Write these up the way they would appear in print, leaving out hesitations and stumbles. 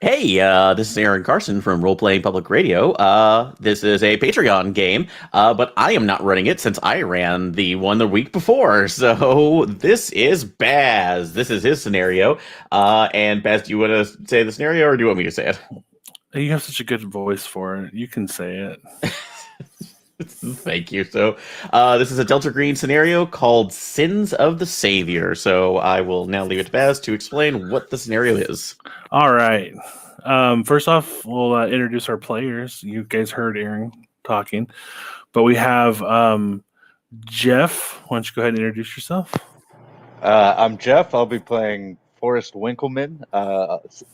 Hey, this is Aaron Carson from Role Playing Public Radio. This is a Patreon game, but I am not running it since I ran the one the week before. So this is Baz. This is his scenario. And Baz, do you want to say the scenario, or do you want me to say it? You have such a good voice for it. You can say it. Thank you. So, this is a Delta Green scenario called Sins of the Savior. So I will now leave it to Baz to explain what the scenario is. All right. First off, we'll introduce our players. You guys heard Aaron talking, but we have Jeff. Why don't you go ahead and introduce yourself? I'm Jeff. I'll be playing Forrest Winkleman.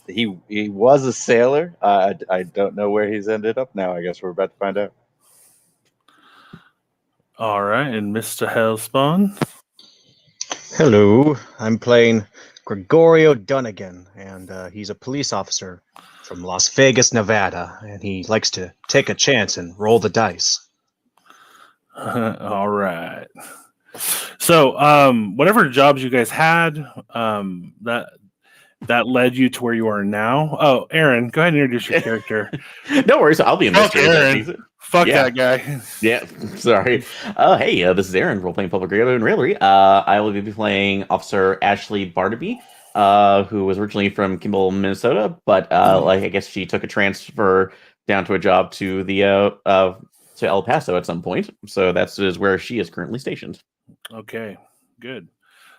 He was a sailor. I don't know where he's ended up now. I guess we're about to find out. All right, and Mr. Hellspawn. Hello, I'm playing Gregorio Dunnigan, and he's a police officer from Las Vegas, Nevada, and he likes to take a chance and roll the dice. All right. So, whatever jobs you guys had, that led you to where you are now. Oh, Aaron, go ahead and introduce your character. No worries, I'll be in this. Fuck Aaron. Fuck that guy. Yeah, sorry. Hey, this is Aaron, role-playing public radio and raillery. I will be playing Officer Ashley Barnaby, who was originally from Kimball, Minnesota, but I guess she took a transfer down to a job to the to El Paso at some point. So that's where she is currently stationed. Okay, good.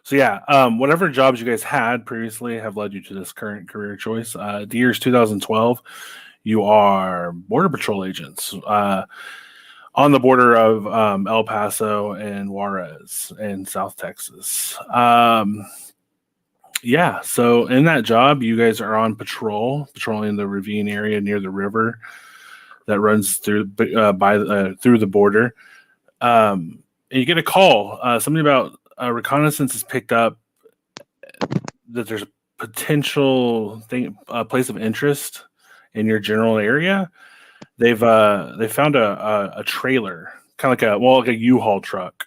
So yeah, whatever jobs you guys had previously have led you to this current career choice. The year is 2012. You are Border Patrol agents on the border of El Paso and Juarez in South Texas. Yeah, so in that job, you guys are on patrolling the ravine area near the river that runs through through the border. And you get a call. Something about reconnaissance is picked up that there's a potential place of interest in your general area. They found a trailer, kind of like a U-Haul truck,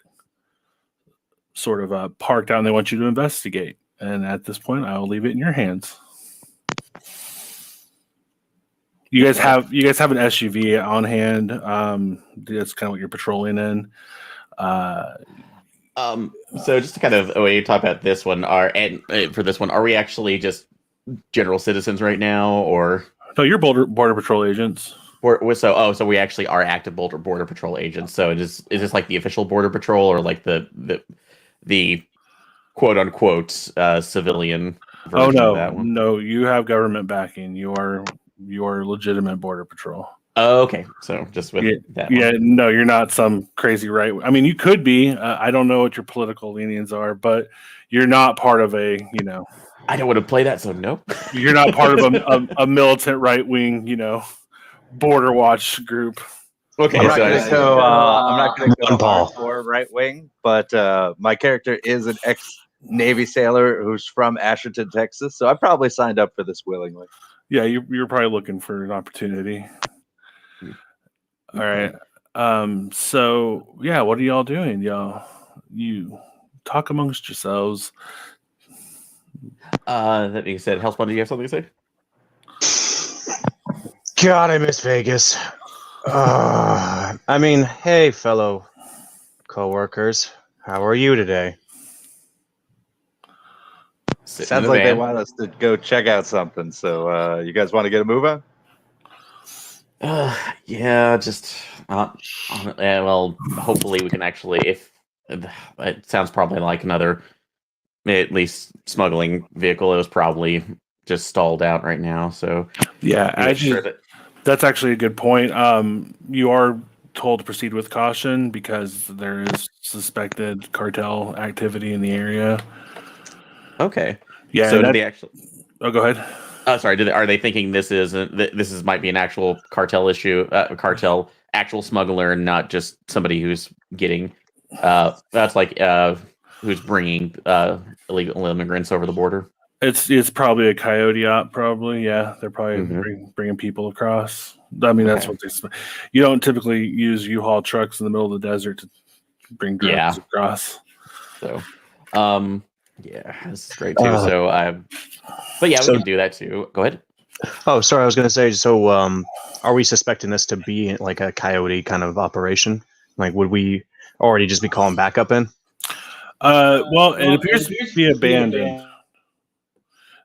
sort of parked out, and they want you to investigate. And at this point, I will leave it in your hands. You guys have an SUV on hand. That's kind of what you're patrolling in. So just to kind of talk about this one, for this one, are we actually just general citizens right now, or no? You're border patrol agents. So we actually are active border patrol agents. So is this like the official border patrol, or like the quote unquote civilian version of that one? No, you have government backing. You are legitimate border patrol. Oh, okay. So just with that. Yeah, no, you're not some crazy right. I mean, you could be. I don't know what your political leanings are, but you're not part of I don't want to play that, so no. You're not part of a militant right wing, border watch group. Okay, I'm not going to go Paul. for right wing, but my character is an ex-Navy sailor who's from Asherton, Texas, so I probably signed up for this willingly. Yeah, you're probably looking for an opportunity. All right. So yeah, what are y'all doing? You talk amongst yourselves. That being said, Hellspawn, do you have something to say? God, I miss Vegas. Hey, fellow co-workers, how are you today? Sounds like they want us to go check out something, so you guys want to get a move on? Yeah, just well, hopefully we can actually, if it sounds probably like another, at least smuggling vehicle. It was probably just stalled out right now. So yeah, that's actually a good point. You are told to proceed with caution because there is suspected cartel activity in the area. Okay. Yeah. So did they actually? Oh, go ahead. Sorry. Are they thinking this might be an actual cartel issue, actual smuggler, and not just somebody who's getting that's like who's bringing illegal immigrants over the border? It's probably a coyote op. Probably, yeah. They're probably bringing people across. I mean, that's what they. You don't typically use U-Haul trucks in the middle of the desert to bring drugs across. So, yeah, this is great too. But yeah, we can do that too. Go ahead. Oh, sorry. I was going to say. So, are we suspecting this to be like a coyote kind of operation? Like, would we already just be calling backup in? Well, it appears to be abandoned.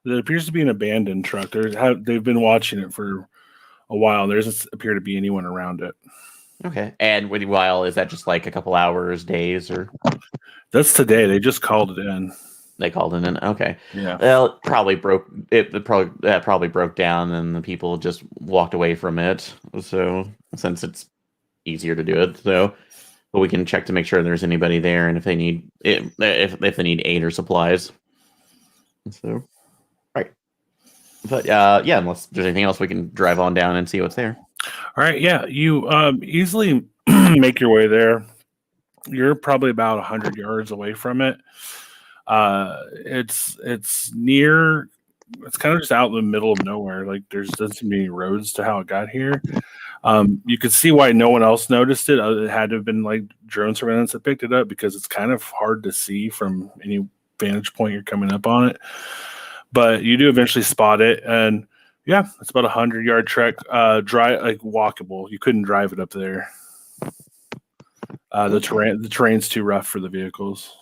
It appears to be an abandoned truck. They've been watching it for a while. There doesn't appear to be anyone around it. Okay. And while is that just like a couple hours, days, or That's today. They just called it in. they called it in? Okay. Yeah. Well, it probably broke. That probably broke down, and the people just walked away from it. So since it's easier to do it, but we can check to make sure there's anybody there, and if they need if they need aid or supplies. So, right. But yeah, unless there's anything else, we can drive on down and see what's there. All right. Yeah. You easily make your way there. You're probably about 100 yards away from it. It's near. It's kind of just out in the middle of nowhere. Like doesn't seem any roads to how it got here. You could see why no one else noticed it. It had to have been like drone surveillance that picked it up because it's kind of hard to see from any vantage point you're coming up on it. But you do eventually spot it, and yeah, it's about 100-yard trek. Walkable. You couldn't drive it up there. The terrain's too rough for the vehicles.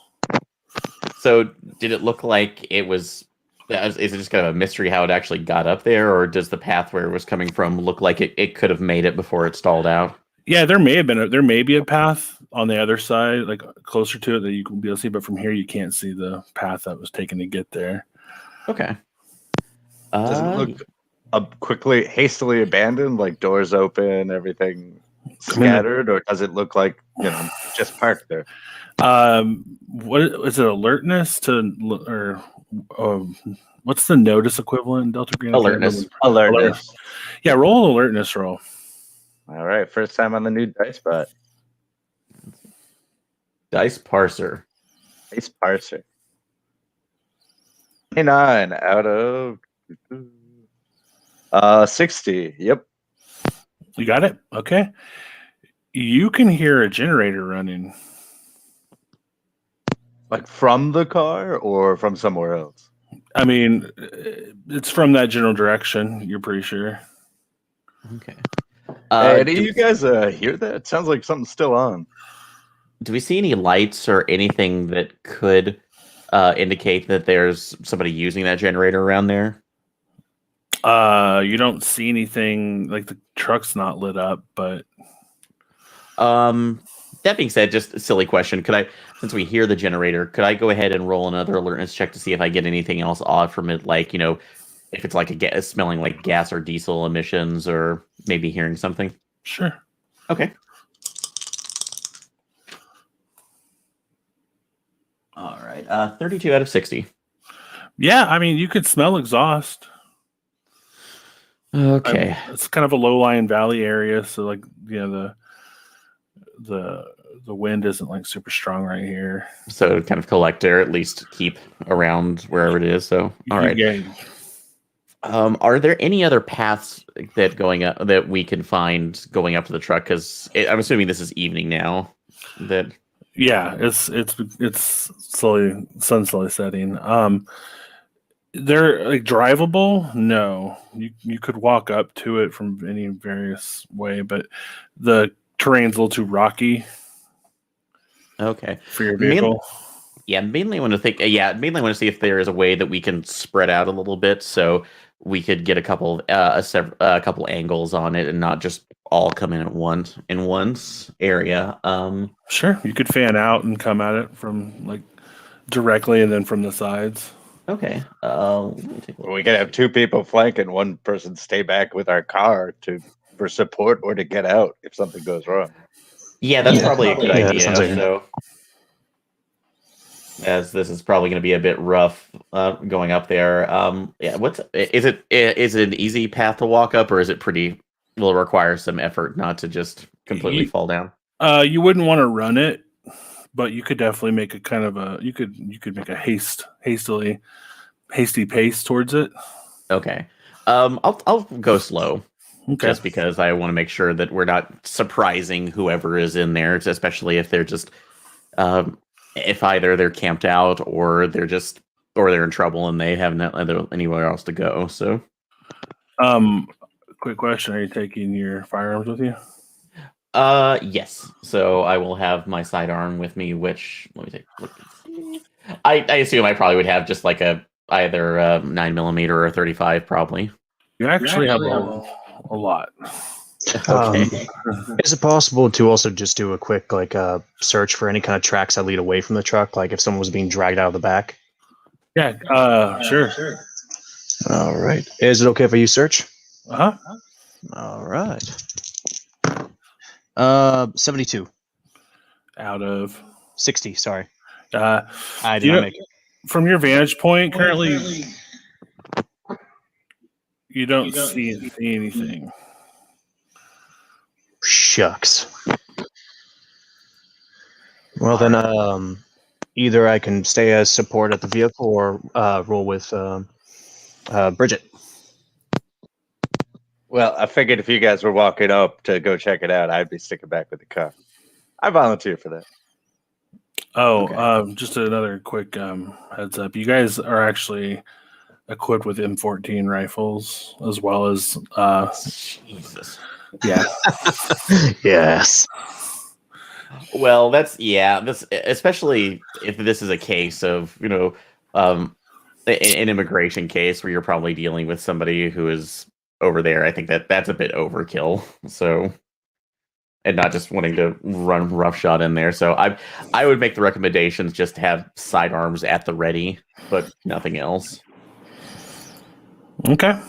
So, did it look like it was? Is it just kind of a mystery how it actually got up there, or does the path where it was coming from look like it could have made it before it stalled out? Yeah, there may be a path on the other side, like closer to it that you can be able to see, but from here you can't see the path that was taken to get there. Okay. Does it look quickly, hastily abandoned, like doors open, everything scattered, or does it look like just parked there? What is it? Alertness or what's the notice equivalent in Delta Green? Alertness. Yeah, roll an alertness roll. All right, first time on the new dice bot. Dice parser. Dice parser. 29 out of 60. Yep. You got it? Okay. You can hear a generator running. Like from the car or from somewhere else? I mean, it's from that general direction. You're pretty sure. Okay. Hey, do you guys hear that? It sounds like something's still on. Do we see any lights or anything that could indicate that there's somebody using that generator around there? You don't see anything, like the truck's not lit up, but that being said, just a silly question. Since we hear the generator, could I go ahead and roll another alertness check to see if I get anything else odd from it, like, if it's like smelling like gas or diesel emissions, or maybe hearing something? Sure. Okay. All right. 32 out of 60. Yeah, I mean, you could smell exhaust. Okay. It's kind of a low-lying valley area, so like the wind isn't like super strong right here. So kind of collect or at least keep around wherever it is. So all right. Yeah. Are there any other paths that we can find going up to the truck? Because I'm assuming this is evening now. Yeah, it's slowly setting. They're like drivable. No, you could walk up to it from any various way, but the terrain's a little too rocky. Okay. For your vehicle. Mainly want to see if there is a way that we can spread out a little bit, so we could get a couple angles on it and not just all come in at once in one area. Sure, you could fan out and come at it from like directly and then from the sides. Okay. We could have two people flanking, one person stay back with our car for support or to get out if something goes wrong. Yeah, that's probably a good idea. Like so, as this is probably going to be a bit rough going up there. Is it an easy path to walk up, or is it will it require some effort not to just completely fall down? You wouldn't want to run it, but you could definitely make a kind of you could make a hasty pace towards it. Okay. I'll go slow. Okay. Just because I want to make sure that we're not surprising whoever is in there, especially if they're just if either they're camped out or they're in trouble and they have anywhere else to go. So Quick question: are you taking your firearms with you? Yes. So I will have my sidearm with me, which let me take a look and see. I assume I probably would have just like either 9mm or a 35, probably. You actually have a lot. Okay. Is it possible to also just do a quick search for any kind of tracks that lead away from the truck, like if someone was being dragged out of the back? Yeah. Sure. All right. Is it okay if I use search? Uh huh. All right. 72. Out of 60. Sorry, I I did not make it. From your vantage point, currently, you don't see anything. Shucks. Well then, either I can stay as support at the vehicle or roll with Bridget. Well, I figured if you guys were walking up to go check it out, I'd be sticking back with the car. I volunteer for that. Oh, Okay. just another quick heads up. You guys are actually equipped with M14 rifles as well as Jesus. yeah. Yes. Well, this especially if this is a case of an immigration case where you're probably dealing with somebody who is over there. I think that's a bit overkill. So, and not just wanting to run roughshod in there. So I would make the recommendations just to have sidearms at the ready, but nothing else. Okay.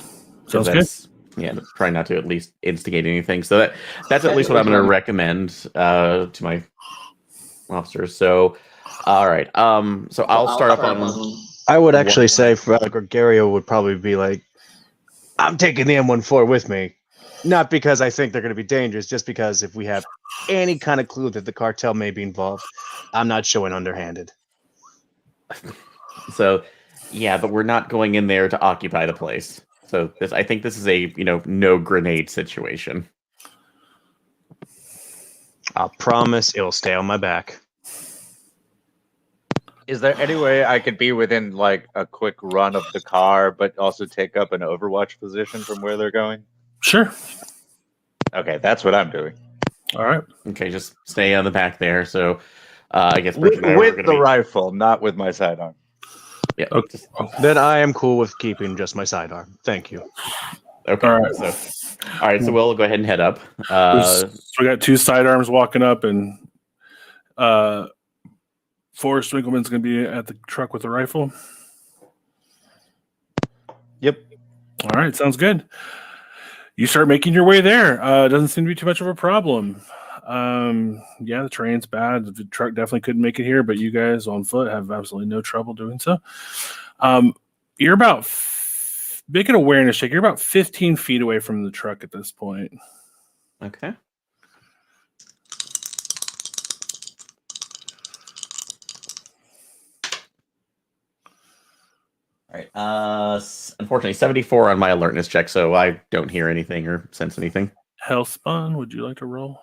Sounds good. Yeah, try not to at least instigate anything. So that's at least what I'm going to recommend to my officers. So, all right. So I'll start up on. I would actually say Gregorio would probably be like, I'm taking the M14 with me. Not because I think they're going to be dangerous, just because if we have any kind of clue that the cartel may be involved, I'm not showing underhanded. So, yeah, but we're not going in there to occupy the place. So I think this is a no grenade situation. I'll promise it'll stay on my back. Is there any way I could be within like a quick run of the car, but also take up an overwatch position from where they're going? Sure. Okay, that's what I'm doing. All right. Okay, just stay on the back there. So I guess With Bridget and I are the rifle, not with my sidearm. Yeah. Okay. Then I am cool with keeping just my sidearm. Thank you. Okay. All right. So we'll go ahead and head up. So we got two sidearms walking up, and Forrest Winkleman's going to be at the truck with the rifle. Yep. All right, sounds good. You start making your way there. Doesn't seem to be too much of a problem. Yeah, the terrain's bad. The truck definitely couldn't make it here, but you guys on foot have absolutely no trouble doing so. You're about, make an awareness check. You're about 15 feet away from the truck at this point. Okay. All right. Unfortunately, 74 on my alertness check, so I don't hear anything or sense anything. Hellspawn, would you like to roll?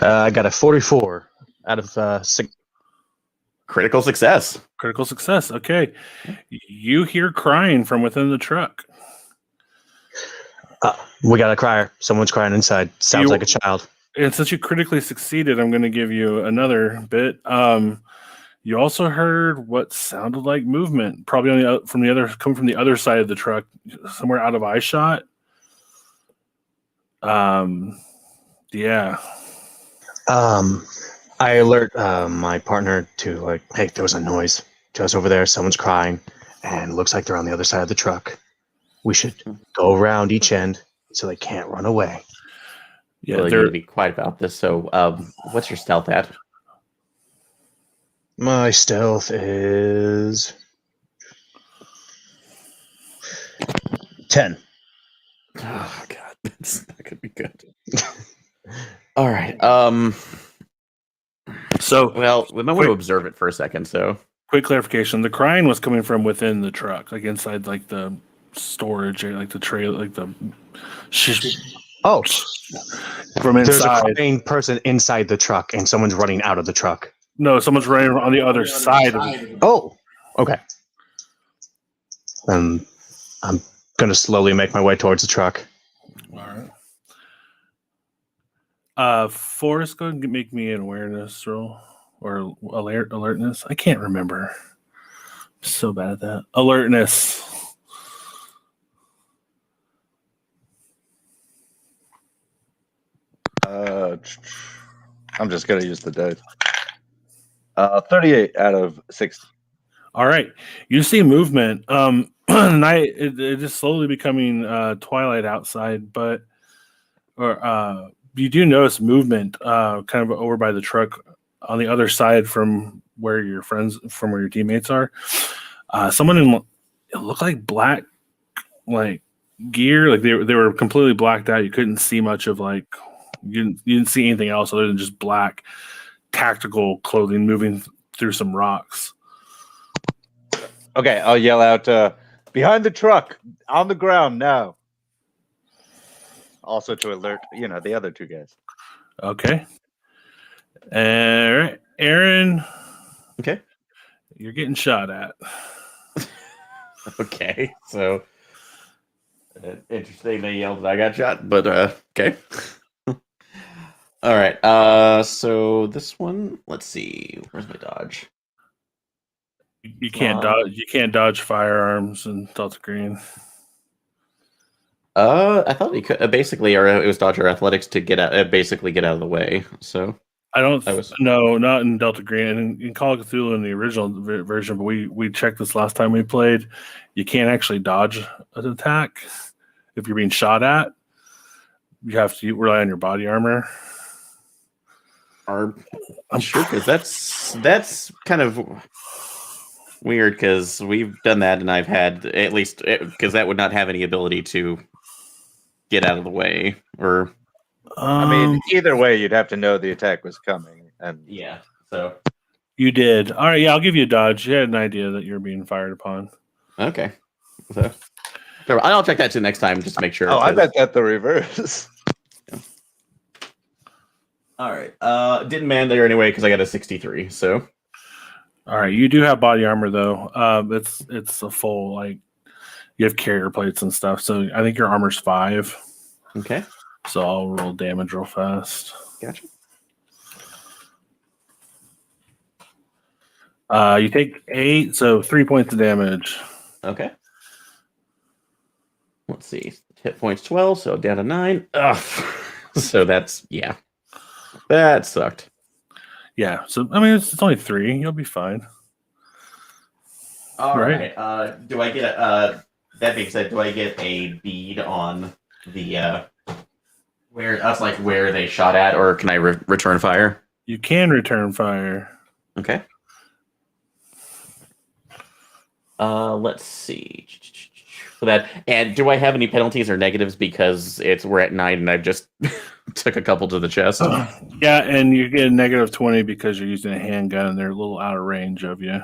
I got a 44 out of 6. Critical success. Critical success. Okay. You hear crying from within the truck. We got a crier. Someone's crying inside. Sounds like a child. And since you critically succeeded, I'm going to give you another bit. You also heard what sounded like movement, probably coming from the other side of the truck, somewhere out of eye shot. Yeah. I alert my partner to hey, there was a noise just over there. Someone's crying, and it looks like they're on the other side of the truck. We should go around each end so they can't run away. Yeah, Really need to be quiet about this. So, what's your stealth at? My stealth is 10. Oh God, that could be good. All right. So, well, we might want to observe it for a second. So, quick clarification: the crying was coming from within the truck, like inside, like the storage, or like the trailer, like the. Oh, from inside. There's a crying person inside the truck, and someone's running out of the truck. No, someone's running on the other side of it. Oh, okay. and I'm going to slowly make my way towards the truck. All right. Forrest, go ahead and make me an awareness roll or alertness. I can't remember. I'm so bad at that. Alertness. I'm just gonna use the dice. 38 out of 60. All right. You see movement. Night it is slowly becoming twilight outside, but you do notice movement kind of over by the truck on the other side from where your teammates are. Someone it looked like black gear, like they were completely blacked out. You couldn't see much of you didn't see anything else other than just black tactical clothing moving through some rocks. Okay, I'll yell out, behind the truck, on the ground now. Also to alert, the other two guys. Okay. All right, Aaron. Okay. You're getting shot at. Okay. So interesting they yelled that I got shot, but okay. All right. So this one, let's see. Where's my dodge? You can't dodge. You can't dodge firearms in Delta Green. I thought he could basically, or it was dodge or athletics to get out, basically get out of the way. So I don't. I was- No, not in Delta Green. In Call of Cthulhu in the original version, but we checked this last time we played. You can't actually dodge an attack if you're being shot at. You have to rely on your body armor. I'm sure because that's kind of weird because we've done that and I've had at least because that would not have any ability to get out of the way or. I mean, either way, you'd have to know the attack was coming, and Yeah. So you did. All right. Yeah, I'll give you a dodge. You had an idea that you're being fired upon. okay. So I'll check that too next time just to make sure. Oh, I bet that the reverse. All right. Didn't man there anyway because I got a 63. So. All right. You do have body armor though. It's a full you have carrier plates and stuff. So I think your armor's 5. Okay. So I'll roll damage real fast. Gotcha. You take 8, so 3 points of damage. Okay. Let's see. Hit points 12, so down to 9. Ugh. So that's that sucked. Yeah. So I mean, it's only 3. You'll be fine. All right. Do I get that being said, do I get a bead on the where they shot at, or can I return fire? You can return fire. Okay. Let's see for that. And do I have any penalties or negatives because we're at night and I've just took a couple to the chest? Yeah, and you get a negative 20 because you're using a handgun and they're a little out of range of you.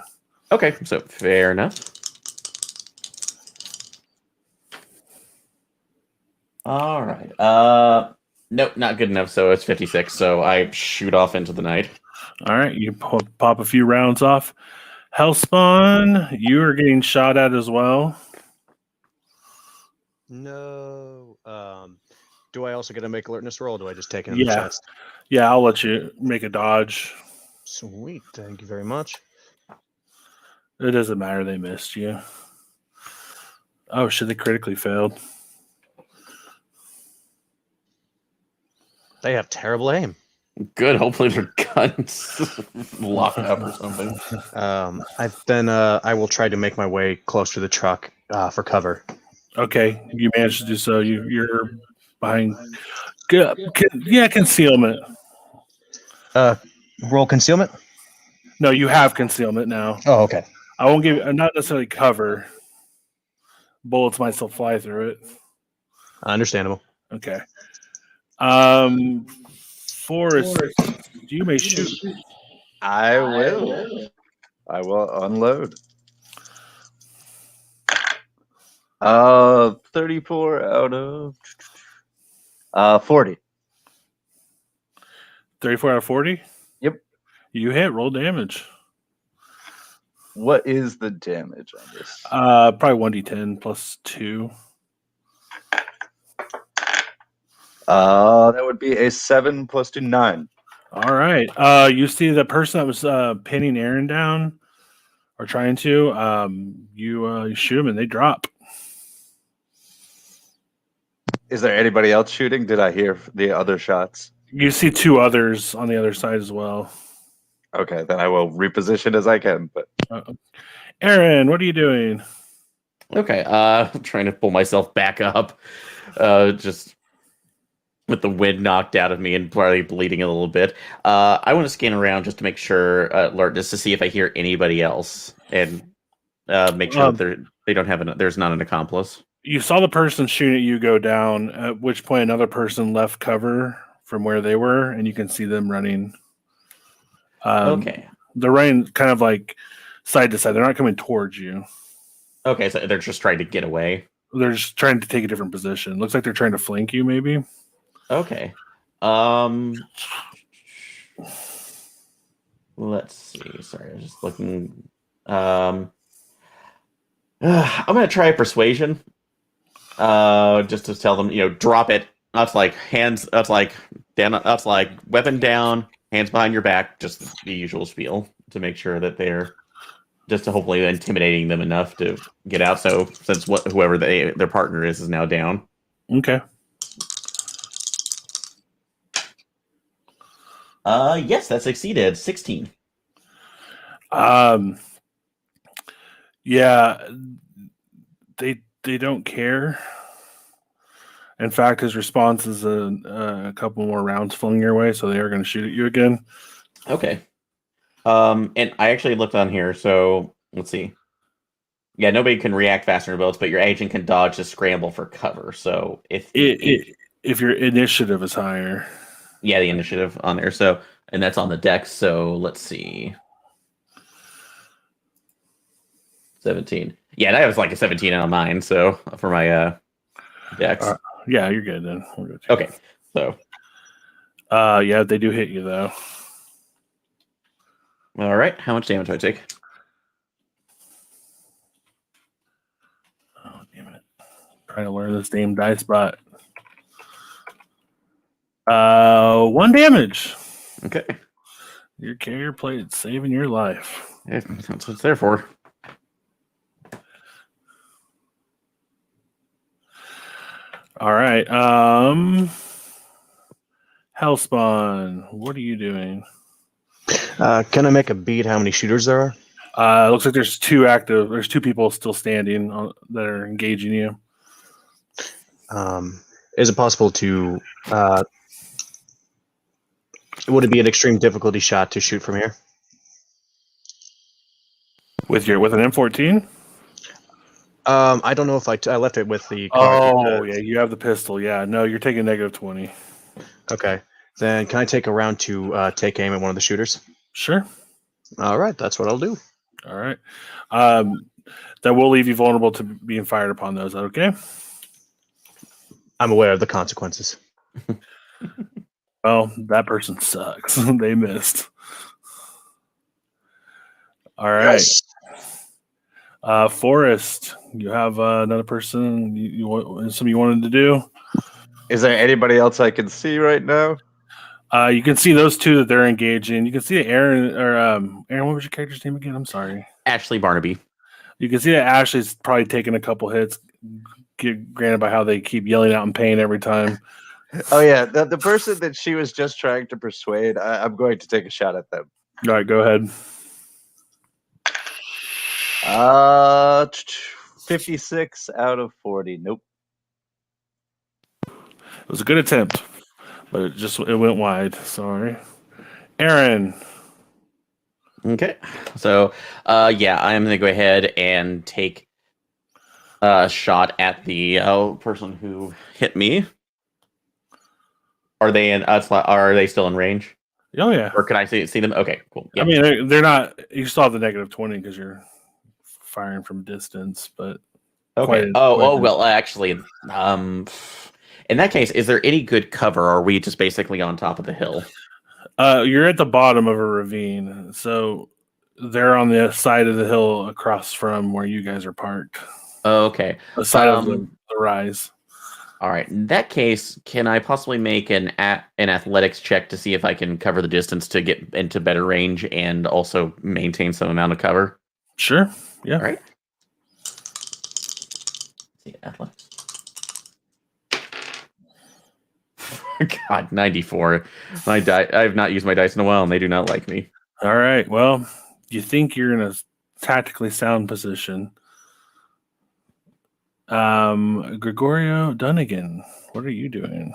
Okay, so fair enough. All right. Nope, not good enough. So it's 56. So I shoot off into the night. All right, you pop a few rounds off. Hellspawn, you are getting shot at as well. No. Do I also get to make alertness roll? Or do I just take it in the chest? Yeah, I'll let you make a dodge. Sweet. Thank you very much. It doesn't matter. They missed you. Oh, shit, they critically failed. They have terrible aim. Good. Hopefully their guns locked up or something. I will try to make my way close to the truck for cover. Okay, you managed to do so. You're behind. Concealment. Roll concealment? No, you have concealment now. Oh, okay. I won't give you, not necessarily cover. Bullets might still fly through it. Understandable. Okay. Forrest, you may shoot. I will unload. 34 out of 40. 34 out of 40? Yep. You hit. Roll damage. What is the damage on this? Probably 1d10 plus 2. That would be a 7 plus 2, 9. All right. You see the person that was pinning Aaron down, or trying to. You shoot them and they drop. Is there anybody else shooting? Did I hear the other shots? You see 2 others on the other side as well. Okay, then I will reposition as I can. But Aaron, what are you doing? Okay, trying to pull myself back up, just with the wind knocked out of me and probably bleeding a little bit. I want to scan around just to make sure, just to see if I hear anybody else, and make sure that they don't have there's not an accomplice. You saw the person shooting at you go down, at which point another person left cover from where they were, and you can see them running. Okay. They're running kind of like side to side. They're not coming towards you. Okay, so they're just trying to get away. They're just trying to take a different position. Looks like they're trying to flank you, maybe. Okay. Let's see. Sorry, I was just looking. I'm gonna try a persuasion. Just to tell them, drop it. That's like hands. That's like down. That's like weapon down, hands behind your back. Just the usual spiel to make sure that they're just to hopefully intimidating them enough to get out. So since whoever their partner is now down. Okay. Yes, that succeeded. 16. Yeah, they don't care. In fact, his response is a couple more rounds flung your way, so they are going to shoot at you again. Okay. And I actually looked on here, so let's see. Yeah, nobody can react faster than bullets, but your agent can dodge to scramble for cover. So if your initiative is higher. Yeah, the initiative on there. So, and that's on the dex. So let's see. 17. Yeah, that was like a 17 on mine. So for my dex. Yeah, you're good then. We're good. Okay. So. Yeah, they do hit you though. All right. How much damage do I take? Oh, damn it. Trying to learn this damn dice bot. 1 damage. Okay. Your carrier plate saving your life. Yeah, that's what it's there for. All right. Hellspawn, what are you doing? Can I make a beat how many shooters there are? Looks like there's 2 active. There's 2 people still standing that are engaging you. Is it possible to? Would it be an extreme difficulty shot to shoot from here? With an M14? I don't know if I left it with the. Oh yeah, you have the pistol. Yeah, no, you're taking -20. Okay, then can I take a round to take aim at one of the shooters? Sure. All right, that's what I'll do. All right. That will leave you vulnerable to being fired upon. Those, okay? I'm aware of the consequences. Well, that person sucks. They missed. All right. Yes. Forrest, you have another person something you wanted to do? Is there anybody else I can see right now? You can see those 2 that they're engaging. You can see Aaron, what was your character's name again? I'm sorry. Ashley Barnaby. You can see that Ashley's probably taking a couple hits, granted by how they keep yelling out in pain every time. Oh yeah, the person that she was just trying to persuade, I'm going to take a shot at them. All right, go ahead. 56 out of 40. Nope. It was a good attempt, but it went wide. Sorry. Aaron. Okay. So, yeah, I'm going to go ahead and take a shot at the person who hit me. Are they are they still in range? Oh yeah. Or can I see them? Okay, cool. Yeah. I mean, they're not. You still have the -20 because you're firing from distance, but okay. Well, actually, in that case, is there any good cover? Or are we just basically on top of the hill? You're at the bottom of a ravine, so They're on the side of the hill across from where you guys are parked. Okay. The side of the rise. All right. In that case, can I possibly make an athletics check to see if I can cover the distance to get into better range and also maintain some amount of cover? Sure. Yeah. All right. See, athletics. God, 94. My I have not used my dice in a while, and they do not like me. All right. Well, you think you're in a tactically sound position. Gregorio Dunnigan, what are you doing?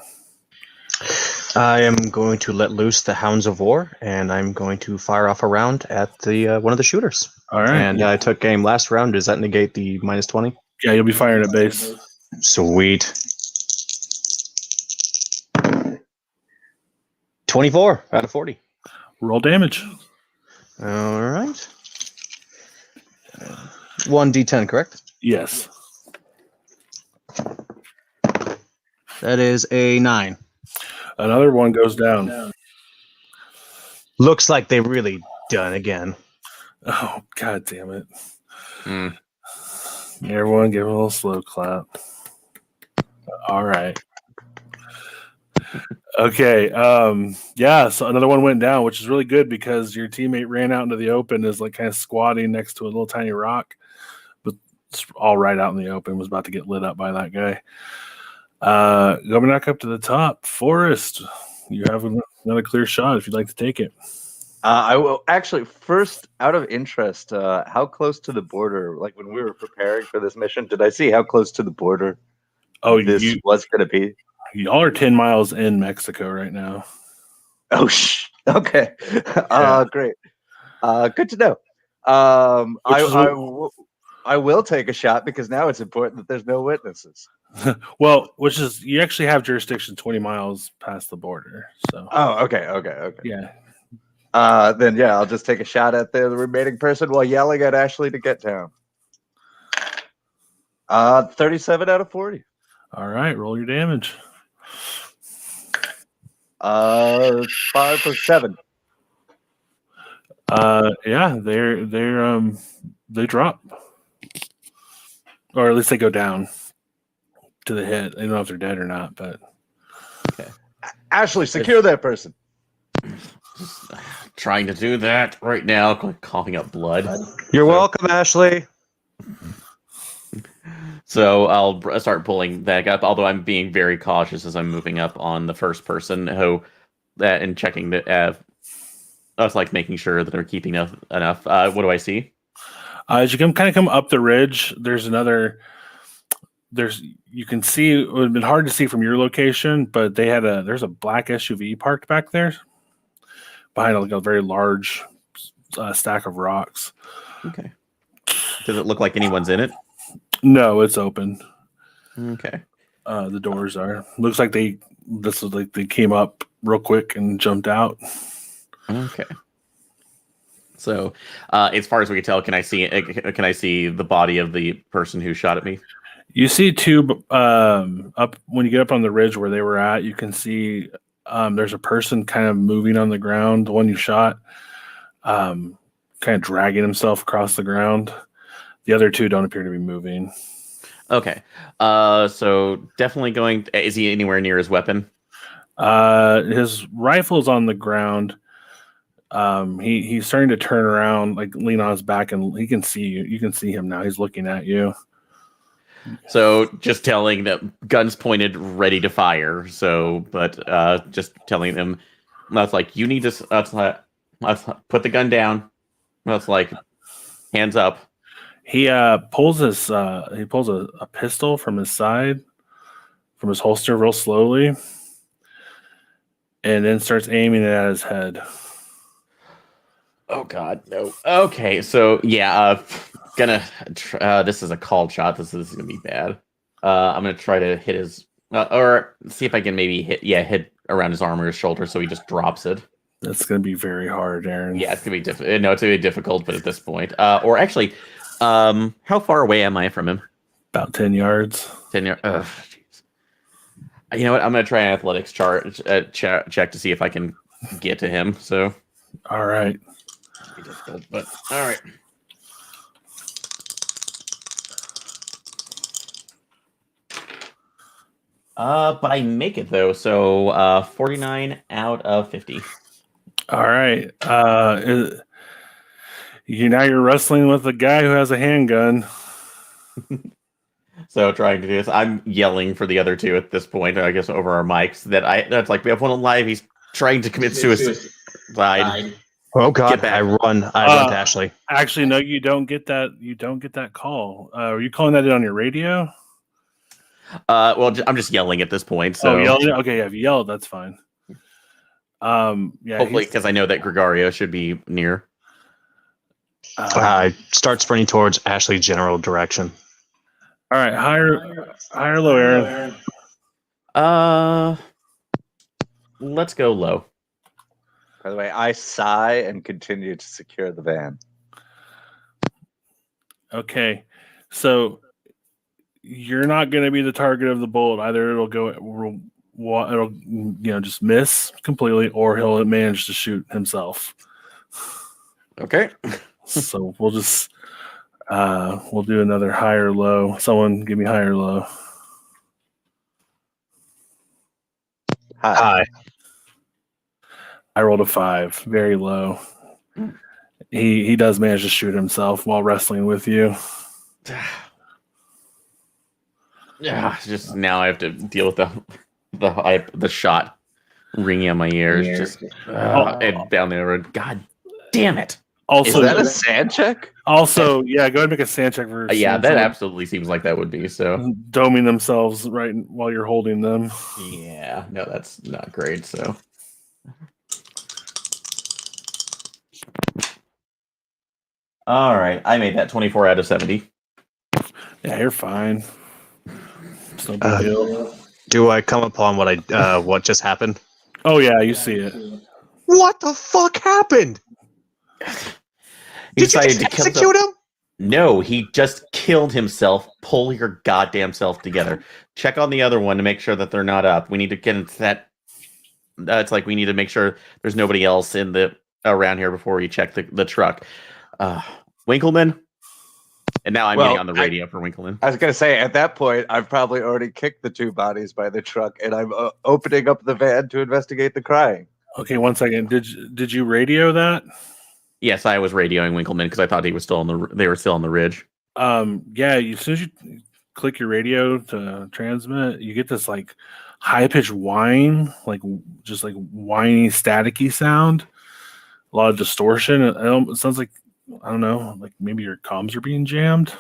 I am going to let loose the Hounds of War, and I'm going to fire off a round at the one of the shooters. All right. And I took aim last round. Does that negate the -20? Yeah, you'll be firing at base. Sweet. 24 out of 40. Roll damage. All right. 1d10, correct? Yes. That is a 9. Another one goes down. Looks like they really done again. Oh, God damn it. Mm. Everyone give a little slow clap. All right. Okay. Yeah, so another one went down, which is really good because your teammate ran out into the open, is like kind of squatting next to a little tiny rock, but it's all right out in the open, was about to get lit up by that guy. Going back up to the top, Forrest, you have another clear shot if you'd like to take it. I will actually first, out of interest, how close to the border? Like when we were preparing for this mission, did I see how close to the border? Oh, this was going to be. Y'all are 10 miles in Mexico right now. Oh, okay. Great. Good to know. I will take a shot because now it's important that there's no witnesses. Well, which is, you actually have jurisdiction 20 miles past the border. So. Oh, okay. Yeah. Then yeah, I'll just take a shot at the remaining person while yelling at Ashley to get down. 37 out of 40. All right, roll your damage. 5 for 7. Yeah, they drop, or at least they go down to the hit. I don't know if they're dead or not, but okay. Ashley, secure that person. Just trying to do that right now, coughing up blood. You're welcome, Ashley. So I'll start pulling back up, although I'm being very cautious as I'm moving up on the first person and checking the I was like making sure that they're keeping enough. What do I see? As you come up the ridge, you can see, it would have been hard to see from your location, but there's a black SUV parked back there behind a very large stack of rocks. Okay. Does it look like anyone's in it? No, it's open. Okay. The doors are. Looks like they came up real quick and jumped out. Okay. So, as far as we can tell, can I see the body of the person who shot at me? You see two up when you get up on the ridge where they were at. You can see there's a person kind of moving on the ground. The one you shot, kind of dragging himself across the ground. The other two don't appear to be moving. Okay. So definitely going. Is he anywhere near his weapon? His rifle's on the ground. He's starting to turn around, like lean on his back, and he can see you. You can see him now. He's looking at you. So just telling them, guns pointed, ready to fire. So, but just telling them, that's like, you need to let's put the gun down. That's like, hands up. He pulls a pistol from his side, from his holster, real slowly, and then starts aiming it at his head. Oh God, no. Okay, so yeah, this is a called shot. This is gonna be bad. I'm gonna try to hit his, or see if I can maybe hit around his arm or his shoulder, so he just drops it. That's gonna be very hard, Aaron. Yeah, it's gonna be difficult. No, it's gonna be difficult, but at this point, or actually, how far away am I from him? About 10 yards. 10 yards. Ugh, jeez. You know what? I'm gonna try an athletics check to see if I can get to him. So, all right. be difficult, but all right. But I make it though, so 49 out of 50. All right. You're wrestling with a guy who has a handgun. So trying to do this, I'm yelling for the other two at this point, I guess over our mics, that's like, we have one alive, he's trying to commit suicide. Oh God! Get back. I run to Ashley. Actually, no, you don't get that. You don't get that call. Are you calling that in on your radio? Well, I'm just yelling at this point. So yelling. Okay, yeah, if you yelled, that's fine. Yeah. Hopefully, because I know that Gregario should be near. I start sprinting towards Ashley's general direction. All right, higher, low, Aaron. Let's go low. By the way, I sigh and continue to secure the van. Okay, so you're not going to be the target of the bullet. Either it'll just miss completely, or he'll manage to shoot himself. Okay. So we'll just we'll do another high or low. Someone give me high or low. Hi. I rolled a 5, very low. He does manage to shoot himself while wrestling with you. Yeah, just now I have to deal with the shot ringing in my ears, and down the road. God damn it! Also, is that a sand check? Also, yeah, go ahead and make a sand check for. Yeah, that absolutely seems like that would be so. Doming themselves right while you're holding them. Yeah, no, that's not great. So. All right, I made that 24 out of 70. Yeah, you're fine. It's no big deal. Do I come upon what just happened? Oh yeah, you see it. What the fuck happened? He Did you just execute him? No, he just killed himself. Pull your goddamn self together. Check on the other one to make sure that they're not up. We need to get into that. It's like we need to make sure there's nobody else around here before we check the truck. Winkleman? And now I'm getting on the radio for Winkleman. I was going to say, at that point, I've probably already kicked the 2 bodies by the truck, and I'm opening up the van to investigate the crying. Okay, 1 second. Did you radio that? Yes, I was radioing Winkleman because I thought they were still on the ridge. Yeah, as soon as you click your radio to transmit, you get this like high-pitched whine, just like whiny, staticky sound. A lot of distortion. It sounds like, I don't know, like maybe your comms are being jammed.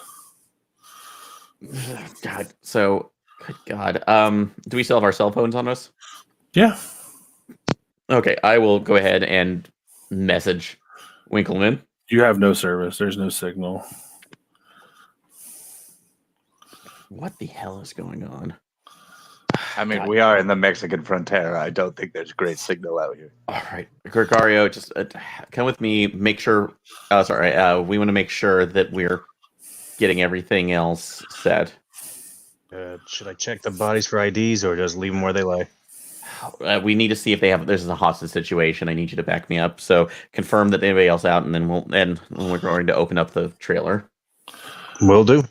God. So, good God. Do we still have our cell phones on us? Yeah. Okay, I will go ahead and message Winkleman. You have no service. There's no signal. What the hell is going on? I mean, we are in the Mexican frontera. I don't think there's great signal out here. All right, Gregario, just come with me. Make sure. We want to make sure that we're getting everything else set. Should I check the bodies for IDs or just leave them where they lay? We need to see if this is a hostage situation. I need you to back me up. So confirm that anybody else out, and then we're going to open up the trailer. Will do.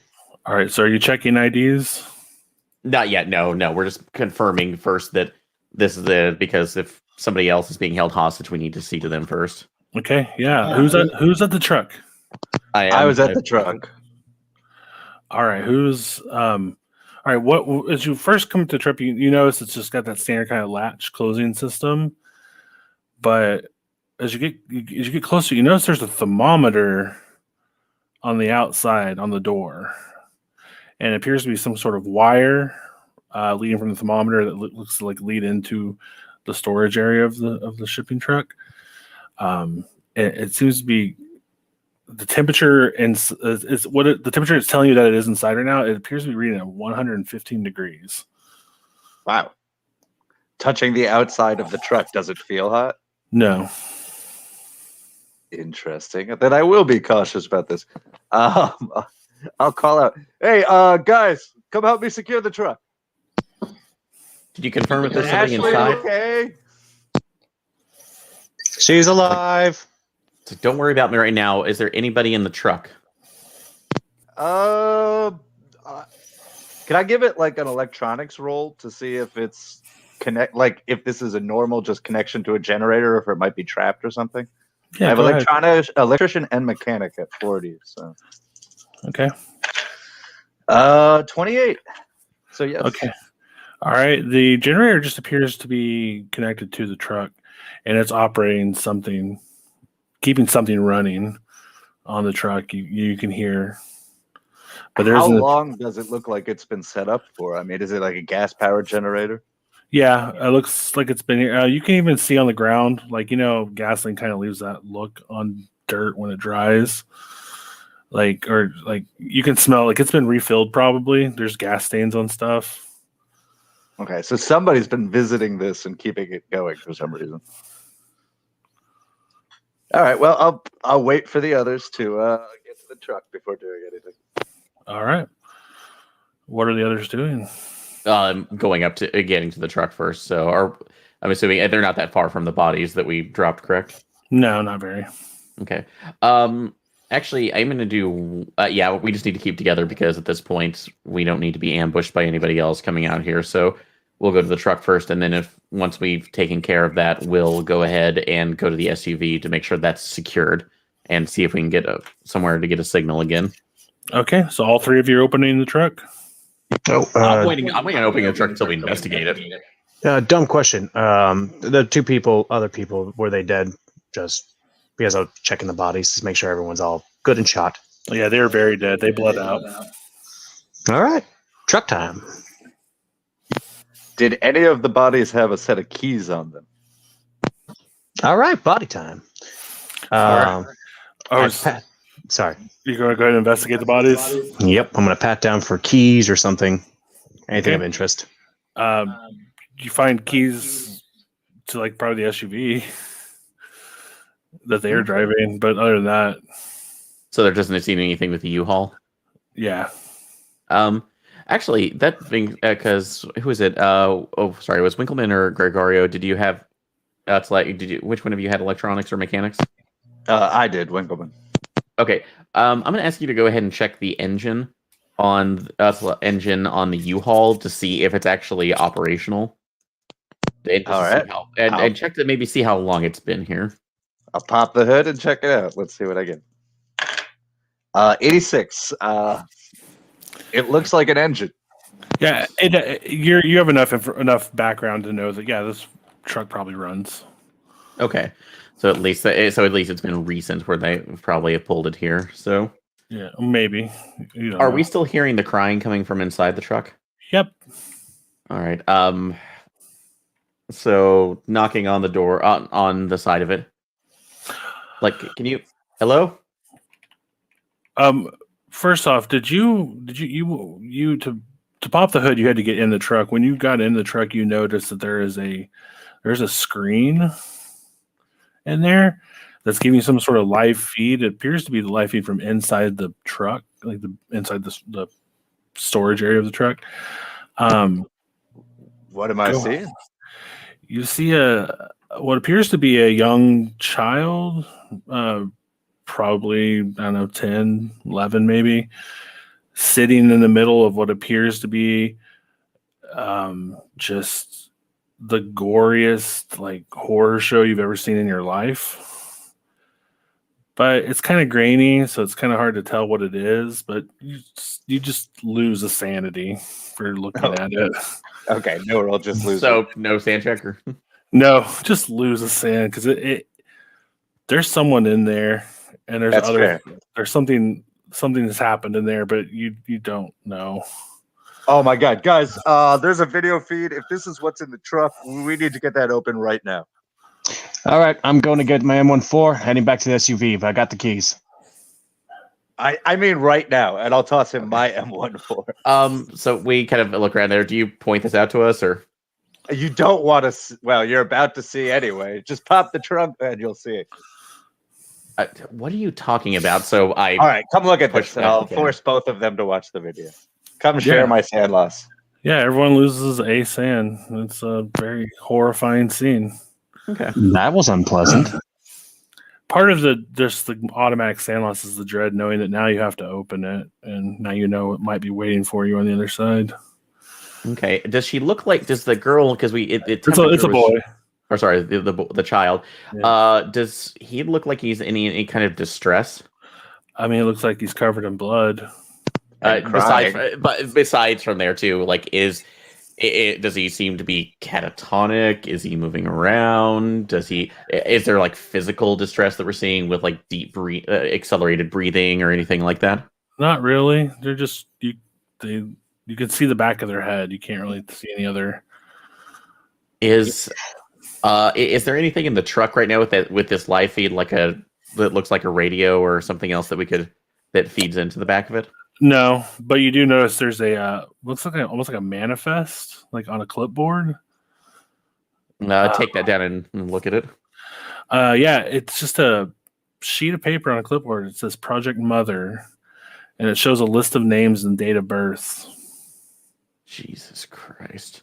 All right. So are you checking IDs? Not yet. No. We're just confirming first that this is because if somebody else is being held hostage, we need to see to them first. Okay. Yeah. Who's at the truck? I was at the truck. All right. All right, what as you first come to the trip, you notice it's just got that standard kind of latch closing system. But as you get closer, you notice there's a thermometer on the outside on the door, and it appears to be some sort of wire leading from the thermometer that looks like lead into the storage area of the shipping truck. It seems to be the temperature, and the temperature is telling you that it is inside right now. It appears to be reading at 115 degrees. Wow. Touching the outside of the truck, does it feel hot? No. Interesting. Then I will be cautious about this. I'll call out, hey, guys, come help me secure the truck. Did you confirm if there's something Ashley, inside? okay. She's alive. So don't worry about me right now. Is there anybody in the truck? Can I give it like an electronics roll to see if it's like if this is a normal just connection to a generator, or if it might be trapped or something? Yeah, I have go ahead. electrician and mechanic at 40. So Okay. 28. So yes. Okay. All right. The generator just appears to be connected to the truck, and it's operating something, keeping something running on the truck. You can hear, but there How isn't. long does it look like it's been set up for? I mean, is it like a gas powered generator? Yeah, it looks like it's been. You can even see on the ground, like gasoline kind of leaves that look on dirt when it dries. Or you can smell like it's been refilled. Probably there's gas stains on stuff. Okay, so somebody's been visiting this and keeping it going for some reason. All right, well, I'll wait for the others to get to the truck before doing anything. All right. What are the others doing? Going up to getting to the truck first. So, I'm assuming they're not that far from the bodies that we dropped, correct? No, not very. Okay. Actually, I'm going to do. Yeah, we just need to keep together because at this point we don't need to be ambushed by anybody else coming out here. So we'll go to the truck first, and then once we've taken care of that, we'll go ahead and go to the SUV to make sure that's secured and see if we can get somewhere to get a signal again. Okay, so all three of you are opening the truck. Oh, I'm waiting on opening the truck until we investigate it. dumb question. The other people, were they dead? Just because I was checking the bodies to make sure everyone's all good and shot. Yeah, they were very dead. They bled out. All right, truck time. Did any of the bodies have a set of keys on them? All right, body time. Sorry. You're going to go ahead and investigate the bodies? Yep, I'm going to pat down for keys or something. Anything of interest. You find keys to probably the SUV that they are driving, but other than that, so there doesn't seem anything with the U-Haul. Yeah. Actually, that thing because who is it? Sorry, was Winkleman or Gregorio? Did you have? Which one of you had electronics or mechanics? I did, Winkleman. Okay, I'm going to ask you to go ahead and check the engine on the U-Haul to see if it's actually operational. All right, and check to maybe see how long it's been here. I'll pop the hood and check it out. Let's see what I get. 86. It looks like an engine. Yeah, you have enough background to know that this truck probably runs. Okay, so at least it's been recent where they probably have pulled it here. So yeah, maybe. Are we still hearing the crying coming from inside the truck? Yep. All right. So knocking on the door on the side of it. Can you? Hello? First off, did you to pop the hood? You had to get in the truck. When you got in the truck, you noticed that there's a screen in there that's giving you some sort of live feed. It appears to be the live feed from inside the truck, inside the storage area of the truck. What am I seeing? You see what appears to be a young child, probably, I don't know, 10, 11 maybe, sitting in the middle of what appears to be just the goriest horror show you've ever seen in your life. But it's kind of grainy, so it's kind of hard to tell what it is, but you just lose a sanity for looking at it. Okay, no, I'll just lose. So no sand checker. No, just lose a sand because there's someone in there, and there's something that's happened in there, but you don't know. Oh my God, guys! There's a video feed. If this is what's in the truck, we need to get that open right now. All right, I'm going to get my M14, heading back to the SUV, but I got the keys. I mean right now, and I'll toss him my M14. So we kind of look around there. Do you point this out to us, or you don't want to? Well, you're about to see anyway. Just pop the trunk, and you'll see it. What are you talking about? All right, come look at this, and I'll force both of them to watch the video. Come share my sand loss. Yeah, everyone loses a sand. It's a very horrifying scene. Okay, that was unpleasant. part of the automatic sand loss is the dread, knowing that now you have to open it, and now you know it might be waiting for you on the other side. Okay. Does she look like? Does the girl? Because It's a boy. Or sorry, the child. Yeah. Does he look like he's in any kind of distress? I mean, it looks like he's covered in blood. Besides from there too, like does he seem to be catatonic? Is he moving around? Is there like physical distress that we're seeing with like deep accelerated breathing or anything like that? Not really. They're just you can see the back of their head. You can't really see any other. Is there anything in the truck right now with this live feed that looks like a radio or something else that feeds into the back of it? No, but you do notice there's a looks like almost like a manifest, like on a clipboard. Take that down and look at it. Yeah, it's just a sheet of paper on a clipboard. It says Project Mother, and it shows a list of names and date of birth. Jesus Christ.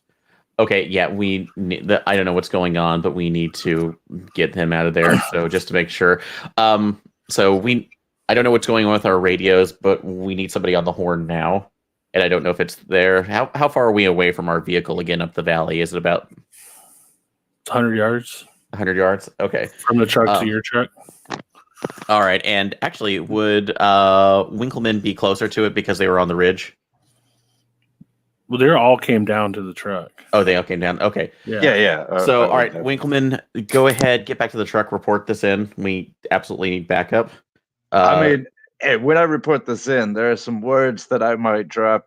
Okay, yeah, I don't know what's going on, but we need to get him out of there. So just to make sure, I don't know what's going on with our radios, but we need somebody on the horn now, and I don't know if it's there. How far are we away from our vehicle again up the valley? Is it about 100 yards? 100 yards? Okay. From the truck to your truck? All right, and actually, would Winkleman be closer to it because they were on the ridge? Well, they all came down to the truck. Oh, they all came down? Okay. Yeah. So, all right, Winkleman, go ahead, get back to the truck, report this in. We absolutely need backup. I mean, when I report this in, there are some words that I might drop.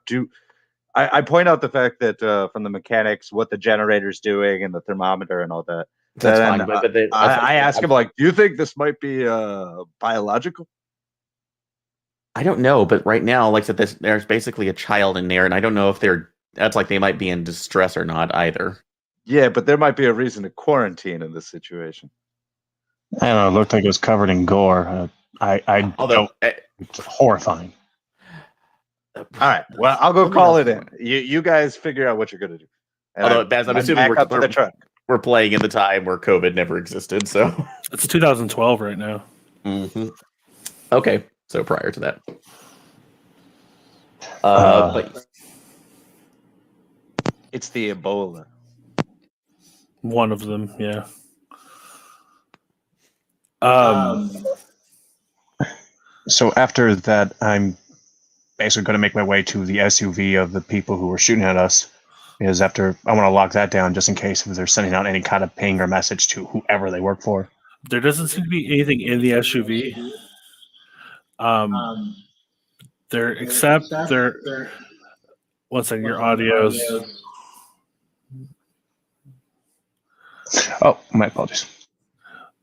I point out the fact that from the mechanics, what the generator's doing and the thermometer and all that. That's fine. But I ask him, like, do you think this might be biological? I don't know, but right now, like I said, there's basically a child in there, and I don't know if they might be in distress or not either. Yeah, but there might be a reason to quarantine in this situation. I don't know. It looked like it was covered in gore. It's horrifying. All right. Well, I'll go call it in. You guys figure out what you're gonna do. Although, Baz, I'm assuming we're playing in the time where COVID never existed, so it's 2012 right now. Mm-hmm. Okay, so prior to that, but it's the Ebola. One of them, yeah. So after that, I'm basically going to make my way to the SUV of the people who were shooting at us, because I want to lock that down just in case if they're sending out any kind of ping or message to whoever they work for. There doesn't seem to be anything in the SUV. One second, your audio's. Oh, my apologies.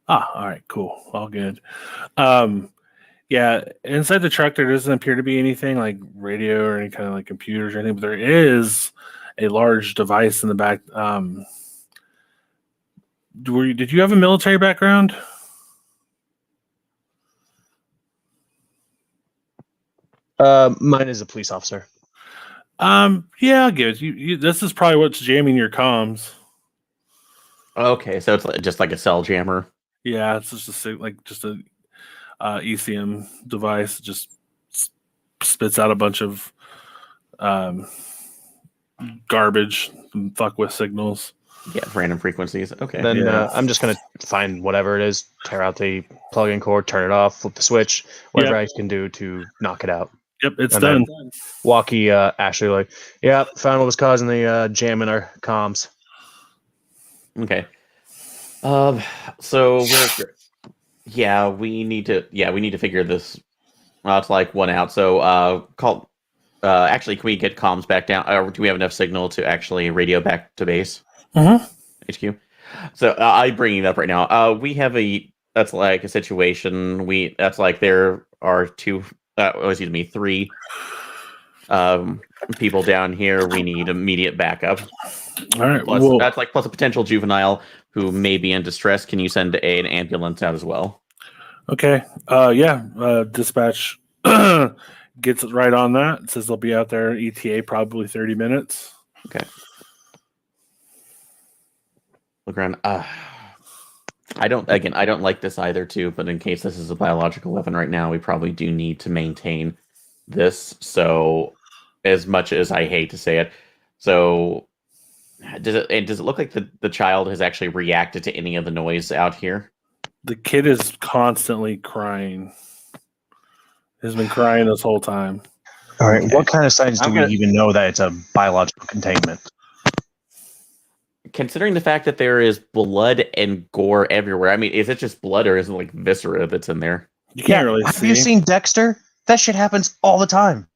All right, cool. All good. Yeah, inside the truck, there doesn't appear to be anything like radio or any kind of like computers or anything, but there is a large device in the back. Did you have a military background? Mine is a police officer. Yeah, I'll give it. You this is probably what's jamming your comms. Okay, so it's just like a cell jammer. Yeah, it's just a ECM device. It just spits out a bunch of garbage and fuck with signals. Yeah, random frequencies. Okay. Then I'm just going to find whatever it is, tear out the plug-in cord, turn it off, flip the switch, whatever I can do to knock it out. Yep, it's and done. Walkie Ashley like, yeah, found what was causing the jam in our comms. Okay. So we need to figure this out, like one out. So actually, can we get comms back down? Or do we have enough signal to actually radio back to base? HQ. So I'm bringing it up right now. We have that's like a situation. That's like there are three people down here. We need immediate backup. All right. Plus a potential juvenile who may be in distress. Can you send an ambulance out as well? Okay. Dispatch gets right on that. It says they'll be out there ETA probably 30 minutes. Okay. Look around. I don't like this either, too. But in case this is a biological weapon right now, we probably do need to maintain this. So, as much as I hate to say it, so does it look like the child has actually reacted to any of the noise out here? The kid is constantly crying. He's been crying this whole time. All right. Okay. What kind of signs do I'm we gonna- even know that it's a biological containment? Considering the fact that there is blood and gore everywhere, I mean, is it just blood or is it like viscera that's in there? You can't really Have see. you seen Dexter? That shit happens all the time.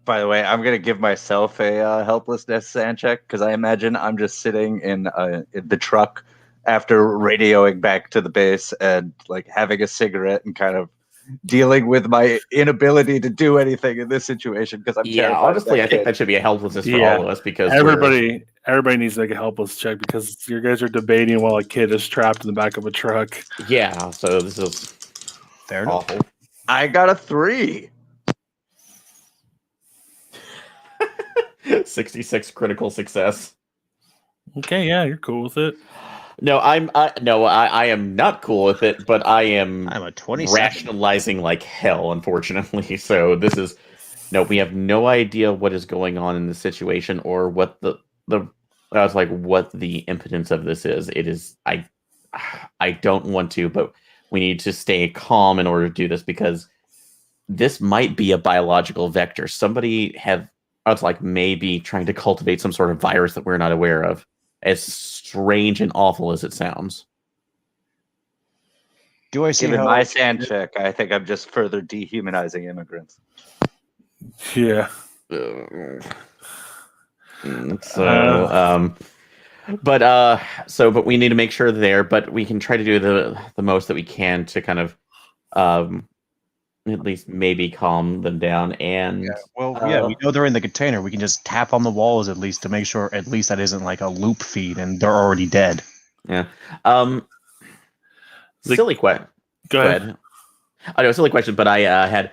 By the way, I'm gonna give myself a helplessness sand check because I imagine I'm just sitting in the truck after radioing back to the base and like having a cigarette and kind of dealing with my inability to do anything in this situation because I'm Yeah, terrified. of honestly, that I think kid. that should be a helplessness for Yeah. all of us because Everybody needs to make a helpless check because you guys are debating while a kid is trapped in the back of a truck. yeah. So this is Fair enough. awful. I got a 3. 66 critical success. Okay, yeah, you're cool with it. No, I am not cool with it, but I am I'm a 27. rationalizing like hell, unfortunately. So this is we have no idea what is going on in the situation or what the I was like what the impotence of this is. It is I don't want to, but we need to stay calm in order to do this because this might be a biological vector. Somebody I was like maybe trying to cultivate some sort of virus that we're not aware of. As strange and awful as it sounds. Do I see Given how my sand check, I think I'm just further dehumanizing immigrants. Yeah. But we need to make sure they're there, but we can try to do the most that we can to kind of at least maybe calm them down and we know they're in the container. We can just tap on the walls at least to make sure at least that isn't like a loop feed and they're already dead. yeah. Like- Silly question. Go ahead. I know, silly question, but I had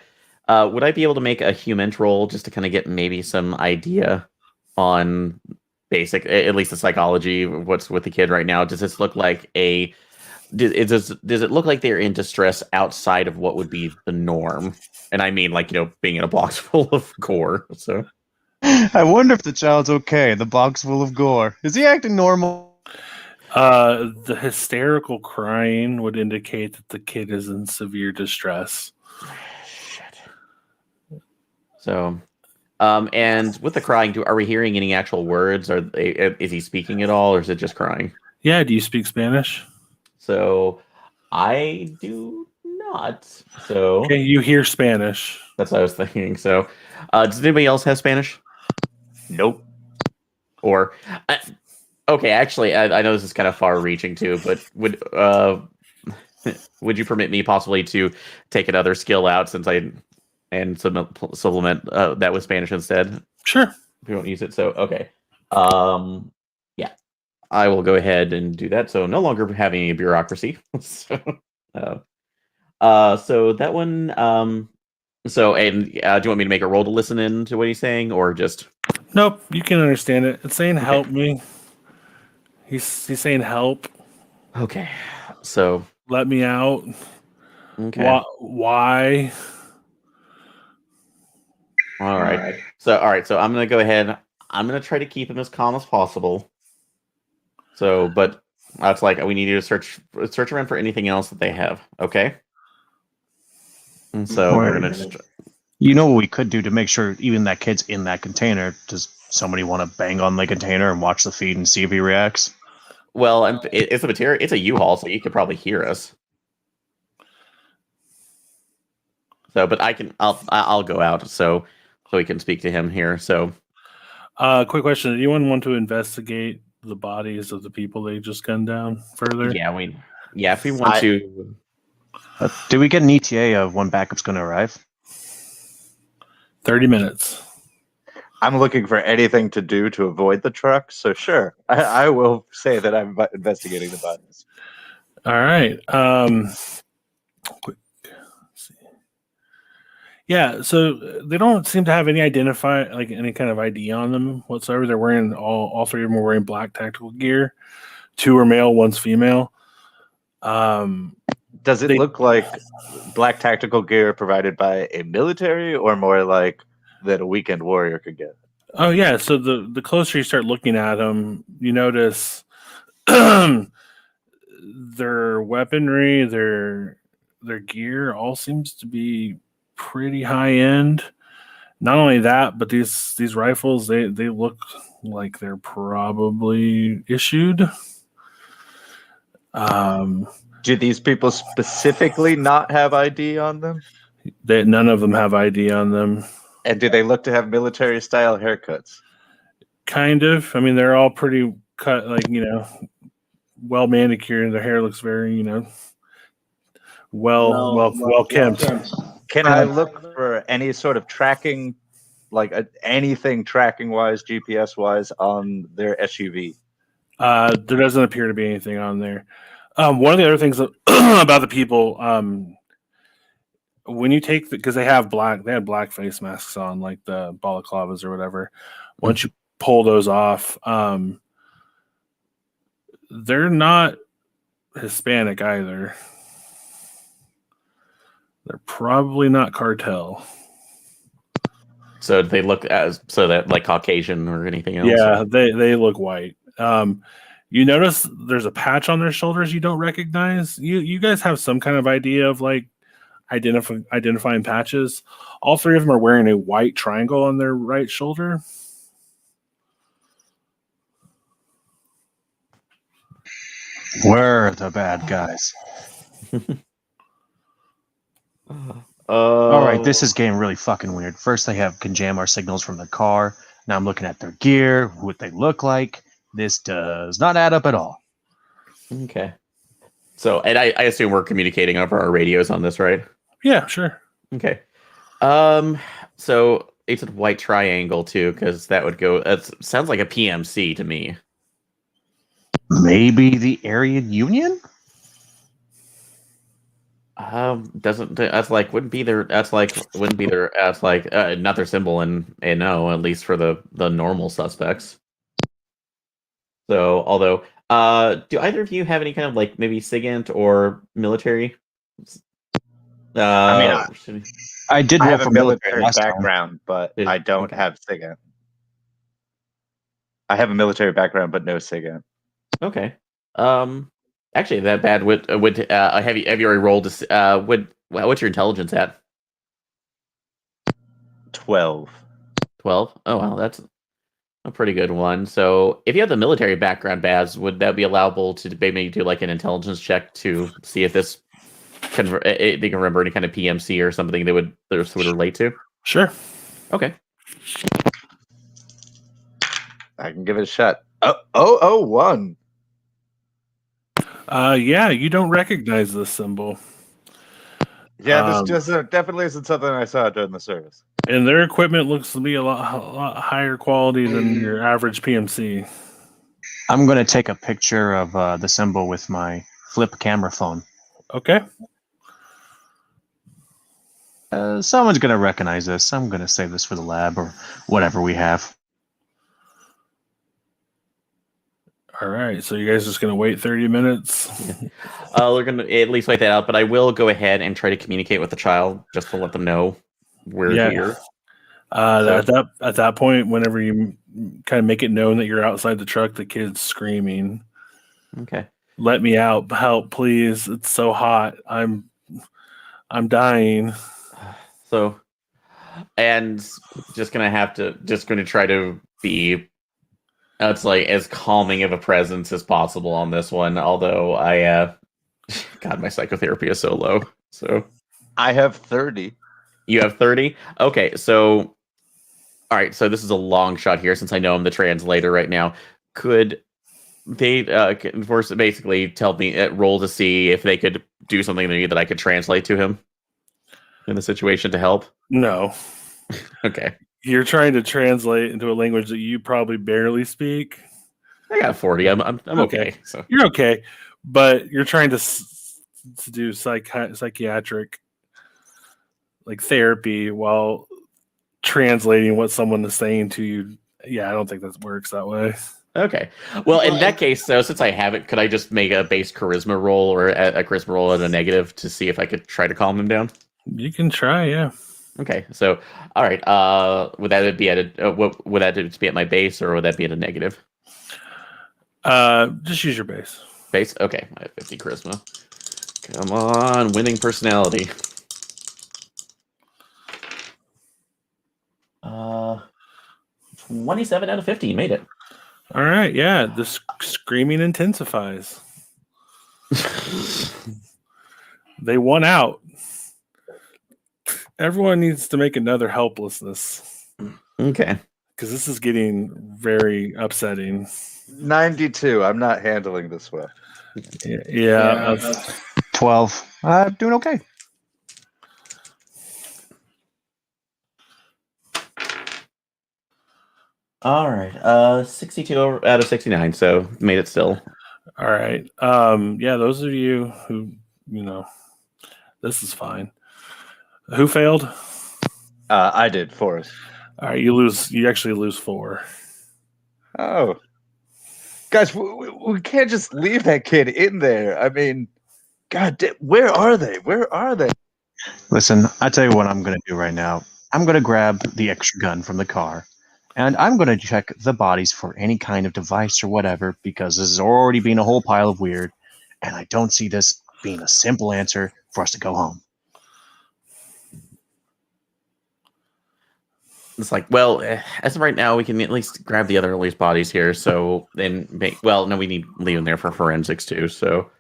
would I be able to make a human roll just to kind of get maybe some idea on basic, at least the psychology of what's with the kid right now? Does this look like does it look like they're in distress outside of what would be the norm? And I mean, like, being in a box full of gore. So I wonder if the child's okay. The box full of gore. Is he acting normal? The hysterical crying would indicate that the kid is in severe distress. shit. So, and with the crying, are we hearing any actual words? Is he speaking at all, or is it just crying? Yeah, do you speak Spanish? So, I do not. So Okay, you hear Spanish. that's what I was thinking. So, does anybody else have Spanish? Nope. Or, okay, actually, I know this is kind of far-reaching too, but would you permit me possibly to take another skill out since supplement that with Spanish instead? Sure. We won't use it. So okay, yeah, I will go ahead and do that. So no longer having any bureaucracy. So that one. So and do you want me to make a roll to listen in to what he's saying, or just? Nope, you can understand it. It's saying help me. He's saying help. Okay. So Let me out. okay. Why? All right. So I'm gonna go ahead. I'm gonna try to keep him as calm as possible. So, but that's like we need you to search around for anything else that they have. Okay. And so we're gonna. You know what we could do to make sure even that kid's in that container? Does somebody want to bang on the container and watch the feed and see if he reacts? Well, it's a material. It's a U-Haul, so you could probably hear us. So, but I'll go out so we can speak to him here. So, Quick question: anyone want to investigate the bodies of the people they just gunned down further? yeah, if we want to. Do we get an ETA of when backup's going to arrive? 30 minutes. I'm looking for anything to do to avoid the truck, so sure, I will say that I'm investigating the bodies. All right. Quick. Let's see. Yeah, so they don't seem to have any any kind of ID on them whatsoever. They're wearing all three of them are wearing black tactical gear. 2 are male, 1's female. Does it They- look like black tactical gear provided by a military, or more like that a weekend warrior could get? Oh yeah, so the closer you start looking at them, you notice their weaponry, their gear all seems to be pretty high end. Not only that, but these rifles, they look like they're probably issued. Do these people specifically not have ID on them? None of them have ID on them. And do they look to have military style haircuts? Kind of. I mean, they're all pretty cut, like, well manicured. Their hair looks very, well kempt. Can I look for any sort of tracking, like anything tracking wise, GPS wise, on their SUV? There doesn't appear to be anything on there. One of the other things about the people, when you take because they had black face masks on, like the balaclavas or whatever. Once you pull those off, they're not Hispanic either. They're probably not cartel. So they look that like Caucasian or anything else? Yeah, they look white. You notice there's a patch on their shoulders you don't recognize. You guys have some kind of idea of like identifying patches. All 3 of them are wearing a white triangle on their right shoulder. We're the bad guys. All All right, this is getting really fucking weird. First, can jam our signals from the car. Now I'm looking at their gear, what they look like. This does not add up at all. Okay. So, and I assume we're communicating over our radios on this, right? Yeah, sure. Okay. So it's a white triangle too, because that would go. That sounds like a PMC to me. Maybe the Aryan Union? Doesn't that's like wouldn't be their not their symbol and no, at least for the normal suspects. So, although, do either of you have any kind of like maybe SIGINT or military? I did I roll have for a military last time. background, but Did- I don't okay. have SIGINT. I have a military background, but no SIGINT. Okay. Actually, that bad would have you already rolled? What's your intelligence at? 12. 12. Oh wow, that's a pretty good one. So, if you have the military background, Baz, would that be allowable to maybe do like an intelligence check to see if they can remember any kind of PMC or something they would relate to? Sure. Okay. I can give it a shot. Oh, 1. Yeah, you don't recognize this symbol. Yeah, this definitely isn't something I saw during the service. And their equipment looks to be a lot higher quality than your average PMC. I'm going to take a picture of the symbol with my flip camera phone. Okay. Someone's going to recognize this. I'm going to save this for the lab or whatever we have. All right. So you guys just going to wait 30 minutes? We're gonna at least wait that out, but I will go ahead and try to communicate with the child just to let them know we're here. At that point, whenever you kind of make it known that you're outside the truck, the kid's screaming. Okay. Let me out! Help, please! It's so hot. I'm dying. So, and just gonna try to be. It's like as calming of a presence as possible on this one. Although God, my psychotherapy is so low. So I have 30. you have 30. Okay, so all right. So this is a long shot here, since I know I'm the translator right now. Could they first basically tell me roll to see if they could do something to me that I could translate to him in the situation to help? No. Okay. You're trying to translate into a language that you probably barely speak. I got 40. I'm okay. So You're okay, but you're trying to do psychiatric like therapy while translating what someone is saying to you. Yeah, I don't think that works that way. Okay. Well, in that case, though, since I have it, could I just make a base charisma roll or a charisma roll at a negative to see if I could try to calm him down? You can try, yeah. Okay. So, all right. Would that be at what would that be at my base, or would that be at a negative Just use your base. base? Okay. I have 50 charisma. Come on, winning personality. 27 out of 50. Made it. All right, yeah. The screaming intensifies. They won out. Everyone needs to make another helplessness Okay. because this is getting very upsetting. 92. I'm not handling this well. Yeah. 12. Doing okay. All right. 62 out of 69. So made it still. All right. Yeah, those of you who, this is fine. Who failed? I did, Forrest. All right, you actually lose 4. Oh. Guys, we can't just leave that kid in there. I mean, God, where are they? Where are they? Listen, I tell you what I'm going to do right now. I'm going to grab the extra gun from the car, and I'm going to check the bodies for any kind of device or whatever, because this has already been a whole pile of weird, and I don't see this being a simple answer for us to go home. It's like, well, as of right now, we can at least grab the other released bodies here. So then, no, we need leave them there for forensics too. So,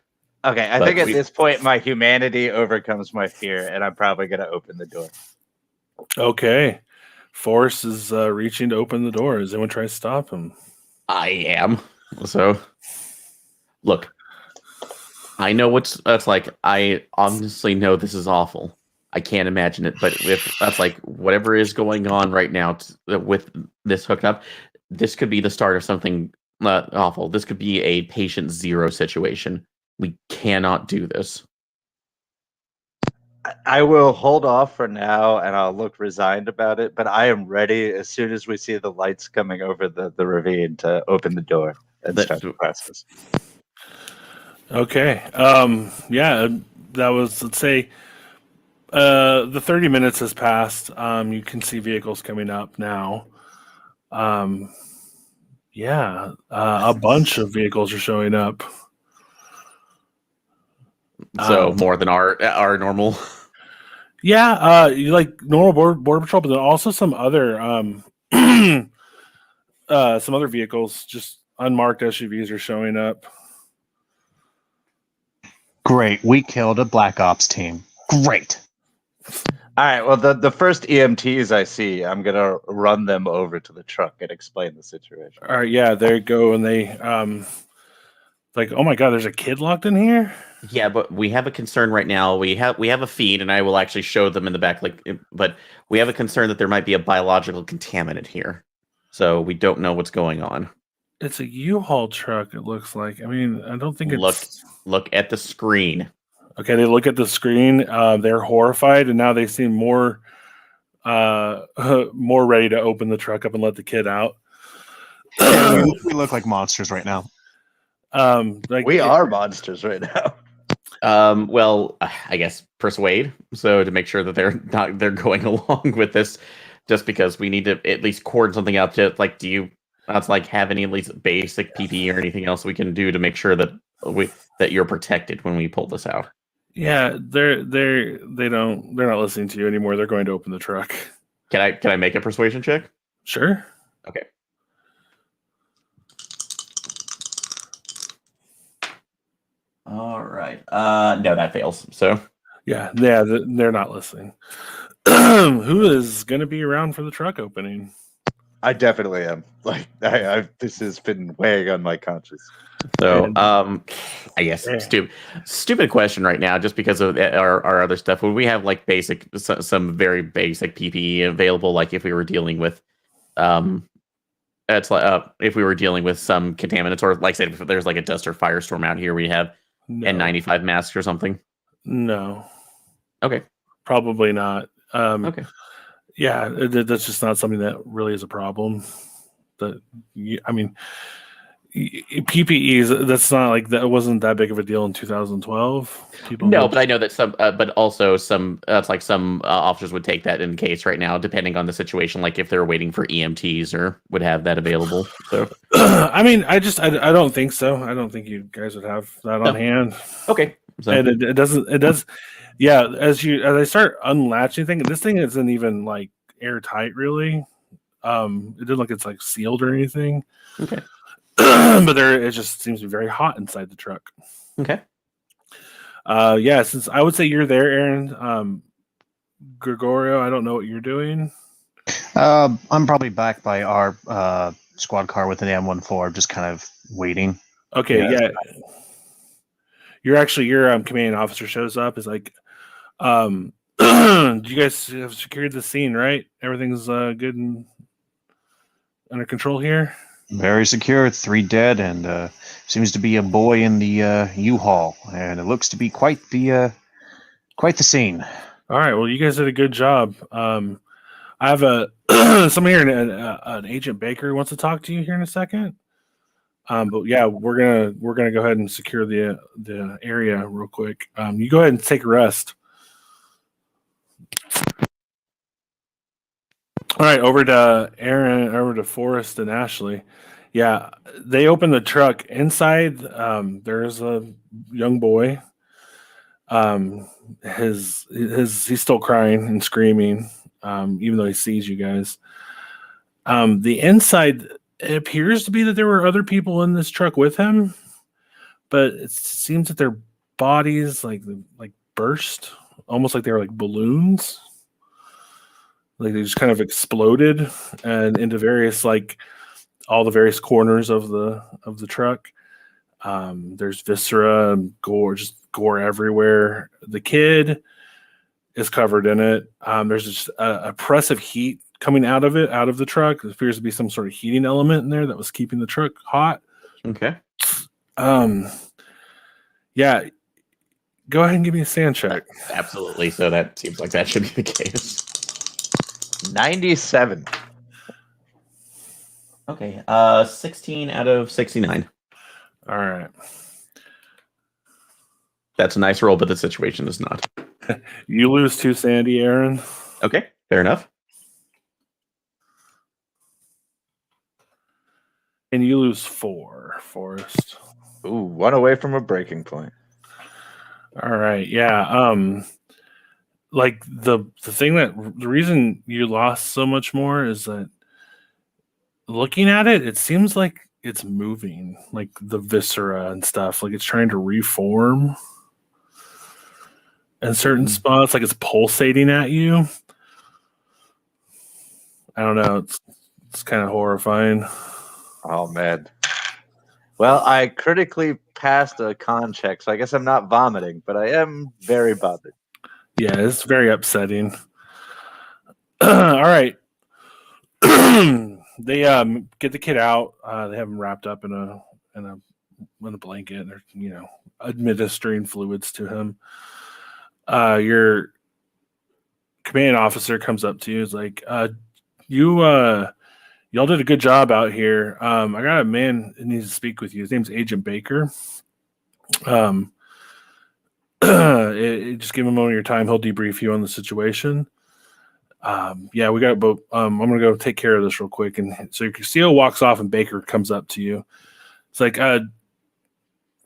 Okay, I But think at we- this point my humanity overcomes my fear, and I'm probably going to open the door. Okay. Forrest is reaching to open the door. Is anyone trying to stop him? I am. So, look, I know that's like. I honestly know this is awful. I can't imagine it, but if that's like whatever is going on right now with this hooked up, this could be the start of something awful. This could be a patient zero situation. We cannot do this. I will hold off for now, and I'll look resigned about it, but I am ready as soon as we see the lights coming over the ravine to open the door and That- start the process. Okay. Yeah, that was, let's say, the 30 minutes has passed. You can see vehicles coming up now. Yeah, a bunch of vehicles are showing up. So more than our normal. Yeah, you like normal border patrol, but then also some other vehicles, just unmarked SUVs are showing up. Great. We killed a Black Ops team. Great. All right, well, the first EMTs I see, I'm going to run them over to the truck and explain the situation. All right, yeah, there you go, and they like, oh my god, there's a kid locked in here. Yeah, but we have a concern right now. We have a feed, and I will actually show them in the back. But we have a concern that there might be a biological contaminant here, so we don't know what's going on. It's a U-Haul truck. It looks like. I mean, I don't think it's. Look at the screen. Okay, they look at the screen. They're horrified, and now they seem more ready to open the truck up and let the kid out. We look like monsters right now. We are monsters right now. Well, I guess persuade. So to make sure that they're going along with this, just because we need to at least cord something out. To like, do you have any at least basic PPE or anything else we can do to make sure that you're protected when we pull this out? Yeah, they're not listening to you anymore. They're going to open the truck. Can I make a persuasion check? Sure. Okay. All right. No, that fails. So Yeah, they're not listening. Who is going to be around for the truck opening? I definitely am. Like, this has been weighing on my conscience. So, I guess stupid question right now, just because of our other stuff. Would we have like some very basic PPE available, like if we were dealing with, it's like if we were dealing with some contaminants, or like say if there's like a dust or firestorm out here, we have N95 masks or something. No. Okay. Probably not. Okay. Yeah, that's just not something that really is a problem. I mean, PPEs. That's not like that. Wasn't that big of a deal in 2012. People No, go- but I know that some, but also some. It's like some officers would take that in case right now, depending on the situation. Like if they're waiting for EMTs or would have that available. So I mean, I don't think so. I don't think you guys would have that on No. hand. okay, so And it doesn't. It does. Yeah, as I start unlatching thing, this thing isn't even like airtight really. It doesn't look it's like sealed or anything. okay, But it just seems to be very hot inside the truck. okay. Yeah, since I would say you're there, Aaron. Gregorio, I don't know what you're doing. I'm probably back by our squad car with an M14, just kind of waiting. Okay, yeah. Your commanding officer shows up. Is like, do you guys have secured the scene, right? Everything's good and under control here. Very secure. 3 dead, and seems to be a boy in the U-Haul, and it looks to be quite the scene. All right. Well, you guys did a good job. I have someone here, an Agent Baker, who wants to talk to you here in a second. But yeah, we're gonna go ahead and secure the area real quick. You go ahead and take a rest. All right, over to Aaron, over to Forrest and Ashley. Yeah, they open the truck. Inside, there's a young boy. He's still crying and screaming, even though he sees you guys. The inside, it appears to be that there were other people in this truck with him, but it seems that their bodies like burst, almost like they were like balloons. Like they just kind of exploded and into various all the various corners of the truck. There's viscera and gore, just gore everywhere. The kid is covered in it. There's just a oppressive heat coming out of the truck. There appears to be some sort of heating element in there that was keeping the truck hot. Okay. Yeah. Go ahead and give me a sand check. Absolutely. So that seems like that should be the case. 97. Okay. 16 out of 69. All right. That's a nice roll, but the situation is not. You lose 2 sandy, Aaron. Okay. Fair enough. And you lose 4, Forrest. Ooh, 1 away from a breaking point. All right. Yeah. Like the reason you lost so much more is that looking at it, it seems like it's moving, like the viscera and stuff, like it's trying to reform in certain spots, like it's pulsating at you. I don't know. It's kind of horrifying. Oh, man. Well, I critically passed a con check, so I guess I'm not vomiting, but I am very bothered. Yeah, it's very upsetting. All right. They get the kid out. They have him wrapped up in a blanket. They're administering fluids to him. Your commanding officer comes up to you. Is like, y'all did a good job out here. I got a man who needs to speak with you. His name's Agent Baker. Just give him a moment of your time. He'll debrief you on the situation. Yeah, we got, but I'm gonna go take care of this real quick. And so Castillo walks off, and Baker comes up to you. It's like,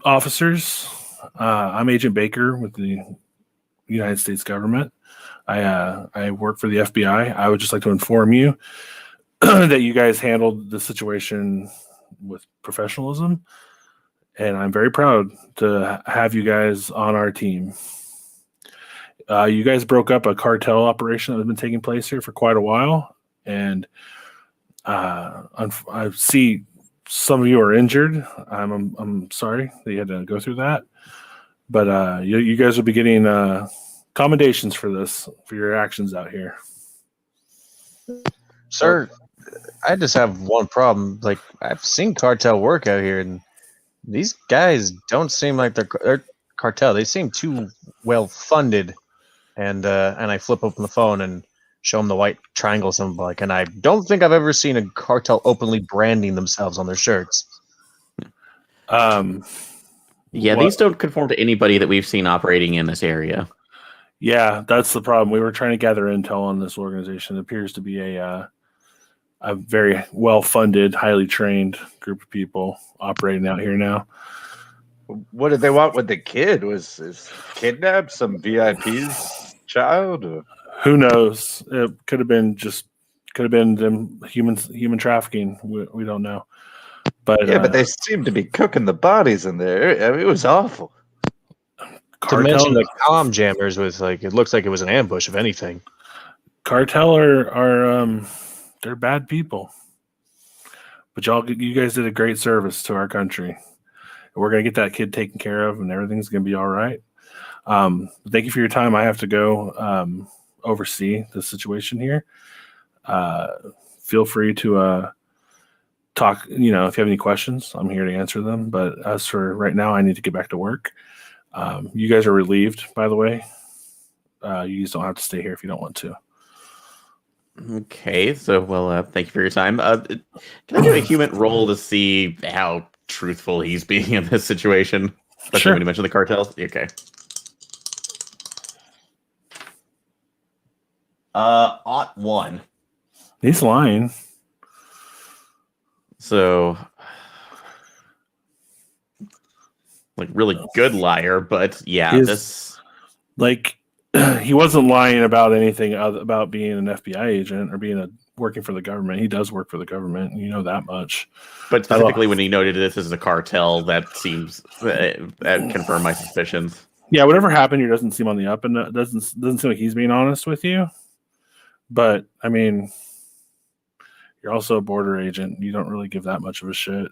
officers, I'm Agent Baker with the United States government. I work for the FBI. I would just like to inform you that you guys handled the situation with professionalism, and I'm very proud to have you guys on our team. You guys broke up a cartel operation that has been taking place here for quite a while, and I see some of you are injured. I'm sorry that you had to go through that, but you guys will be getting commendations for your actions out here. Sir, I just have one problem. Like, I've seen cartel work out here, and these guys don't seem like they're cartel. They seem too well funded. And I flip open the phone and show them the white triangle symbol. And I don't think I've ever seen a cartel openly branding themselves on their shirts. Yeah, what- these don't conform to anybody that we've seen operating in this area. Yeah, that's the problem. We were trying to gather intel on this organization. It appears to be a very well-funded, highly trained group of people operating out here now. What did they want with the kid? Was kidnapped some VIP's child? Or? Who knows? It could have been them human trafficking. We don't know. But Yeah, but they seem to be cooking the bodies in there. I mean, it was awful. To mention the comm jammers with it looks like it was an ambush, if anything. Cartel are they're bad people. But you guys did a great service to our country. We're gonna get that kid taken care of, and everything's gonna be all right. Thank you for your time. I have to go oversee the situation here. Feel free to talk. If you have any questions, I'm here to answer them. But as for right now, I need to get back to work. You guys are relieved, by the way. You just don't have to stay here if you don't want to. Okay, so thank you for your time. Can I do a human roll to see how truthful he's being in this situation? Especially Sure. when you mentioned the cartels. Okay. +1. He's lying. So, really good liar, but yeah, this. He wasn't lying about anything about being an FBI agent or working for the government. He does work for the government. You know that much. But specifically, when he noted this as a cartel, that seems that confirmed my suspicions. Yeah, whatever happened here doesn't seem on the up, and it doesn't seem like he's being honest with you. But I mean, you're also a border agent. You don't really give that much of a shit.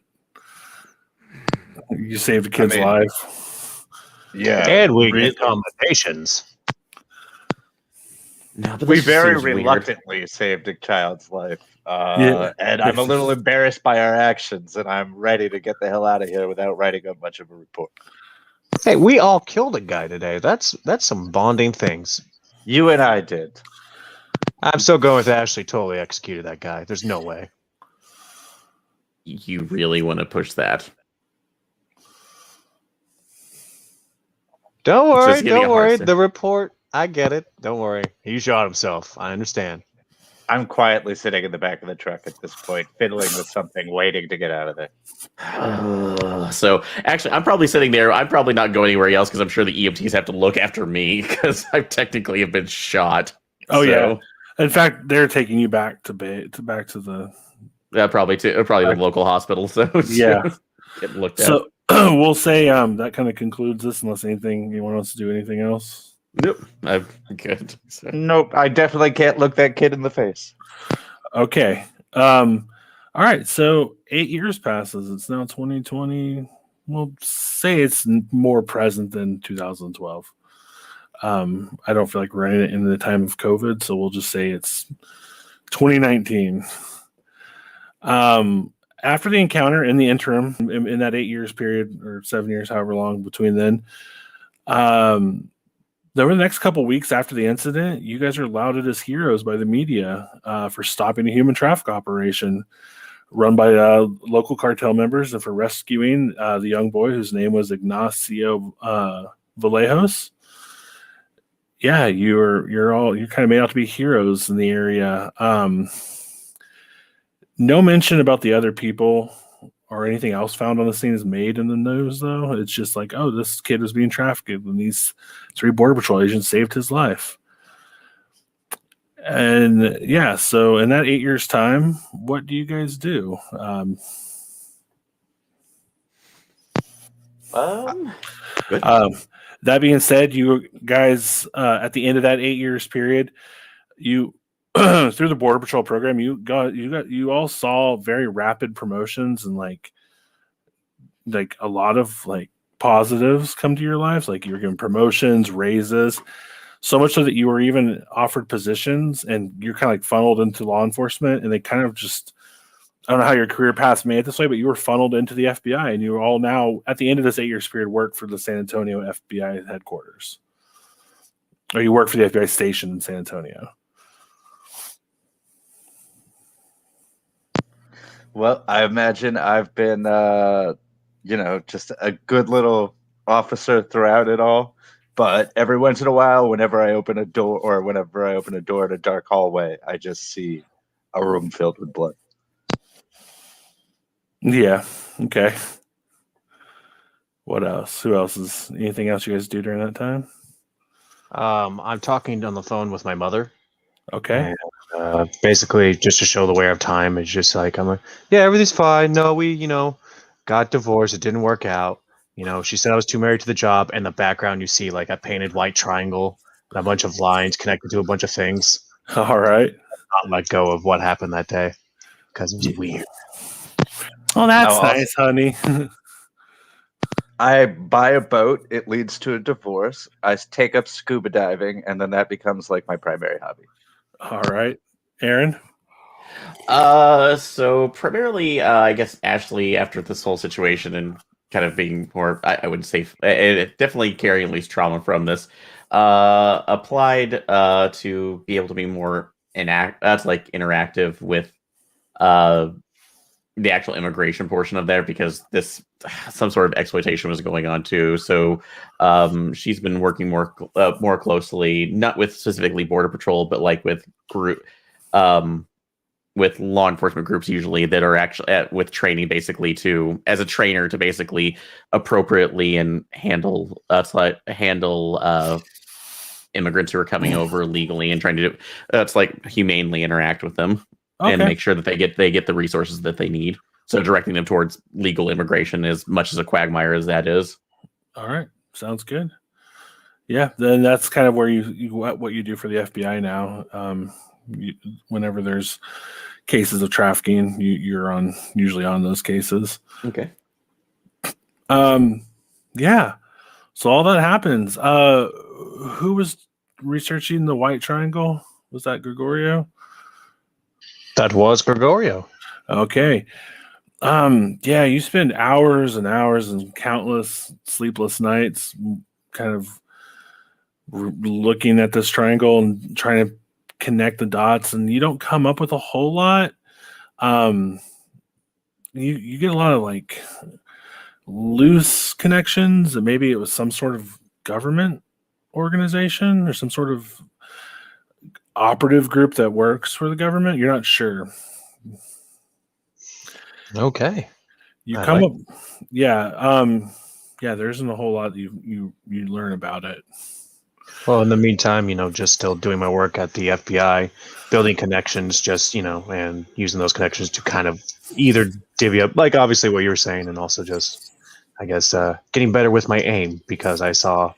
You saved a kid's life. Yeah, And we get commendations. No, but we this very seems weird. reluctantly saved a child's life. Yeah. And I'm a little embarrassed by our actions, and I'm ready to get the hell out of here without writing up much of a report. Hey, we all killed a guy today. That's some bonding things. You and I did. I'm still going with Ashley totally executed that guy. There's no way. You really want to push that? Don't It's worry, just giving don't a hard worry. sen- The report, I get it. Don't worry. He shot himself. I understand. I'm quietly sitting in the back of the truck at this point, fiddling with something, waiting to get out of there. So actually, I'm probably sitting there. I'm probably not going anywhere else because I'm sure the EMTs have to look after me because I technically have been shot. Oh, So, yeah. In fact, they're taking you back to the. yeah, probably the local hospital. So Yeah. get looked at. So we'll say that kind of concludes this, unless anyone wants to do anything else. Nope, I'm good. So. Nope, I definitely can't look that kid in the face. Okay. All right. So 8 years passes. It's now 2020. We'll say it's more present than 2012. I don't feel like we're in the time of COVID, so we'll just say it's 2019. After the encounter, in the interim, in that 8 years period or 7 years, however long between then, over the next couple weeks after the incident, you guys are lauded as heroes by the media for stopping a human traffic operation run by local cartel members and for rescuing the young boy whose name was Ignacio Vallejos. Yeah, you're kind of made out to be heroes in the area. No mention about the other people or anything else found on the scene is made in the news, though. It's just like, oh, this kid was being trafficked, and these 3 Border Patrol agents saved his life. And yeah, so in that 8 years' time, what do you guys do? Good. That being said, you guys, at the end of that 8 years period, you through the Border Patrol program, you all saw very rapid promotions and like a lot of like positives come to your lives. Like you were given promotions, raises, so much so that you were even offered positions, and you're kind of like funneled into law enforcement. And they kind of just, I don't know how your career paths made it this way, but you were funneled into the FBI, and you were all now at the end of this 8 years period work for the San Antonio FBI headquarters, or you work for the FBI station in San Antonio. Well, I imagine I've been just a good little officer throughout it all. But every once in a while, whenever I open a door in a dark hallway, I just see a room filled with blood. Yeah. Okay. What else? Who else is anything else you guys do during that time? I'm talking on the phone with my mother. Okay. And, basically, just to show the wear of time, it's just like I'm like, yeah, everything's fine. No, we, got divorced. It didn't work out. She said I was too married to the job. And in the background, you see like a painted white triangle and a bunch of lines connected to a bunch of things. All right. Not let go of what happened that day because it was weird. Oh, that's Oh, nice, honey. I buy a boat. It leads to a divorce. I take up scuba diving, and then that becomes like my primary hobby. All right. Aaron? So primarily, I guess Ashley, after this whole situation and kind of being more, I would say, it definitely carrying at least trauma from this, applied to be able to be more that's like interactive with uh the actual immigration portion of there because this some sort of exploitation was going on too. So she's been working more closely, not with specifically Border Patrol, but like um, with law enforcement groups usually that are actually with training basically to as a trainer to basically appropriately and handle immigrants who are coming over legally and trying to do that's like humanely interact with them and Okay. make sure that they get the resources that they need. So directing them towards legal immigration as much as a quagmire as that is. All right. Sounds good. Yeah, then that's kind of where what you do for the FBI now. Whenever there's cases of trafficking, you're usually on those cases. Okay. Yeah. So all that happens. Who was researching the white triangle? Was that Gregorio? That was Gregorio. Okay. Yeah, you spend hours and hours and countless sleepless nights kind of looking at this triangle and trying to connect the dots, and you don't come up with a whole lot. You get a lot of like loose connections, and maybe it was some sort of government organization or some sort of operative group that works for the government. You're not sure. Okay. You I come like- up, yeah, yeah. There isn't a whole lot you learn about it. Well, in the meantime, just still doing my work at the FBI, building connections, just, and using those connections to kind of either divvy up, like obviously what you were saying, and also just, I guess, getting better with my aim because I saw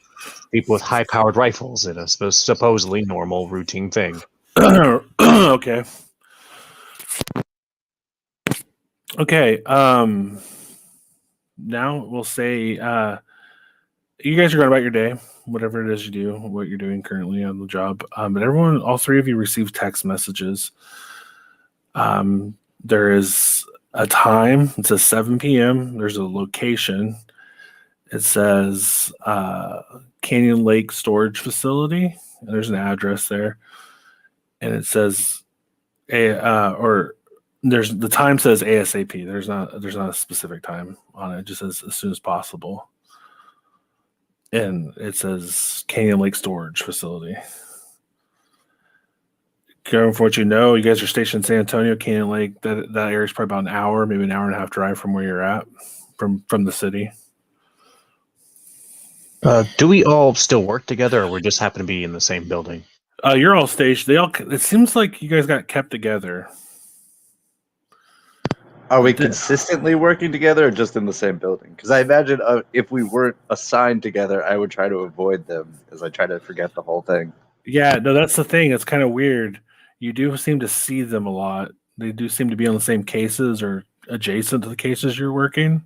people with high-powered rifles in a supposedly normal routine thing. Okay. Okay. Now we'll say you guys are going about your day, whatever it is you do, what you're doing currently on the job. But all three of you receive text messages. There is a time. It says 7 p.m. There's a location. It says Canyon Lake Storage Facility. There's an address there, and it says there's the time says ASAP. There's not a specific time on it. It just says as soon as possible. And it says Canyon Lake Storage Facility. From what you know, you guys are stationed in San Antonio, Canyon Lake. That area is probably about an hour, maybe an hour and a half drive from where you're at, from the city. Do we all still work together, or we just happen to be in the same building? You're all stationed. It seems like you guys got kept together. Are we consistently working together or just in the same building? Because I imagine if we weren't assigned together, I would try to avoid them as I try to forget the whole thing. Yeah, no, that's the thing. It's kind of weird. You do seem to see them a lot. They do seem to be on the same cases or adjacent to the cases you're working.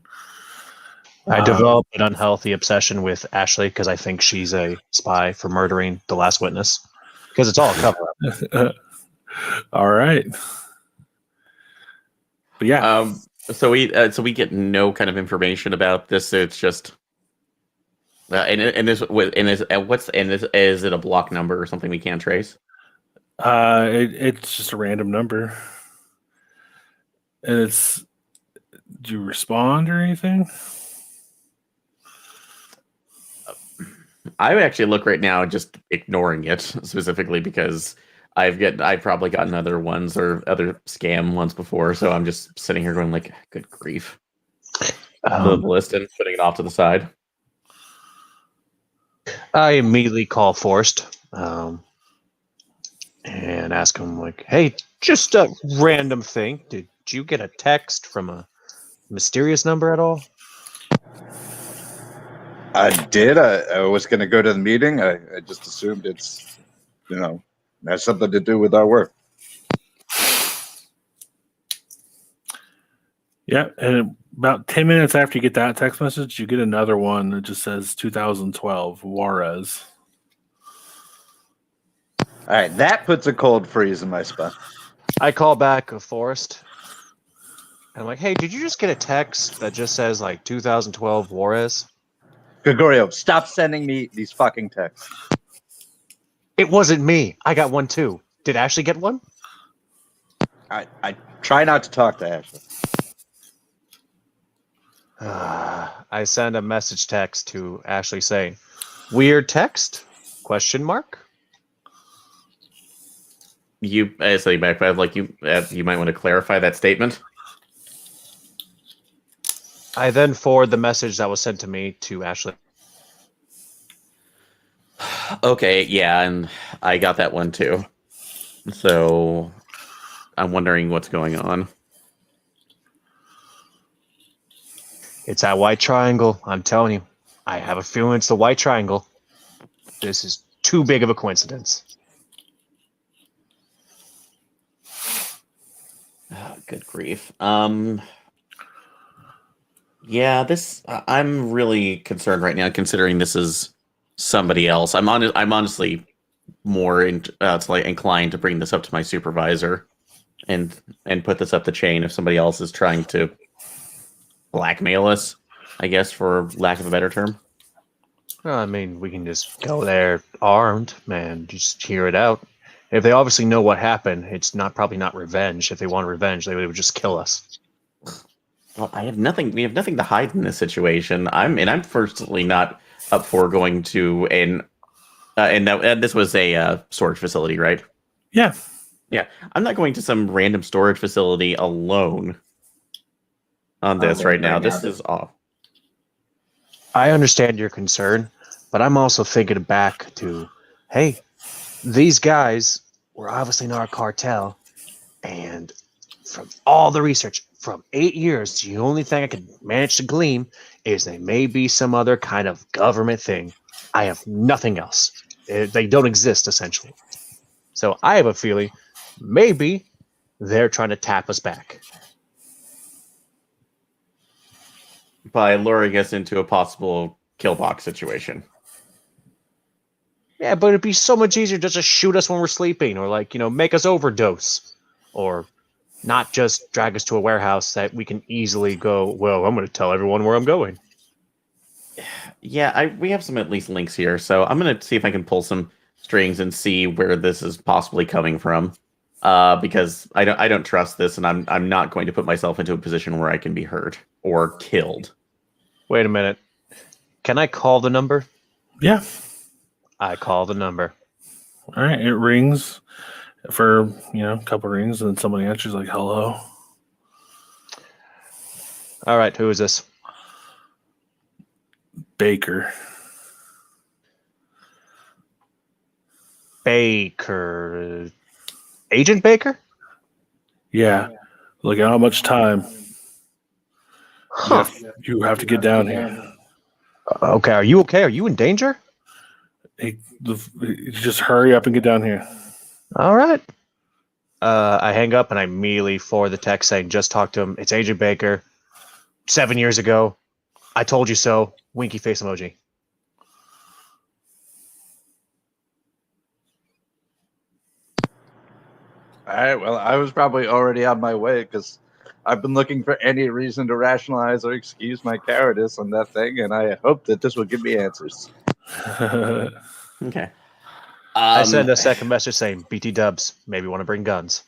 I developed an unhealthy obsession with Ashley because I think she's a spy for murdering the last witness. Because it's all a cover-up. All right. But yeah. So we get no kind of information about this. It's just is it a block number or something we can't trace? It's just a random number. And do you respond or anything? I would actually look right now just ignoring it specifically because I've probably gotten other ones or other scam ones before, so I'm just sitting here going like, good grief. The list and putting it off to the side. I immediately call Forrest and ask him, like, hey, just a random thing. Did you get a text from a mysterious number at all? I did. I was going to go to the meeting. I just assumed it's, has something to do with our work. Yeah, and about 10 minutes after you get that text message, you get another one that just says 2012 Juarez. All right, that puts a cold freeze in my spine. I call back Forrest. And I'm like, hey, did you just get a text that just says like 2012 Juarez? Gregorio, stop sending me these fucking texts. It wasn't me. I got one too. Did Ashley get one? I try not to talk to Ashley. I send a message text to Ashley saying, weird text? Question mark? You say back, like you might want to clarify that statement. I then forward the message that was sent to me to Ashley. Okay, yeah, and I got that one too. So I'm wondering what's going on. It's that white triangle. I'm telling you. I have a feeling it's the white triangle. This is too big of a coincidence. Oh, good grief. Yeah, I'm really concerned right now, considering this is somebody else. I'm honestly more inclined to bring this up to my supervisor, and put this up the chain if somebody else is trying to blackmail us, I guess, for lack of a better term. Well, I mean, we can just go there armed, man. Just hear it out. If they obviously know what happened, it's probably not revenge. If they want revenge, they would just kill us. Well, we have nothing to hide in this situation. I'm personally not up for going to and this was a storage facility, right? Yeah. Yeah, I'm not going to some random storage facility alone on this right now. This is off. I understand your concern, but I'm also thinking back to, hey, these guys were obviously not a cartel, and from all the research, from 8 years, the only thing I could manage to glean is they may be some other kind of government thing. I have nothing else. They don't exist, essentially. So I have a feeling maybe they're trying to tap us back. By luring us into a possible kill box situation. Yeah, but it'd be so much easier just to shoot us when we're sleeping, or make us overdose, or not just drag us to a warehouse that we can easily go, well, I'm going to tell everyone where I'm going. Yeah, we have some at least links here, so I'm going to see if I can pull some strings and see where this is possibly coming from. Because I don't trust this, and I'm not going to put myself into a position where I can be hurt or killed. Wait a minute. Can I call the number? Yeah. I call the number. All right. It rings for, a couple rings, and then somebody answers like, hello. All right. Who is this? Baker. Baker. Agent Baker? Yeah. Look at how much time. Huh. You have to get down here. Okay. Are you okay? Are you in danger? Just hurry up and get down here. All right. I hang up and I immediately forward the text saying, just talk to him. It's Agent Baker. 7 years ago. I told you so. Winky face emoji. All right, well, I was probably already on my way because I've been looking for any reason to rationalize or excuse my cowardice on that thing, and I hope that this will give me answers. Okay. I send a second message saying, BT dubs, maybe want to bring guns.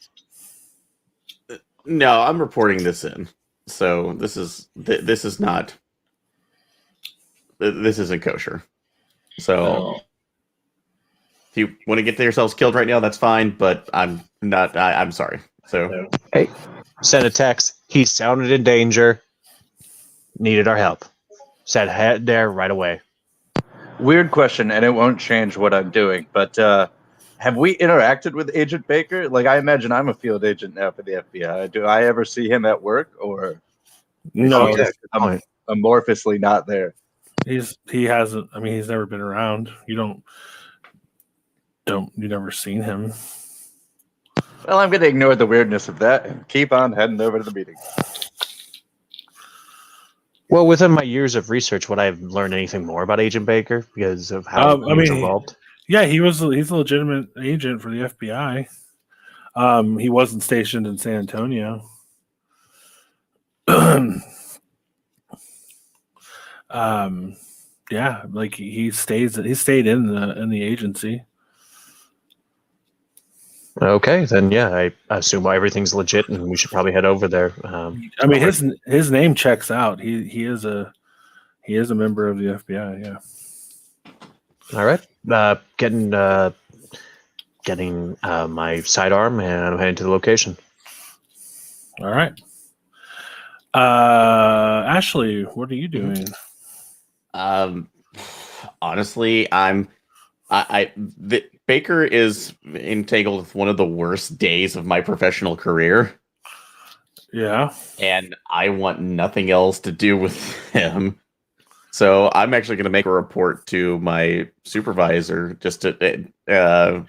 No, I'm reporting this in. So this is not. This isn't kosher. So if you want to get yourselves killed right now, that's fine. But I'm not. I'm sorry. So Hey, sent a text. He sounded in danger. Needed our help. Said head there right away. Weird question, and it won't change what I'm doing, but have we interacted with Agent Baker? Like, I imagine I'm a field agent now for the FBI. Do I ever see him at work, or No, is he just amorphously not there? he hasn't. I mean, he's never been around. You never seen him. Well, I'm going to ignore the weirdness of that and keep on heading over to the meeting. Well, within my years of research, would I have learned anything more about Agent Baker because of how he was involved? Yeah, he's a legitimate agent for the FBI. He wasn't stationed in San Antonio. Yeah, like he stayed in the agency. Okay, then yeah, I assume everything's legit, and we should probably head over there. I mean, his name checks out. He is a member of the FBI. Yeah. All right, getting my sidearm, and I'm heading to the location. All right. Ashley, what are you doing? Honestly, Baker is entangled with one of the worst days of my professional career. Yeah. And I want nothing else to do with him. So I'm actually going to make a report to my supervisor, just to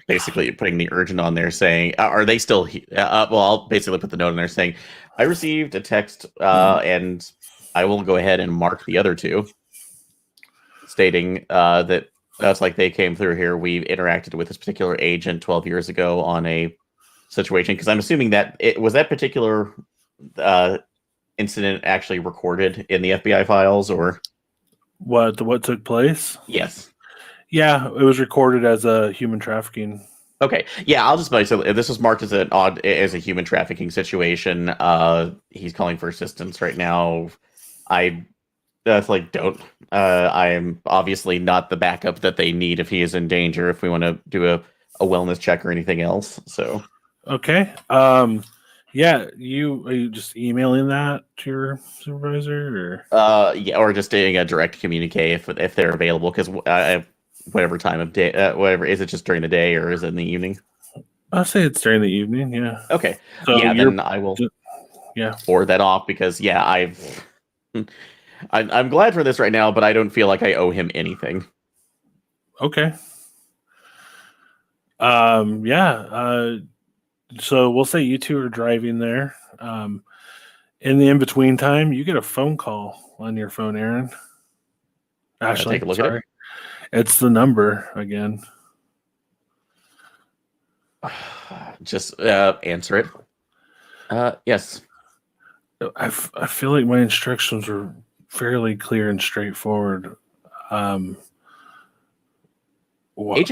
basically putting the urgent on there saying, are they still here? Well, I'll basically put the note in there saying, I received a text and I will go ahead and mark the other two, stating that that's like they came through here. We've interacted with this particular agent 12 years ago on a situation, because I'm assuming that it was that particular incident actually recorded in the FBI files, or what took place? Yes. Yeah, it was recorded as a human trafficking. Okay. Yeah, I'll just say so this was marked as a human trafficking situation. He's calling for assistance right now. I am obviously not the backup that they need if he is in danger, if we want to do a wellness check or anything else. So okay. Yeah, are you just emailing that to your supervisor, or yeah, or just doing a direct communique if they're available, because whatever time of day, whatever, is it just during the day or is it in the evening? I'll say it's during the evening. Yeah. Okay. So yeah, then I will forward that off, because I'm glad for this right now, but I don't feel like I owe him anything. Okay. Yeah. So we'll say you two are driving there. In the in-between time, you get a phone call on your phone, Aaron. Actually, take a look at it. It's the number again. Just answer it. Yes. I feel like my instructions were fairly clear and straightforward. Agent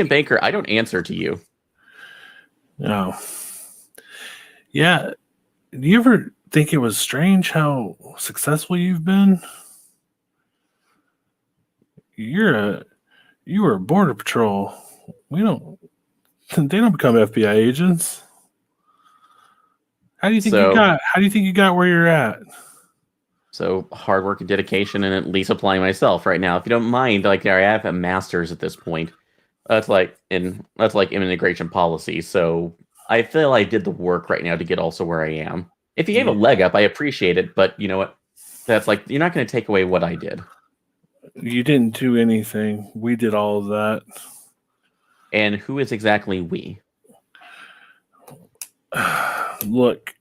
Baker, I don't answer to you. No. Yeah. Do you ever think it was strange how successful you've been? You were a border patrol. They don't become FBI agents. How do you think you got where you're at? So hard work and dedication, and at least applying myself right now. If you don't mind, like I have a master's at this point. That's like immigration policy. So I feel I did the work right now to get also where I am. If you gave a leg up, I appreciate it, but you know what? That's like, you're not going to take away what I did. You didn't do anything. We did all of that. And who is exactly we? Look,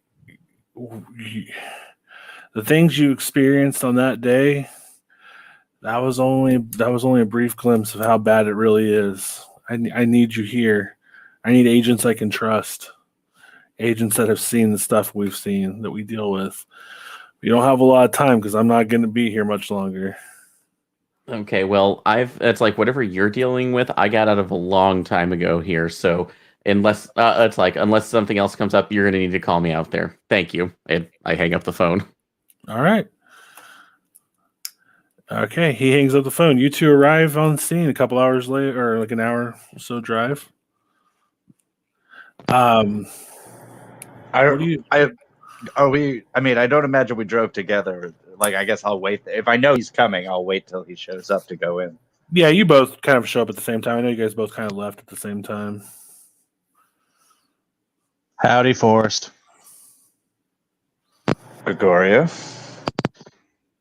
the things you experienced on that day, that was only a brief glimpse of how bad it really is. I need you here. I need agents I can trust. Agents that have seen the stuff we've seen, that we deal with. We don't have a lot of time because I'm not going to be here much longer. Okay, well, it's like whatever you're dealing with, I got out of a long time ago here. So unless something else comes up, you're going to need to call me out there. Thank you. And I hang up the phone. All right. Okay, he hangs up the phone. You two arrive on scene a couple hours later, or like an hour or so drive. What do you? Are we? I mean, I don't imagine we drove together. Like, I guess I'll wait. If I know he's coming, I'll wait till he shows up to go in. Yeah, you both kind of show up at the same time. I know you guys both kind of left at the same time. Howdy, Forrest. Gregorio,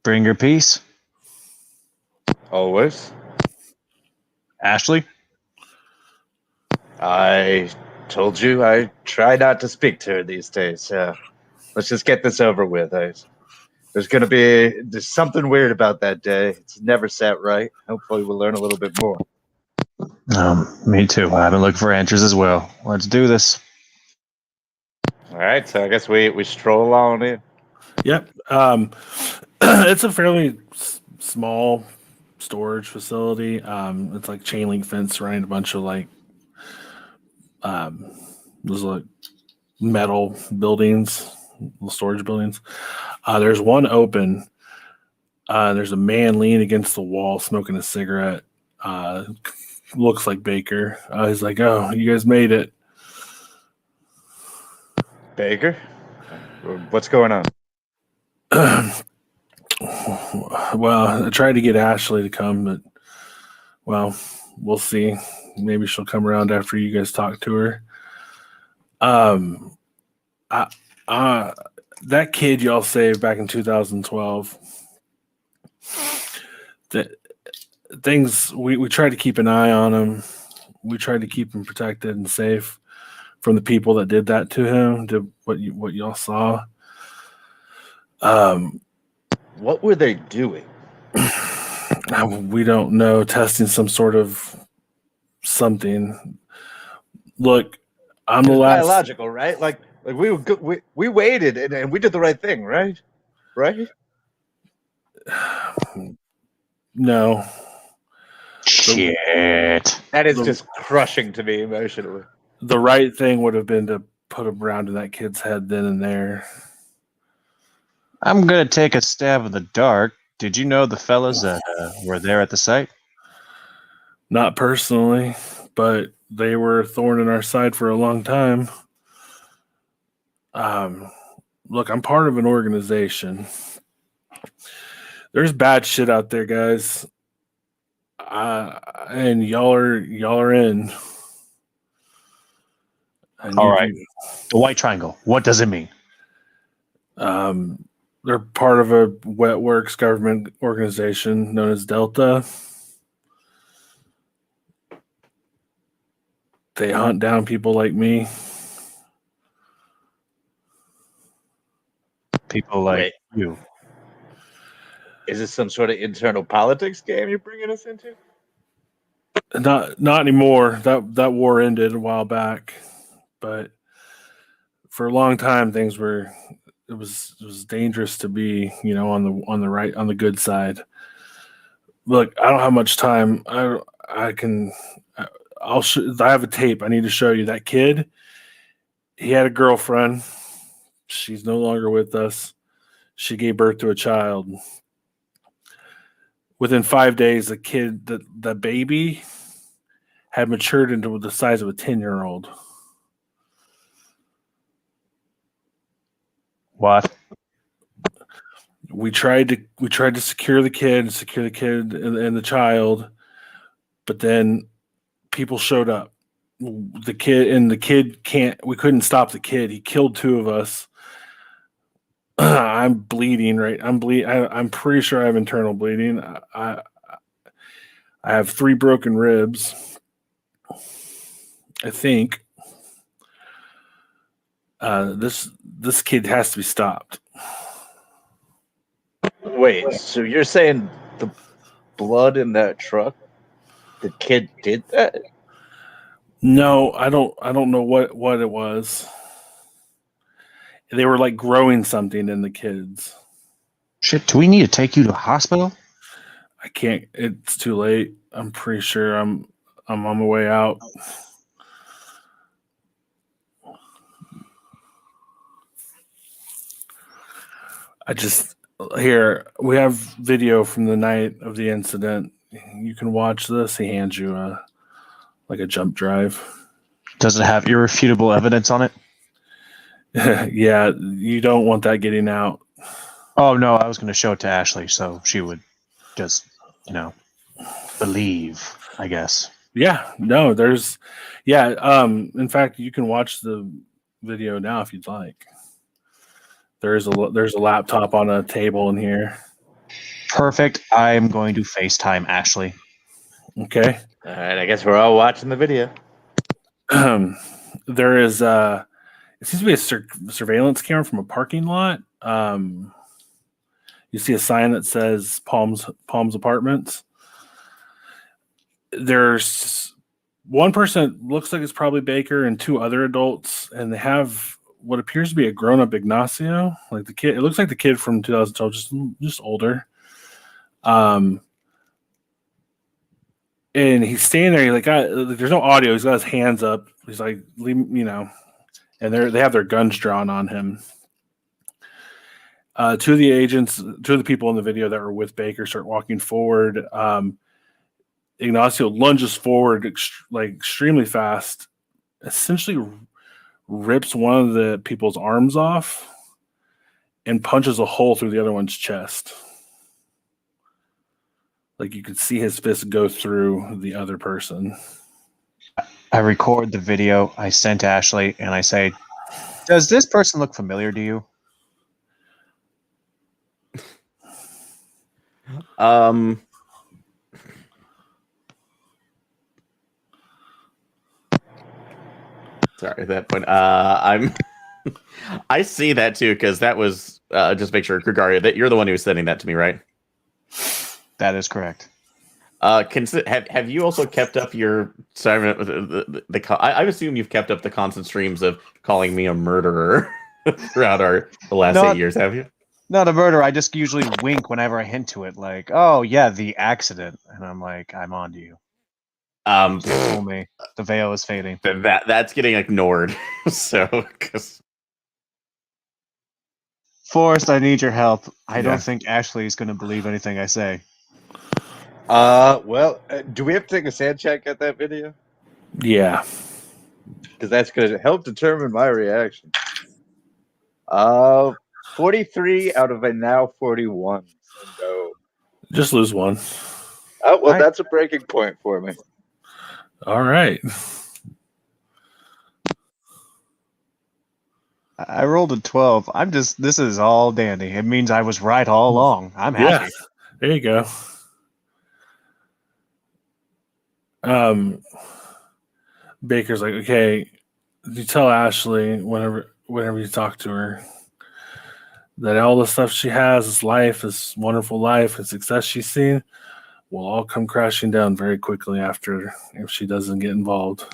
Bring your piece. always. Ashley. I told you I try not to speak to her these days. Let's just get this over with. There's something weird about that day. It's never sat right. Hopefully, we'll learn a little bit more. Me too. I've been looking for answers as well. Let's do this. All right, so I guess we stroll on in. Yep. It's a fairly small storage facility. It's like chain link fence around a bunch of like those like metal buildings, little storage buildings. There's one open. There's a man leaning against the wall smoking a cigarette. Looks like Baker. He's like, "Oh, you guys made it." Baker, what's going on? Well, I tried to get Ashley to come, but well, we'll see. Maybe she'll come around after you guys talk to her. That kid y'all saved back in 2012. That things we tried to keep an eye on him. We tried to keep him protected and safe from the people that did that to him. Did what y'all saw. What were they doing? We don't know. Testing some sort of something. Look, I'm the last. Biological, right? Like we were good. We waited and we did the right thing, right? Right? No. Shit. That is just crushing to me emotionally. The right thing would have been to put a round in that kid's head then and there. I'm gonna take a stab in the dark. Did you know the fellas that were there at the site? Not personally, but they were a thorn in our side for a long time. Look, I'm part of an organization. There's bad shit out there, guys. And y'all are in. All right. The White Triangle. What does it mean? They're part of a wet works government organization known as Delta. They hunt down people like me. People like Wait. you. Is this some sort of internal politics game you're bringing us into? Not anymore. That war ended a while back, but for a long time things were. It was dangerous to be, on the good side. Look, I don't have much time. I have a tape. I need to show you that kid. He had a girlfriend. She's no longer with us. She gave birth to a child. Within 5 days, the baby had matured into the size of a 10-year-old. What? We tried to secure the kid and the child, but then people showed up. The kid can't. We couldn't stop the kid. He killed two of us. I'm bleeding. Right. I'm pretty sure I have internal bleeding. I have 3 broken ribs. I think. This kid has to be stopped. Wait, so you're saying the blood in that truck? The kid did that? No, I don't know what it was. They were like growing something in the kids. Shit, do we need to take you to a hospital? I can't. It's too late. I'm pretty sure I'm on my way out. Here, we have video from the night of the incident. You can watch this. He hands you a jump drive. Does it have irrefutable evidence on it? Yeah, you don't want that getting out. Oh no, I was going to show it to Ashley so she would just, believe, I guess. Yeah, no, there's, in fact, you can watch the video now if you'd like. There's a laptop on a table in here. Perfect. I'm going to FaceTime Ashley. Okay. All right, I guess we're all watching the video. There is it seems to be a surveillance camera from a parking lot. You see a sign that says Palms Apartments. There's one person that looks like it's probably Baker and two other adults, and they have what appears to be a grown-up Ignacio. Like the kid, it looks like the kid from 2012, just older. And he's standing there. There's no audio. He's got his hands up. He's like, and they have their guns drawn on him. Two of the people in the video that were with Baker start walking forward. Ignacio lunges forward extremely fast, essentially rips one of the people's arms off and punches a hole through the other one's chest. Like you could see his fist go through the other person. I record the video, I sent Ashley, and I say, does this person look familiar to you? Sorry, at that point, I see that too, because that was just make sure, Gregario, that you're the one who was sending that to me, right? That is correct. Have you also kept up your? I assume you've kept up the constant streams of calling me a murderer throughout the last 8 years, have you? Not a murder. I just usually wink whenever I hint to it, like, "Oh yeah, the accident," and I'm like, "I'm on to you." Fool me. The veil is fading. That's getting ignored. So, because Forrest, I need your help. I don't think Ashley is going to believe anything I say. Well, do we have to take a sand check at that video? Yeah. Because that's going to help determine my reaction. 43 out of a now 41. So Just lose one. Oh, well, that's a breaking point for me. All right. I rolled a 12. This is all dandy. It means I was right all along. I'm happy. Yeah. There you go. Baker's like, okay, you tell Ashley whenever you talk to her that all the stuff she has, this life, this wonderful life and success she's seen, will all come crashing down very quickly after if she doesn't get involved.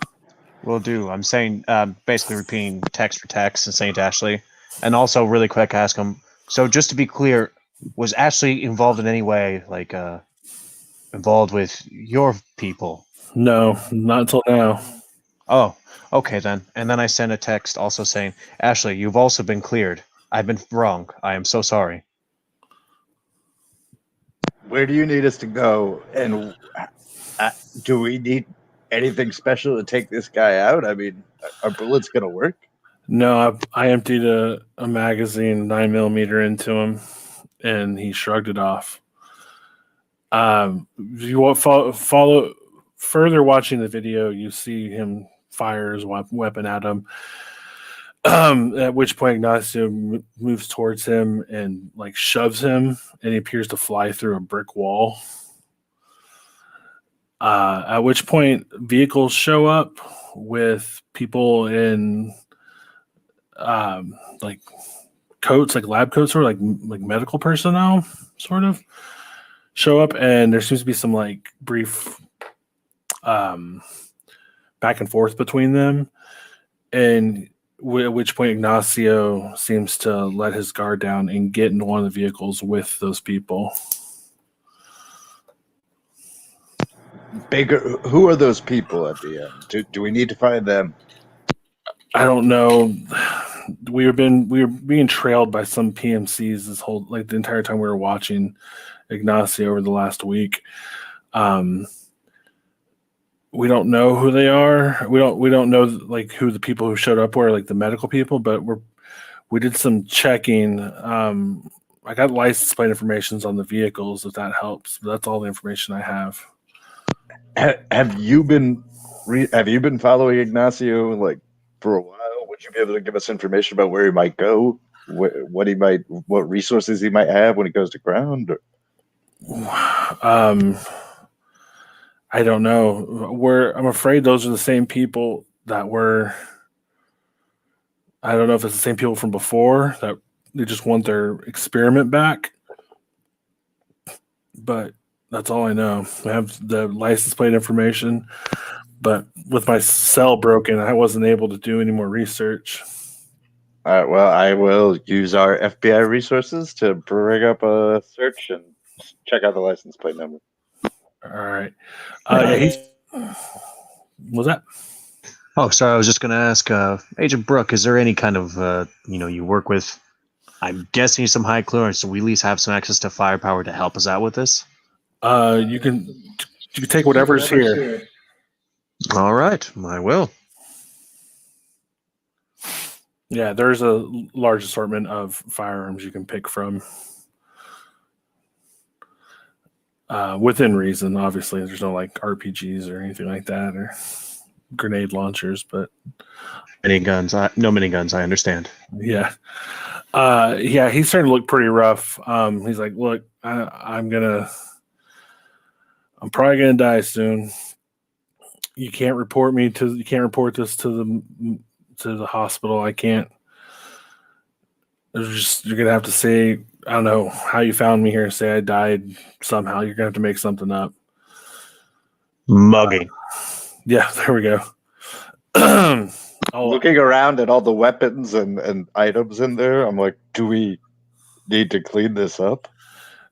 Will do. I'm saying, basically repeating text for text and saying to Ashley, and also really quick ask him. So just to be clear, was Ashley involved in any way, like involved with your people? No, not until now. Oh, okay then. And then I sent a text also saying, Ashley, you've also been cleared. I've been wrong. I am so sorry. Where do you need us to go? And do we need anything special to take this guy out? I mean, are bullets going to work? No, I emptied a magazine 9mm into him, and he shrugged it off. If you want follow further watching the video, you see him fire his weapon at him. At which point Ignacio moves towards him and like shoves him, and he appears to fly through a brick wall. At which point vehicles show up with people in like coats, like lab coats, or like medical personnel, sort of show up, and there seems to be some like brief back and forth between them, and at which point Ignacio seems to let his guard down and get into one of the vehicles with those people. Baker, who are those people at the end? Do we need to find them? I don't know. we were being trailed by some PMCs this whole like the entire time we were watching Ignacio over the last week. We don't know who they are. We don't know like who the people who showed up were, like the medical people, but we did some checking. I got license plate information on the vehicles, if that helps. But that's all the information I have. Have you been following Ignacio like for a while? Would you be able to give us information about where he might go, what resources he might have when he goes to ground? I don't know. I'm afraid those are the same people that were. I don't know if it's the same people from before that they just want their experiment back. But that's all I know. I have the license plate information, but with my cell broken, I wasn't able to do any more research. All right, well, I will use our FBI resources to bring up a search and check out the license plate number. All right. Yeah, was that? Oh, sorry. I was just going to ask, Agent Brooke, is there any kind of, you work with, I'm guessing some high clearance, so we at least have some access to firepower to help us out with this? You can take whatever's here. All right. I will. Yeah, there's a large assortment of firearms you can pick from. Within reason, obviously. There's no like RPGs or anything like that or grenade launchers, but Miniguns. No miniguns, I understand. yeah. Yeah, he's starting to look pretty rough. He's like, look, I'm probably gonna die soon. You can't report this to the hospital. I can't. You're gonna have to say, I don't know how you found me here. Say I died somehow. You're gonna have to make something up. Mugging. Yeah, there we go. Looking around at all the weapons and items in there, I'm like, do we need to clean this up?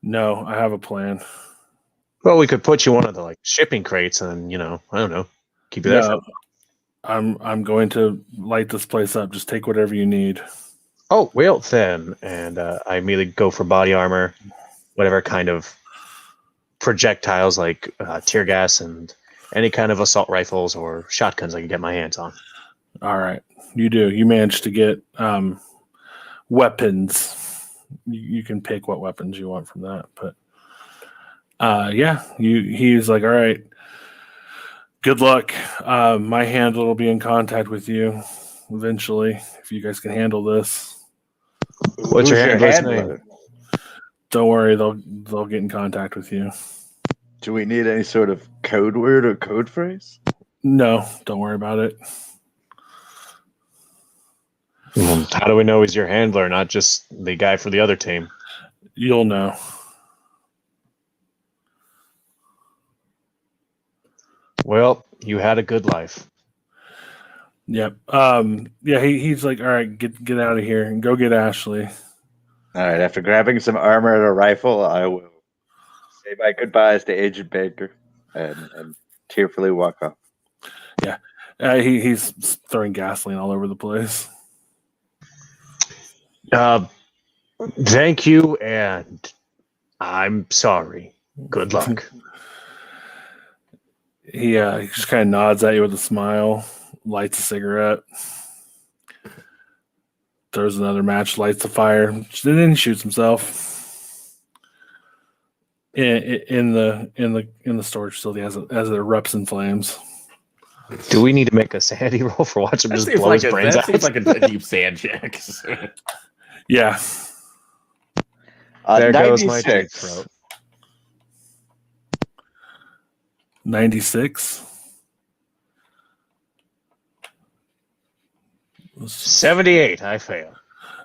No, I have a plan. Well, we could put you one of the like shipping crates and, I don't know, keep you there. No, I'm going to light this place up. Just take whatever you need. Oh, well then. And I immediately go for body armor, whatever kind of projectiles like tear gas and any kind of assault rifles or shotguns I can get my hands on. All right. You do. You managed to get weapons. You can pick what weapons you want from that. But yeah, he's like, all right, good luck. My handler will be in contact with you eventually if you guys can handle this. What's your handler's name? Don't worry, they'll get in contact with you. Do we need any sort of code word or code phrase? No, don't worry about it. How do we know he's your handler, not just the guy for the other team? You'll know. Well, you had a good life. Yep. Yeah, he's like, all right, get out of here and go get Ashley. All right, after grabbing some armor and a rifle, I will say my goodbyes to Agent Baker and tearfully walk off. Yeah. He's throwing gasoline all over the place. Thank you, and I'm sorry. Good luck. He just kind of nods at you with a smile, lights a cigarette, throws another match, lights a fire, and then he shoots himself in the storage facility as it erupts in flames. Do we need to make a sanity roll for watching him just blow his brains out? That seems like a deep sand check. Yeah. There goes 96. my deep throat. 96. 78. I fail.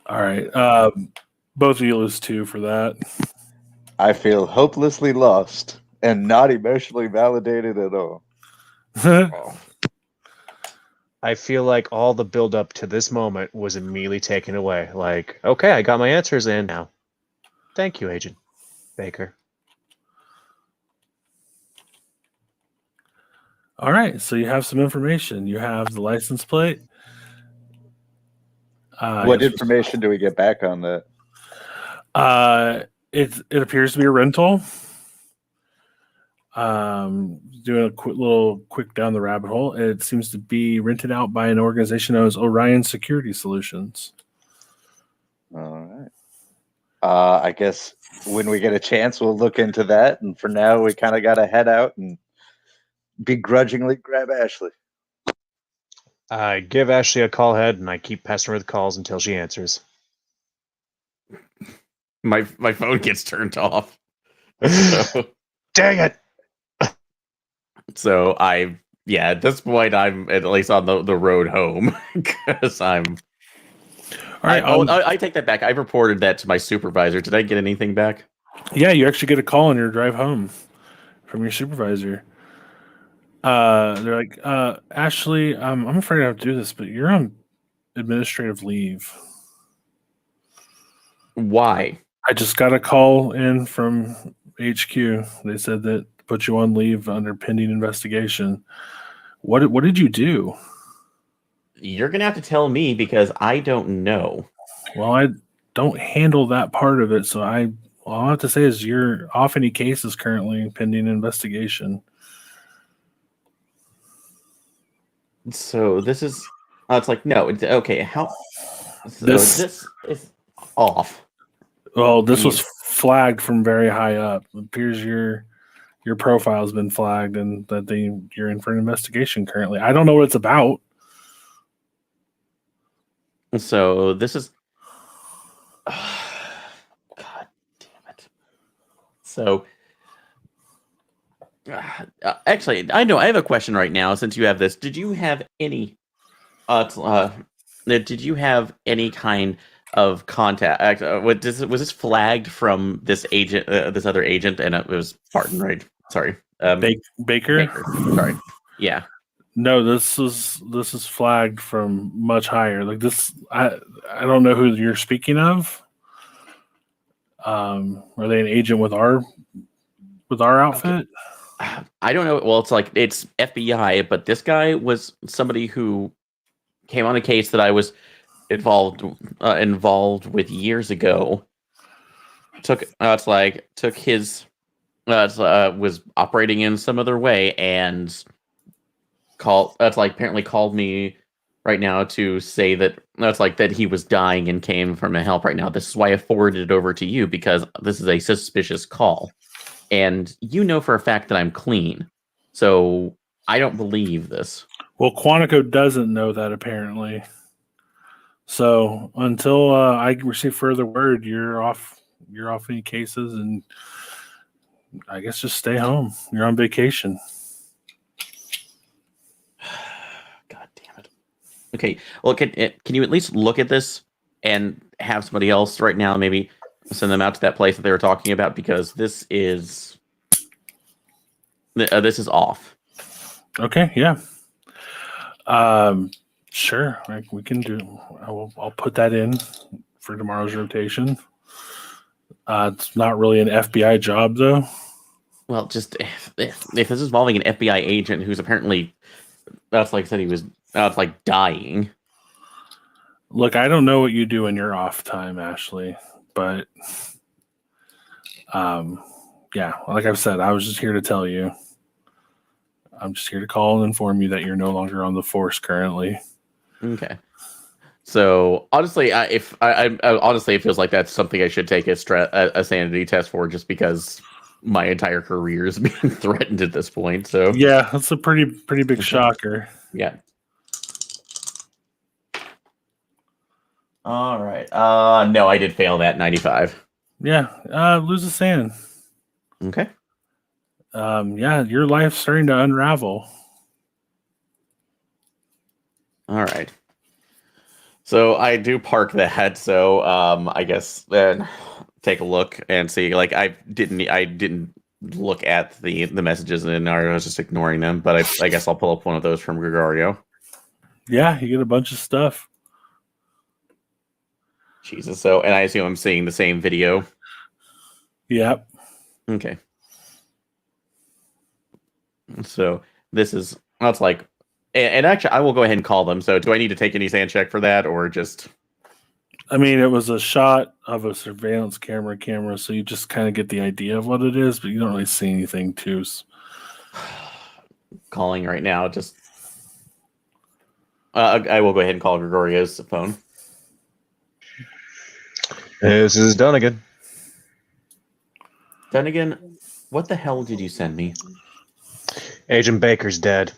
All right. Both of you lose 2 for that. I feel hopelessly lost and not emotionally validated at all. I feel like all the build up to this moment was immediately taken away. Like, okay, I got my answers in now. Thank you, Agent Baker. All right, so you have some information. You have the license plate. What yes. information do we get back on that? It appears to be a rental. Doing a quick down the rabbit hole. It seems to be rented out by an organization known as Orion Security Solutions. All right. I guess when we get a chance, we'll look into that. And for now, we kind of got to head out and begrudgingly grab Ashley. I give Ashley a call head, and I keep passing her the calls until she answers. My phone gets turned off. So, Dang it! so at this point I'm at least on the road home because I'm. All right. I take that back. I reported that to my supervisor. Did I get anything back? Yeah, you actually get a call on your drive home from your supervisor. They're like, Ashley, I'm afraid I have to do this, but you're on administrative leave. Why? I just got a call in from HQ. They said that put you on leave under pending investigation. What did you do? You're gonna have to tell me because I don't know. Well, I don't handle that part of it, so all I have to say is you're off any cases currently pending investigation. So this is. It's like no. It's okay. How? So This is off. Well, this was Jeez. flagged from very high up. It appears your profile has been flagged and that you're in for an investigation currently. I don't know what it's about. So this is. God damn it. So. Actually, I know I have a question right now. Since you have this, did you have any? Did you have any kind of contact? Was this flagged from this agent, this other agent, and it was Barton, right? Sorry, Baker? Sorry, yeah. No, this is flagged from much higher. Like this, I don't know who you're speaking of. Are they an agent with our outfit? I don't know. Well, it's FBI, but this guy was somebody who came on a case that I was involved with years ago. Took his was operating in some other way and apparently called me right now to say that he was dying and came from a help right now. This is why I forwarded it over to you because this is a suspicious call. And you know for a fact that I'm clean. So I don't believe this. Well, Quantico doesn't know that apparently. So until I receive further word, you're off any cases, and I guess just stay home. You're on vacation. God damn it. Okay. Well, can you at least look at this and have somebody else right now maybe send them out to that place that they were talking about because this is off. Okay, yeah. Sure. We can do. I'll put that in for tomorrow's rotation. It's not really an FBI job though. Well, just if this is involving an FBI agent who's apparently said he was dying. Look, I don't know what you do in your off time, Ashley, but yeah, like I've said, I was just here to tell you. I'm just here to call and inform you that you're no longer on the force currently. Okay. So honestly, honestly, it feels like that's something I should take a sanity test for, just because my entire career is being threatened at this point. So yeah, that's a pretty big shocker. Yeah. All right. No, I did fail that 95. Yeah. Lose a sand. Okay. Yeah, your life's starting to unravel. All right. So I do park that. So I guess then take a look and see. Like I didn't look at the messages and I was just ignoring them. But I guess I'll pull up one of those from Gregorio. Yeah, you get a bunch of stuff. Jesus. So, and I assume I'm seeing the same video. Yep. Okay. So this is that's like, and actually I will go ahead and call them. So do I need to take any sand check for that or just? I mean, it was a shot of a surveillance camera, so you just kind of get the idea of what it is, but you don't really see anything too. Calling right now. Just I will go ahead and call Gregorio's phone. This is Dunnigan. Dunnigan, what the hell did you send me? Agent Baker's dead.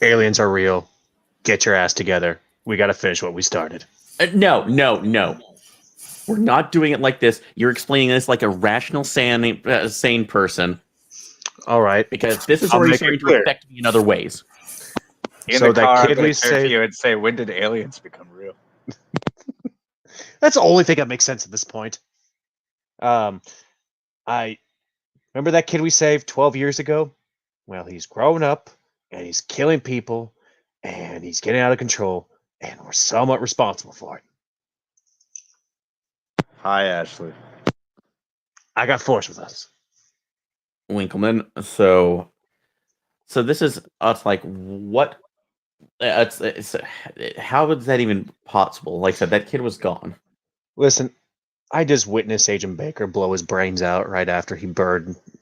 Aliens are real. Get your ass together. We got to finish what we started. No. We're not doing it like this. You're explaining this like a rational, sane person. All right. Because this is I'll already make it starting to clear. affect me in other ways. In So the that car, I'm kid gonna we turn to saved- you and say, "When did aliens become real?" That's the only thing that makes sense at this point. I remember that kid we saved 12 years ago? Well, he's grown up and he's killing people and he's getting out of control and we're somewhat responsible for it. Hi, Ashley. I got Force with us. Winkleman. So this is us. Like, what? It's how is that even possible? Like I said, that kid was gone. Listen, I just witnessed Agent Baker blow his brains out right after he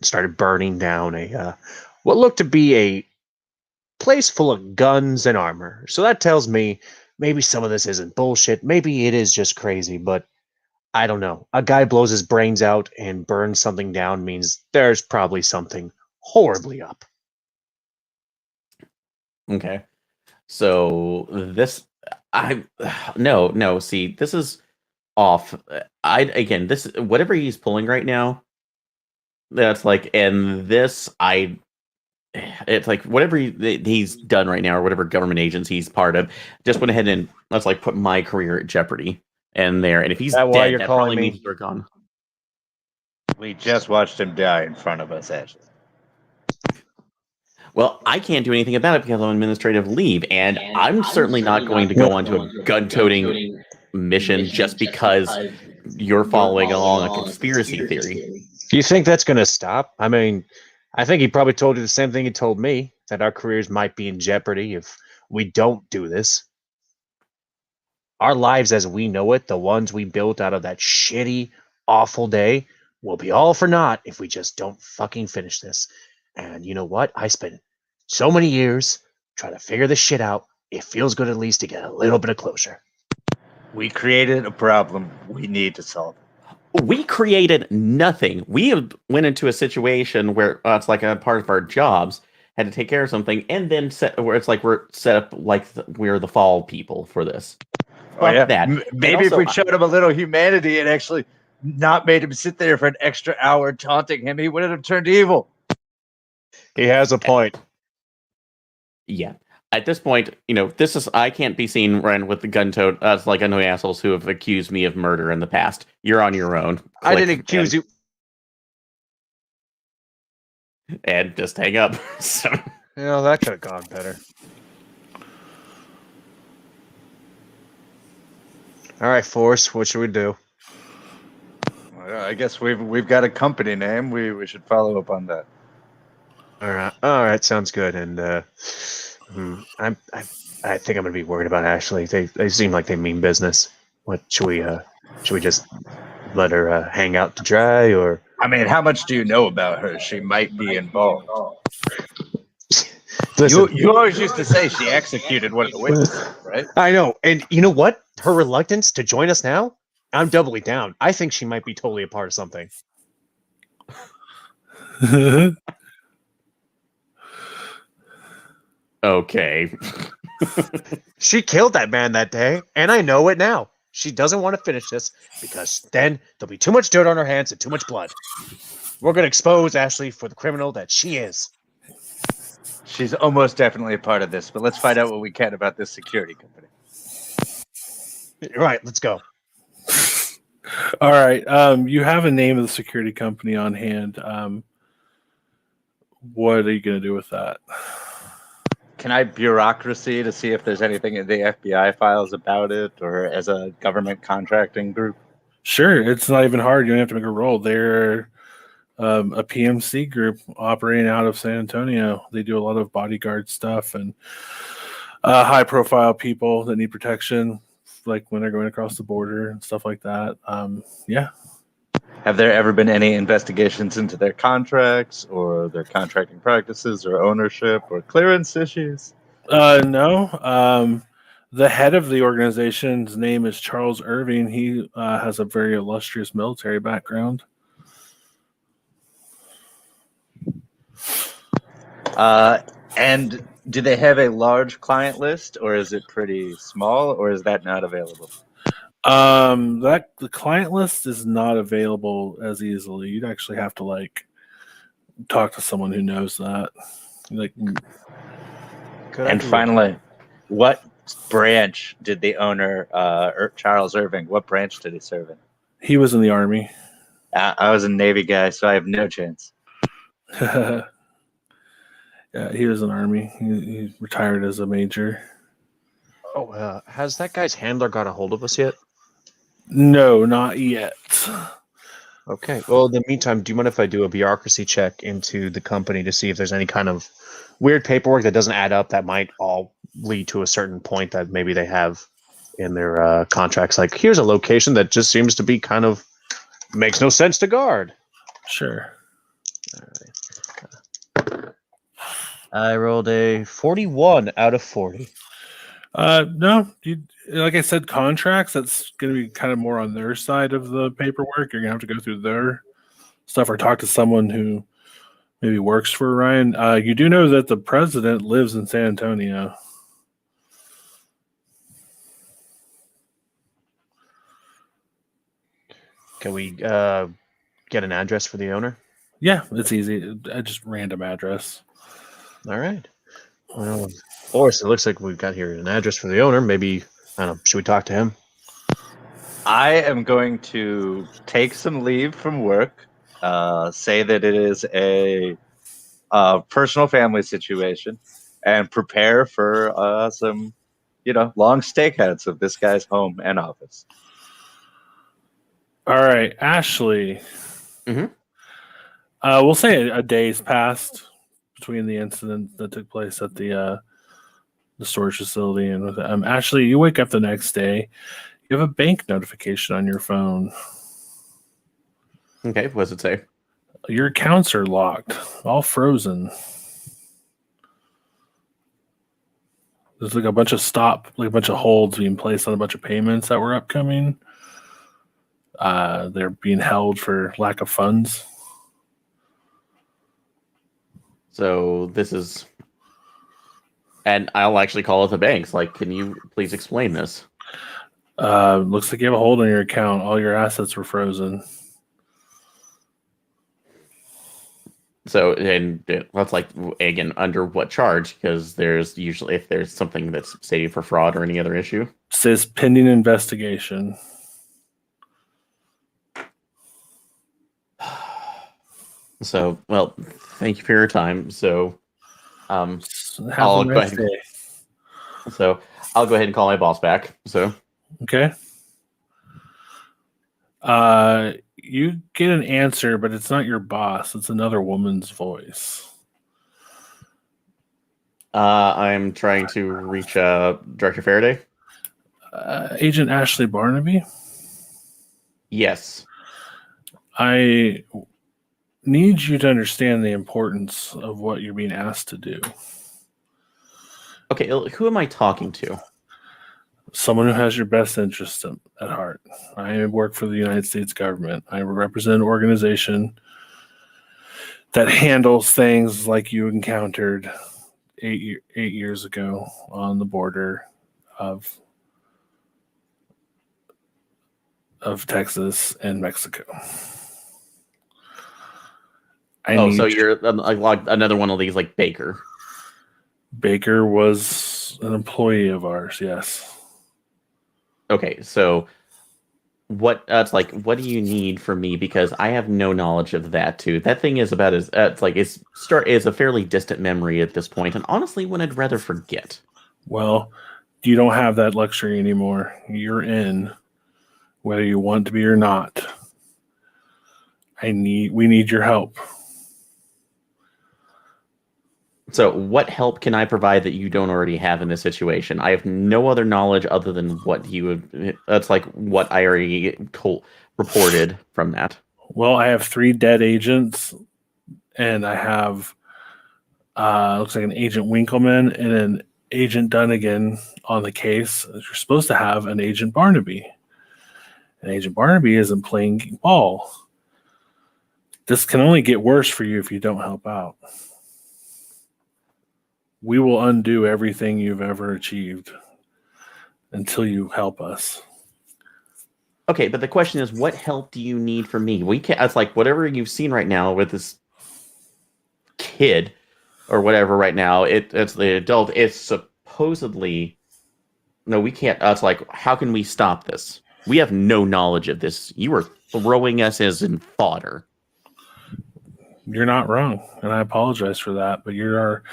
started burning down a what looked to be a place full of guns and armor. So that tells me maybe some of this isn't bullshit. Maybe it is just crazy, but I don't know. A guy blows his brains out and burns something down means there's probably something horribly up. Okay. So this, I no. See, this is off. This whatever he's pulling right now. That's like, and this it's like whatever he's done right now, or whatever government agency he's part of, just went ahead and let's like put my career at jeopardy. And there, and if he's That why dead, you're that calling probably me? means they're gone. We just watched him die in front of us, Ashley. Well, I can't do anything about it because I'm on administrative leave, and I'm certainly not going to go onto a gun-toting mission just because you're following along a conspiracy theory. Do you think that's going to stop? I mean, I think he probably told you the same thing he told me, that our careers might be in jeopardy if we don't do this. Our lives as we know it, the ones we built out of that shitty, awful day, will be all for naught if we just don't fucking finish this. And you know what? I spent so many years trying to figure this shit out. It feels good at least to get a little bit of closure. We created a problem. We need to solve it. We created nothing. We went into a situation where it's like a part of our jobs, had to take care of something, and then where it's like we're set up like we're the fall people for this. Fuck that. Maybe if we showed him a little humanity and actually not made him sit there for an extra hour taunting him, he wouldn't have turned evil. He has a point. Yeah. At this point, I can't be seen running with the gun tote. It's like I know assholes who have accused me of murder in the past. You're on your own. I didn't accuse you. And just hang up. So. That could have gone better. All right, Force, what should we do? Well, I guess we've got a company name. We should follow up on that. All right, sounds good. And I think I'm gonna be worried about Ashley. They seem like they mean business. What should we just let her hang out to dry, or? I mean, how much do you know about her? She might be involved. Listen, You always used to say she executed one of the witnesses, right? I know, and you know what? Her reluctance to join us now, I'm doubly down. I think she might be totally a part of something. Okay. She killed that man that day, and I know it now. She doesn't want to finish this because then there'll be too much dirt on her hands and too much blood. We're going to expose Ashley for the criminal that she is. She's almost definitely a part of this, but let's find out what we can about this security company. All right, let's go. All right. You have a name of the security company on hand. What are you going to do with that? Can I bureaucracy to see if there's anything in the FBI files about it, or as a government contracting group? Sure. It's not even hard. You don't have to make a roll. They're a PMC group operating out of San Antonio. They do a lot of bodyguard stuff and high-profile people that need protection like when they're going across the border and stuff like that. Yeah. Have there ever been any investigations into their contracts or their contracting practices or ownership or clearance issues? No. The head of the organization's name is Charles Irving. He has a very illustrious military background. And do they have a large client list, or is it pretty small, or is that not available? That the client list is not available as easily. You'd actually have to like talk to someone who knows that. Like, And finally, what branch did the owner, Charles Irving, what branch did he serve in? he was in the army. I was a Navy guy, so I have no chance. Yeah, he was in the army. He retired as a major. Oh, has that guy's handler got a hold of us yet? No, not yet. Okay. Well, in the meantime, do you mind if I do a bureaucracy check into the company to see if there's any kind of weird paperwork that doesn't add up that might all lead to a certain point that maybe they have in their contracts? Like, here's a location that just seems to be kind of makes no sense to guard. Sure. I rolled a 41 out of 40. No, like I said, contracts, that's going to be kind of more on their side of the paperwork. You're going to have to go through their stuff or talk to someone who maybe works for Ryan. You do know that the president lives in San Antonio. Can we get an address for the owner? Yeah, it's easy. Just random address. All right. Well, Boris, it looks like we've got here an address for the owner. Maybe, I don't know, should we talk to him? I am going to take some leave from work, say that it is a personal family situation, and prepare for some, long stakeouts of this guy's home and office. All right, Ashley. Mhm. We'll say a day's passed between the incident that took place at the storage facility and with Ashley. You wake up the next day. You have a bank notification on your phone. Okay, what does it say? Your accounts are locked, all frozen. There's like a bunch of holds being placed on a bunch of payments that were upcoming. They're being held for lack of funds. So this is, and I'll actually call it the banks. Like, can you please explain this? Looks like you have a hold on your account. All your assets were frozen. So, and that's like, again, under what charge? Because there's usually, if there's something that's stated for fraud or any other issue. Says pending investigation. So, well, thank you for your time. So, Have I'll a go nice ahead. day. So I'll go ahead and call my boss back. So, Okay. You get an answer, but it's not your boss. It's another woman's voice. I'm trying to reach Director Faraday. Agent Ashley Barnaby. Yes. I need you to understand the importance of what you're being asked to do. Okay, who am I talking to? Someone who has your best interest at heart. I work for the United States government. I represent an organization that handles things like you encountered 8 years ago on the border of Texas and Mexico. So you're like another one of these, like Baker. Baker was an employee of ours, yes. Okay, so what do you need from me? Because I have no knowledge of that too. That thing is about as is a fairly distant memory at this point, and honestly, one I'd rather forget. Well, you don't have that luxury anymore. You're in, whether you want to be or not. We need your help. So, what help can I provide that you don't already have in this situation? I have no other knowledge other than what he would. That's like what I already reported from that. Well, I have 3 dead agents, and I have looks like an Agent Winkleman and an Agent Dunnigan on the case. You're supposed to have an Agent Barnaby. And Agent Barnaby isn't playing ball. This can only get worse for you if you don't help out. We will undo everything you've ever achieved until you help us. Okay, but the question is, what help do you need from me? We can't. It's like whatever you've seen right now with this kid or whatever. Right now, it's the adult. It's supposedly no. We can't. It's like, how can we stop this? We have no knowledge of this. You are throwing us as in fodder. You're not wrong, and I apologize for that. But you're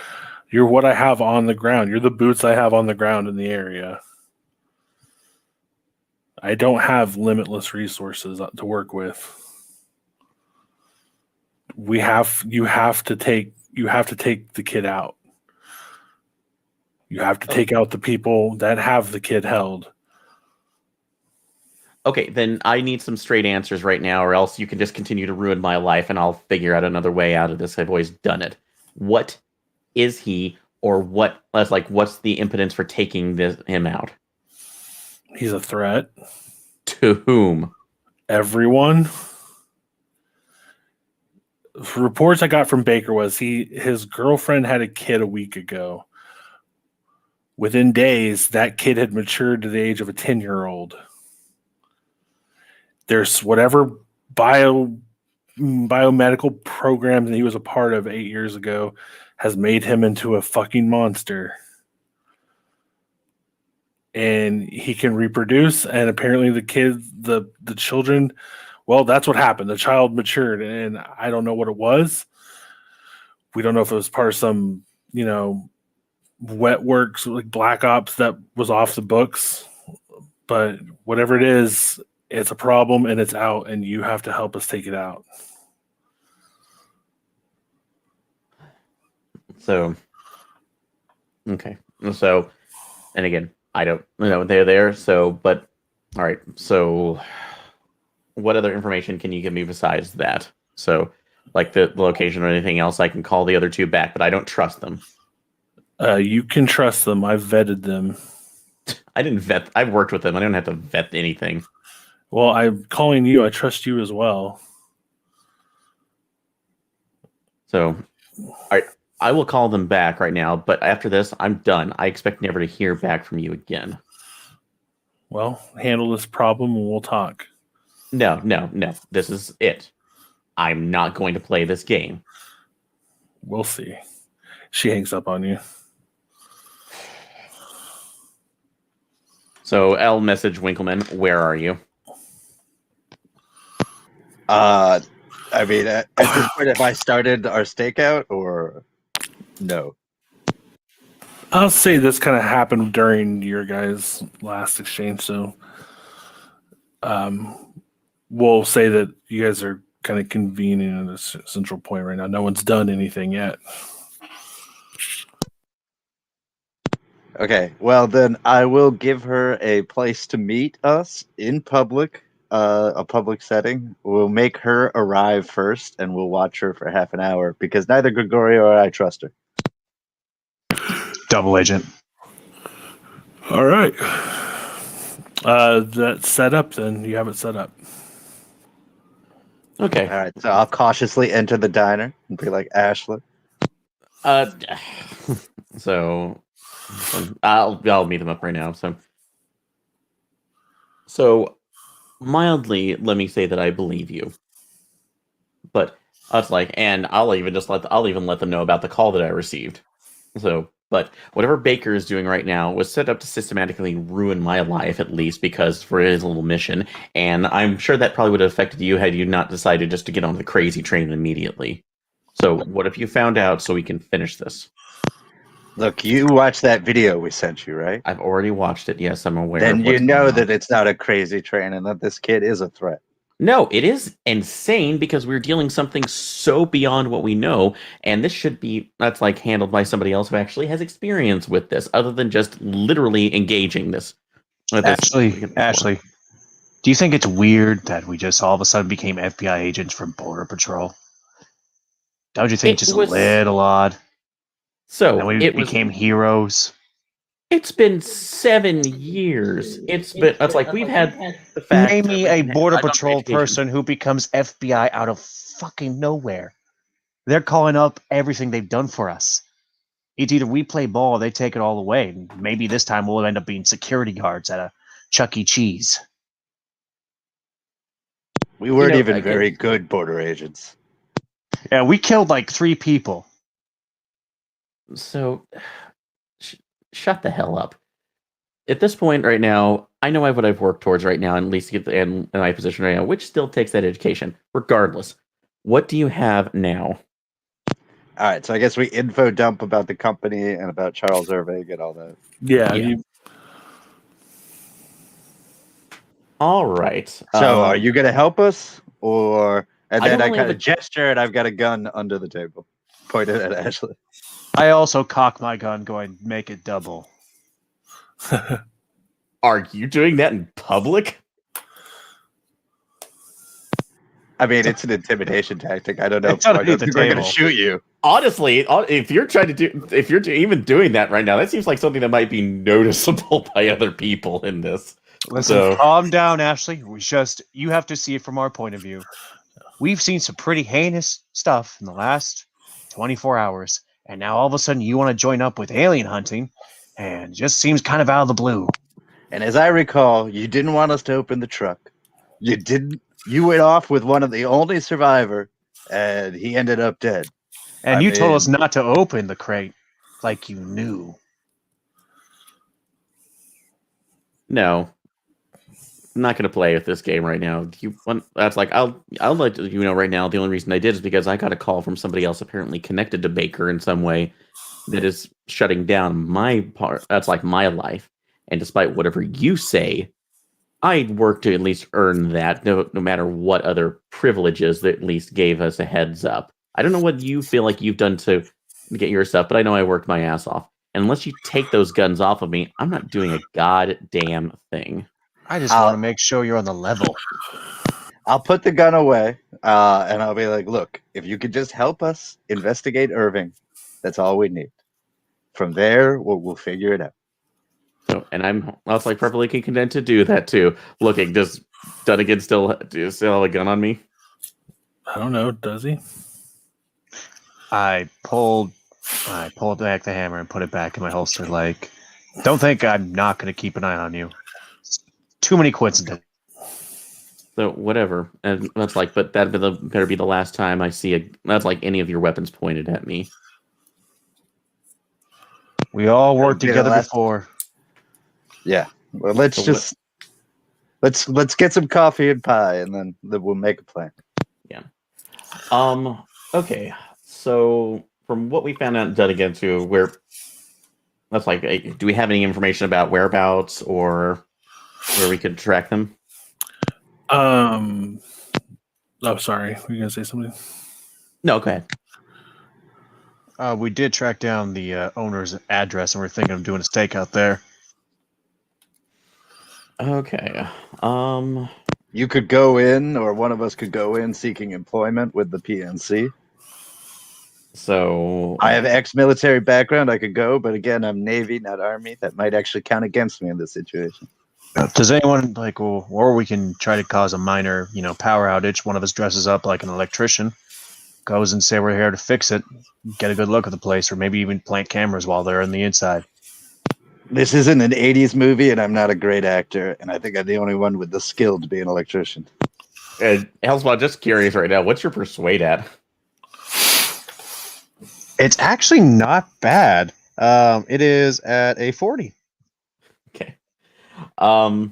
what I have on the ground. You're the boots I have on the ground in the area. I don't have limitless resources to work with. You have to take the kid out. You have to take out the people that have the kid held. Okay, then I need some straight answers right now, or else you can just continue to ruin my life, and I'll figure out another way out of this. I've always done it. What is he, or what? What's the impotence for taking him out? He's a threat. To whom? Everyone. Reports I got from Baker was his girlfriend had a kid a week ago. Within days, that kid had matured to the age of a 10-year-old. There's whatever biomedical program that he was a part of 8 years ago has made him into a fucking monster. And he can reproduce, and apparently the children, well, that's what happened. The child matured, and I don't know what it was. We don't know if it was part of some, wet works, like Black Ops that was off the books. But whatever it is, it's a problem, and it's out, and you have to help us take it out. So, okay. So, and again, I don't know they're there. So, but all right. So, what other information can you give me besides that? So, like the location or anything else, I can call the other 2 back, but I don't trust them. You can trust them. I've vetted them. I didn't vet. I've worked with them. I don't have to vet anything. Well, I'm calling you. I trust you as well. So, I will call them back right now, but after this, I'm done. I expect never to hear back from you again. Well, handle this problem and we'll talk. No. This is it. I'm not going to play this game. We'll see. She hangs up on you. So, I'll message Winkleman. Where are you? I mean, at this point, have I started our stakeout or no? I'll say this kind of happened during your guys' last exchange, so we'll say that you guys are kind of convening at a central point right now. No one's done anything yet. Okay, well then I will give her a place to meet us in public, a public setting. We'll make her arrive first, and we'll watch her for half an hour because neither Gregorio or I trust her. Double agent. All right. That's set up then. You have it set up. Okay. All right, so I'll cautiously enter the diner and be like, Ashley. So I'll meet them up right now. So mildly, let me say that I believe you. But it's like, and I'll even let them know about the call that I received. So, but whatever Baker is doing right now was set up to systematically ruin my life, at least because for his little mission. And I'm sure that probably would have affected you had you not decided just to get on the crazy train immediately. So, what if you found out so we can finish this? Look, you watched that video we sent you, right? I've already watched it. Yes, I'm aware. Then of you what's know going on. that it's not a crazy train and that this kid is a threat. No, it is insane because we're dealing something so beyond what we know, and this should be that's like handled by somebody else who actually has experience with this, other than just literally engaging this with this. Ashley, do you think it's weird that we just all of a sudden became FBI agents from Border Patrol? Don't you think It just a was little odd? And then so we it was. became heroes. It's been 7 years. It's been that's like we've had the fact Name that me we a can Border I've gone through Patrol education. person who becomes FBI out of fucking nowhere. They're calling up everything they've done for us. It's either we play ball or they take it all away. Maybe this time we'll end up being security guards at a Chuck E. Cheese. We weren't know, even I very can- good border agents. Yeah, we killed like 3 people. So shut the hell up. At this point right now, I know what I've worked towards right now, and at least get in my position right now, which still takes that education. Regardless, what do you have now? All right, so I guess we info dump about the company and about Charles Irving and all that. Yeah. Yeah. All right. So, are you going to help us, or? And I then don't I really kind have of gesture, and I've got a gun under the table, pointed at Ashley. I also cock my gun, going, make it double. Are you doing that in public? I mean, it's an intimidation tactic. I don't know It's if I underneath don't the think we're going to table. shoot you. Honestly, if you're trying to do, if you're even doing that right now, that seems like something that might be noticeable by other people in this. Listen, So- calm down, Ashley. You have to see it from our point of view. We've seen some pretty heinous stuff in the last 24 hours, and now all of a sudden you want to join up with alien hunting, and it just seems kind of out of the blue. And as I recall, you didn't want us to open the truck. You didn't. You went off with one of the only survivor, and he ended up dead. And I you told mean- us not to open the crate, like you knew. No, I'm not going to play with this game right now. Do you want? That's like I'll let you know right now. The only reason I did is because I got a call from somebody else apparently connected to Baker in some way that is shutting down my part. That's like my life. And despite whatever you say, I'd work to at least earn that, no matter what other privileges that at least gave us a heads up. I don't know what you feel like you've done to get your stuff, but I know I worked my ass off. And unless you take those guns off of me, I'm not doing a goddamn thing. I just want to make sure you're on the level. I'll put the gun away, and I'll be like, look, if you could just help us investigate Irving, that's all we need. From there, we'll figure it out. So, and I was like perfectly content to do that too. Looking, does Dunnigan still have a gun on me? I don't know. Does he? I pulled back the hammer and put it back in my holster. Like, don't think I'm not going to keep an eye on you. Too many coincidences. So whatever, and that's like, but that better be the last time I see that's like any of your weapons pointed at me. We all worked That'd be the together last- before. Yeah. Well, let's get some coffee and pie, and then we'll make a plan. Okay. So from what we found out in Dunnigan to where that's like, do we have any information about whereabouts or where we could track them? Oh, sorry. Were you gonna say something? No, go ahead. We did track down the owner's address, and we're thinking of doing a stakeout there. Okay. You could go in, or one of us could go in seeking employment with the PNC. So I have ex-military background. I could go, but again, I'm Navy, not Army. That might actually count against me in this situation. Does anyone or we can try to cause a minor, power outage? One of us dresses up like an electrician, goes and say we're here to fix it, get a good look at the place, or maybe even plant cameras while they're on the inside. This isn't an 80s movie, and I'm not a great actor, and I think I'm the only one with the skill to be an electrician. Hellspot, just curious right now, what's your persuade at? It's actually not bad. It is at a 40. Okay. No,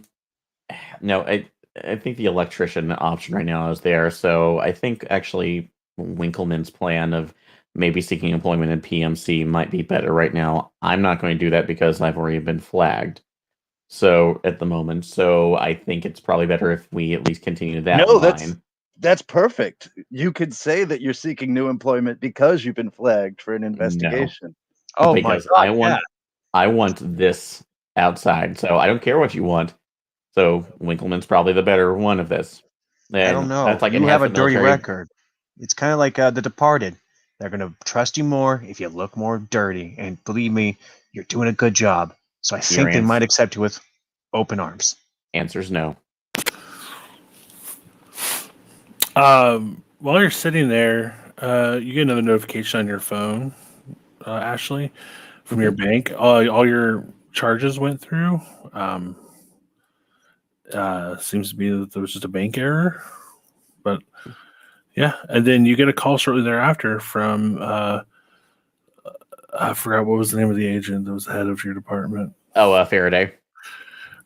I think the electrician option right now is there. So I think actually Winkleman's plan of maybe seeking employment in PMC might be better right now. I'm not going to do that because I've already been flagged. So at the moment, so I think it's probably better if we at least continue that No, line. that's perfect. You could say that you're seeking new employment because you've been flagged for an No, investigation. Oh my because god, yeah. I want this outside. So I don't care what you want. So Winkleman's probably the better one of this. I don't And know. that's like it You has have a the dirty military. record. It's kind of like The Departed. They're going to trust you more if you look more dirty. And believe me, you're doing a good job. So I Your think they might accept you with open arms. answer's no. While you're sitting there, you get another notification on your phone, Ashley, from your bank. All your charges went through. Seems to be that there was just a bank error, but yeah. And then you get a call shortly thereafter from I forgot what was the name of the agent that was the head of your department. Oh, Faraday.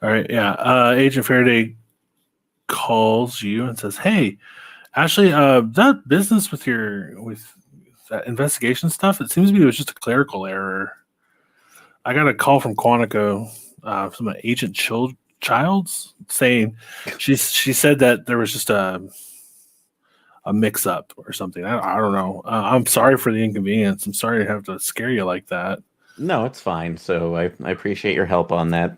All right, yeah. Agent Faraday calls you and says, "Hey, Ashley, that business with that investigation stuff, it seems to be it was just a clerical error. I got a call from Quantico, from Agent Childs saying she said that there was just a mix up or something. I don't know. I'm sorry for the inconvenience. I'm sorry to have to scare you like that. No, it's fine. So I appreciate your help on that,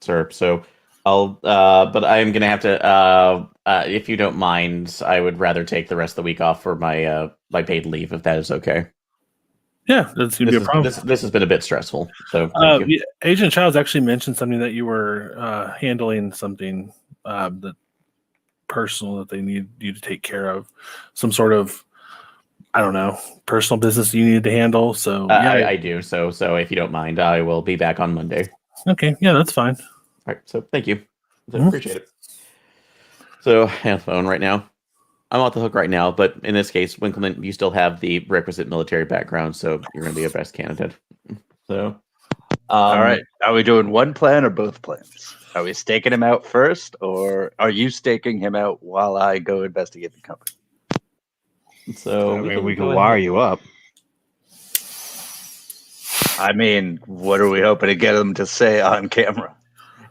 sir. So but I'm gonna have to, if you don't mind, I would rather take the rest of the week off for my paid leave, if that is okay. Yeah, doesn't seem to be a problem. This has been a bit stressful. So thank you. Yeah, Agent Childs actually mentioned something that you were handling something that personal that they need you to take care of, some sort of I don't know personal business you needed to handle. So yeah, I do. So if you don't mind, I will be back on Monday. okay, yeah, that's fine. All right. So thank you. So Mhm. appreciate it. So I have the phone right now. I'm off the hook right now, but in this case, Winkleman, you still have the requisite military background, so you're going to be a best candidate. So, All right. Are we doing one plan or both plans? Are we staking him out first, or are you staking him out while I go investigate the company? so I mean, can we go can wire ahead. you up. I mean, what are we hoping to get him to say on camera?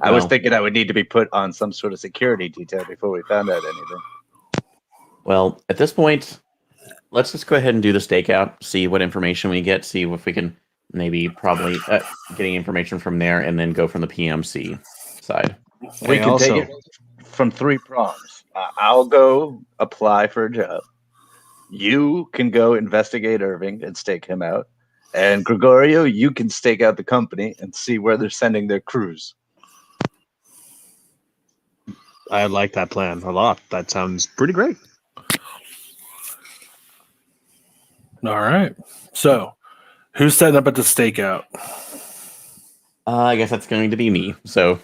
I was Well- thinking I would need to be put on some sort of security detail before we found out anything. Well, at this point, let's just go ahead and do the stakeout, see what information we get, see if we can maybe probably getting information from there, and then go from the PMC side. We Hey, can take also- it from three prongs. I'll go apply for a job. You can go investigate Irving and stake him out. And Gregorio, you can stake out the company and see where they're sending their crews. I like that plan a lot. That sounds pretty great. All right. So who's setting up at the stakeout? I guess that's going to be me. So,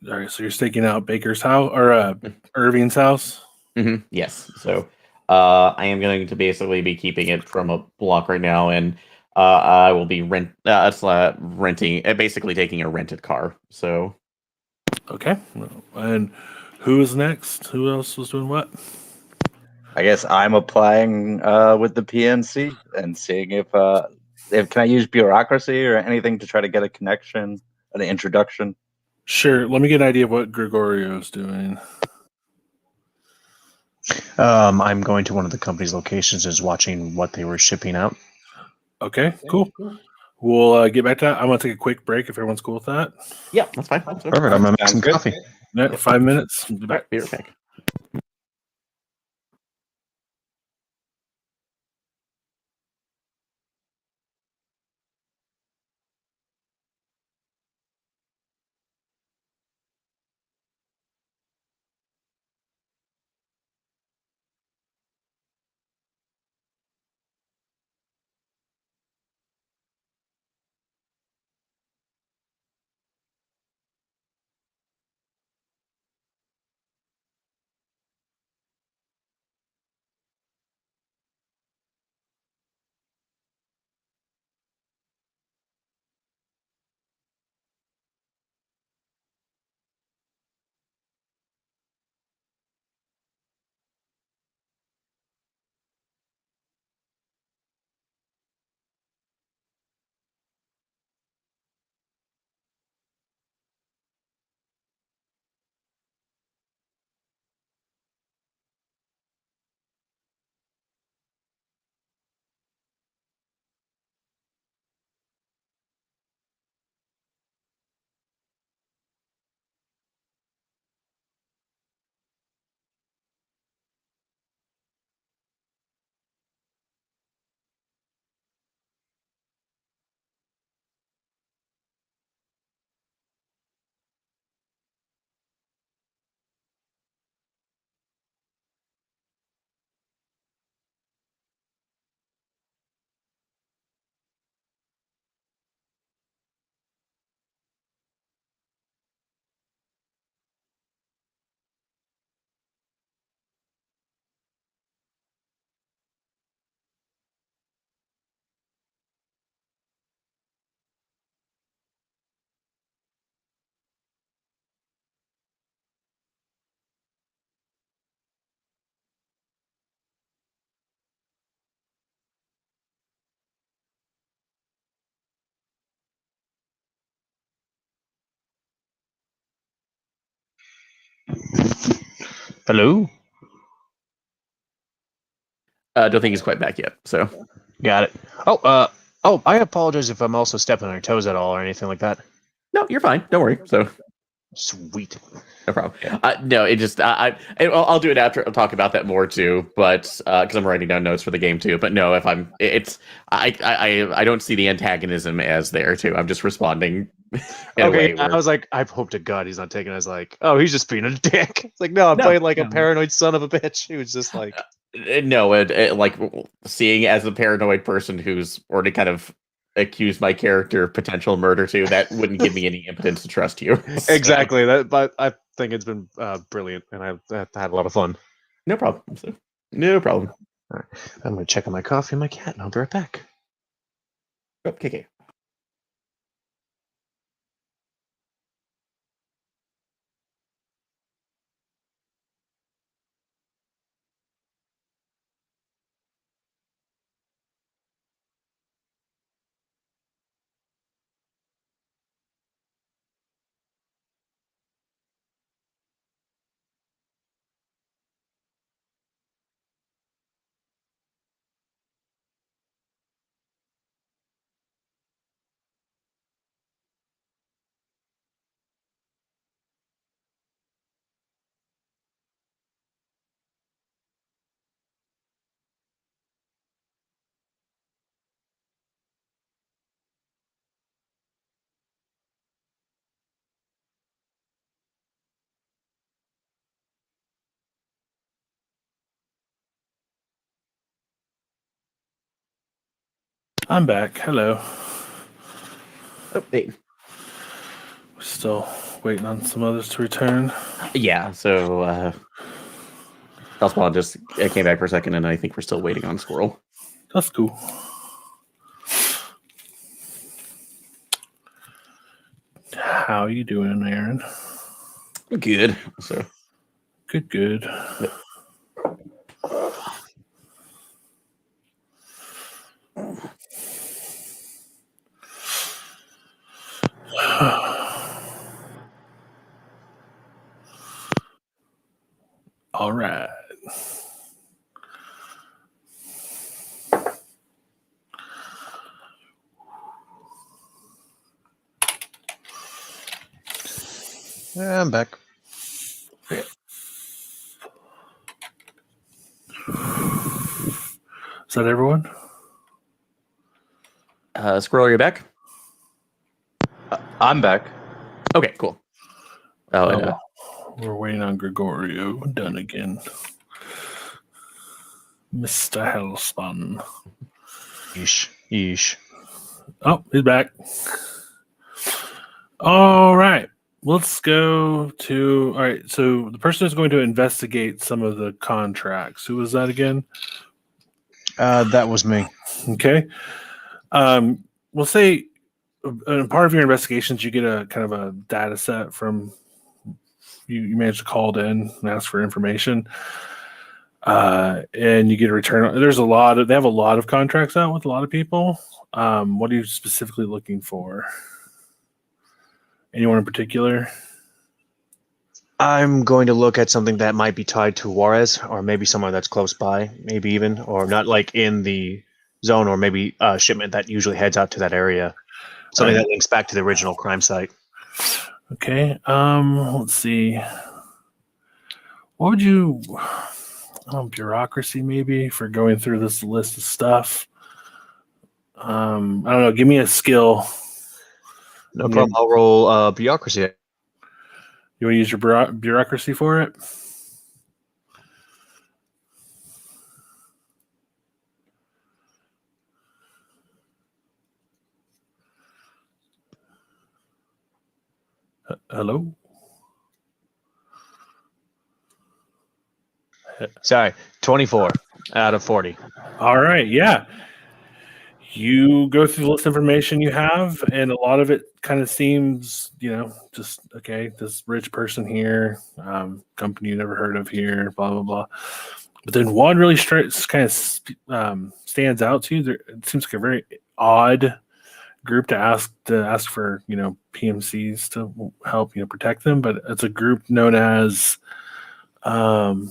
All right, so you're staking out Baker's house or Irving's house. yes. So, I am going to basically be keeping it from a block right now, and I will be renting, basically taking a rented car. So, Okay. And who is next? Who else was doing what? I guess I'm applying with the PNC and seeing if can I use bureaucracy or anything to try to get a connection, an introduction. Sure. Let me get an idea of what Gregorio's doing. I'm going to one of the company's locations, is watching what they were shipping out. Okay, cool. We'll get back to that. I'm going to take a quick break if everyone's cool with that. yeah, that's fine. So, Perfect. I'm gonna make Sounds some good. coffee. Yeah, 5 minutes. We'll be all back. right, be right back. Hello? Don't think he's quite back yet. So Got it. I apologize if I'm also stepping on your toes at all or anything like that. no, you're fine. Don't worry. So Sweet. no problem. No, it just I'll do it after. I'll talk about that more too. But because I'm writing down notes for the game too. But no, if I'm, it's I don't see the antagonism as there too. I'm just responding. In a way I where, was like, I hope to God he's not taking it as like, oh, he's just being a dick. It's like, no, I'm No, playing like a no. paranoid son of a bitch. He was just like, no, like seeing as a paranoid person who's already kind of accused my character of potential murder too, that wouldn't give me any impotence to trust you. So, exactly that. But I think it's been brilliant, and I've had a lot of fun. no problem. So, no problem. I'm gonna check on my coffee and my cat, and I'll be right back. Okay. I'm back. Hello. Oh, hey. Still waiting on some others to return. Yeah. So, Elspawn just came back for a second, and I think we're still waiting on Squirrel. That's cool. How you doing, Aaron? Good. So, Good. All right. Yeah, I'm back. Is that everyone? Squirrel, you're back. I'm back. Okay, cool. Oh, and We're waiting on Gregorio Dunnigan. Mr. Hellspun. Yeesh. Oh, he's back. All right. Let's go to. All right. So the person who's going to investigate some of the contracts. Who was that again? That was me. Okay. We'll say part of your investigations, you get a kind of a data set from you managed to call in and ask for information. And you get a return. They have a lot of contracts out with a lot of people. What are you specifically looking for? Anyone in particular? I'm going to look at something that might be tied to Juarez, or maybe somewhere that's close by, maybe even, or not like in the zone, or maybe a shipment that usually heads out to that area. Something that links back to the original crime site. Okay. Let's see. What would you bureaucracy maybe for going through this list of stuff? I don't know. Give me a skill. No problem. I'll roll bureaucracy. You want to use your bureaucracy for it? Hello? Sorry, 24 out of 40. All right. Yeah. You go through the list of information you have, and a lot of it kind of seems, just okay, this rich person here, company you never heard of here, blah, blah, blah. But then one really stands out to you. It seems like a very odd group to ask for PMCs to help protect them, but it's a group known as an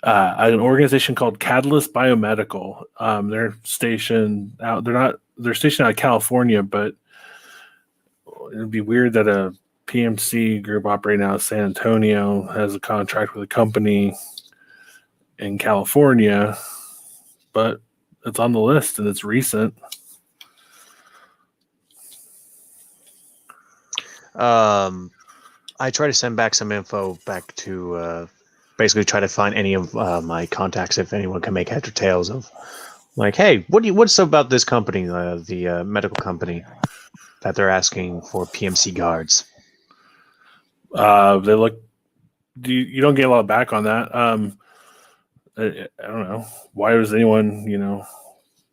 organization called Catalyst Biomedical. They're stationed out. They're stationed out of California, but it'd be weird that a PMC group operating out of San Antonio has a contract with a company in California, but it's on the list and it's recent. I try to send back some info back to basically try to find any of my contacts, if anyone can make heads or tails of, like, hey, what's about this company, the medical company that they're asking for PMC guards? They look. You don't get a lot back on that. I don't know why was anyone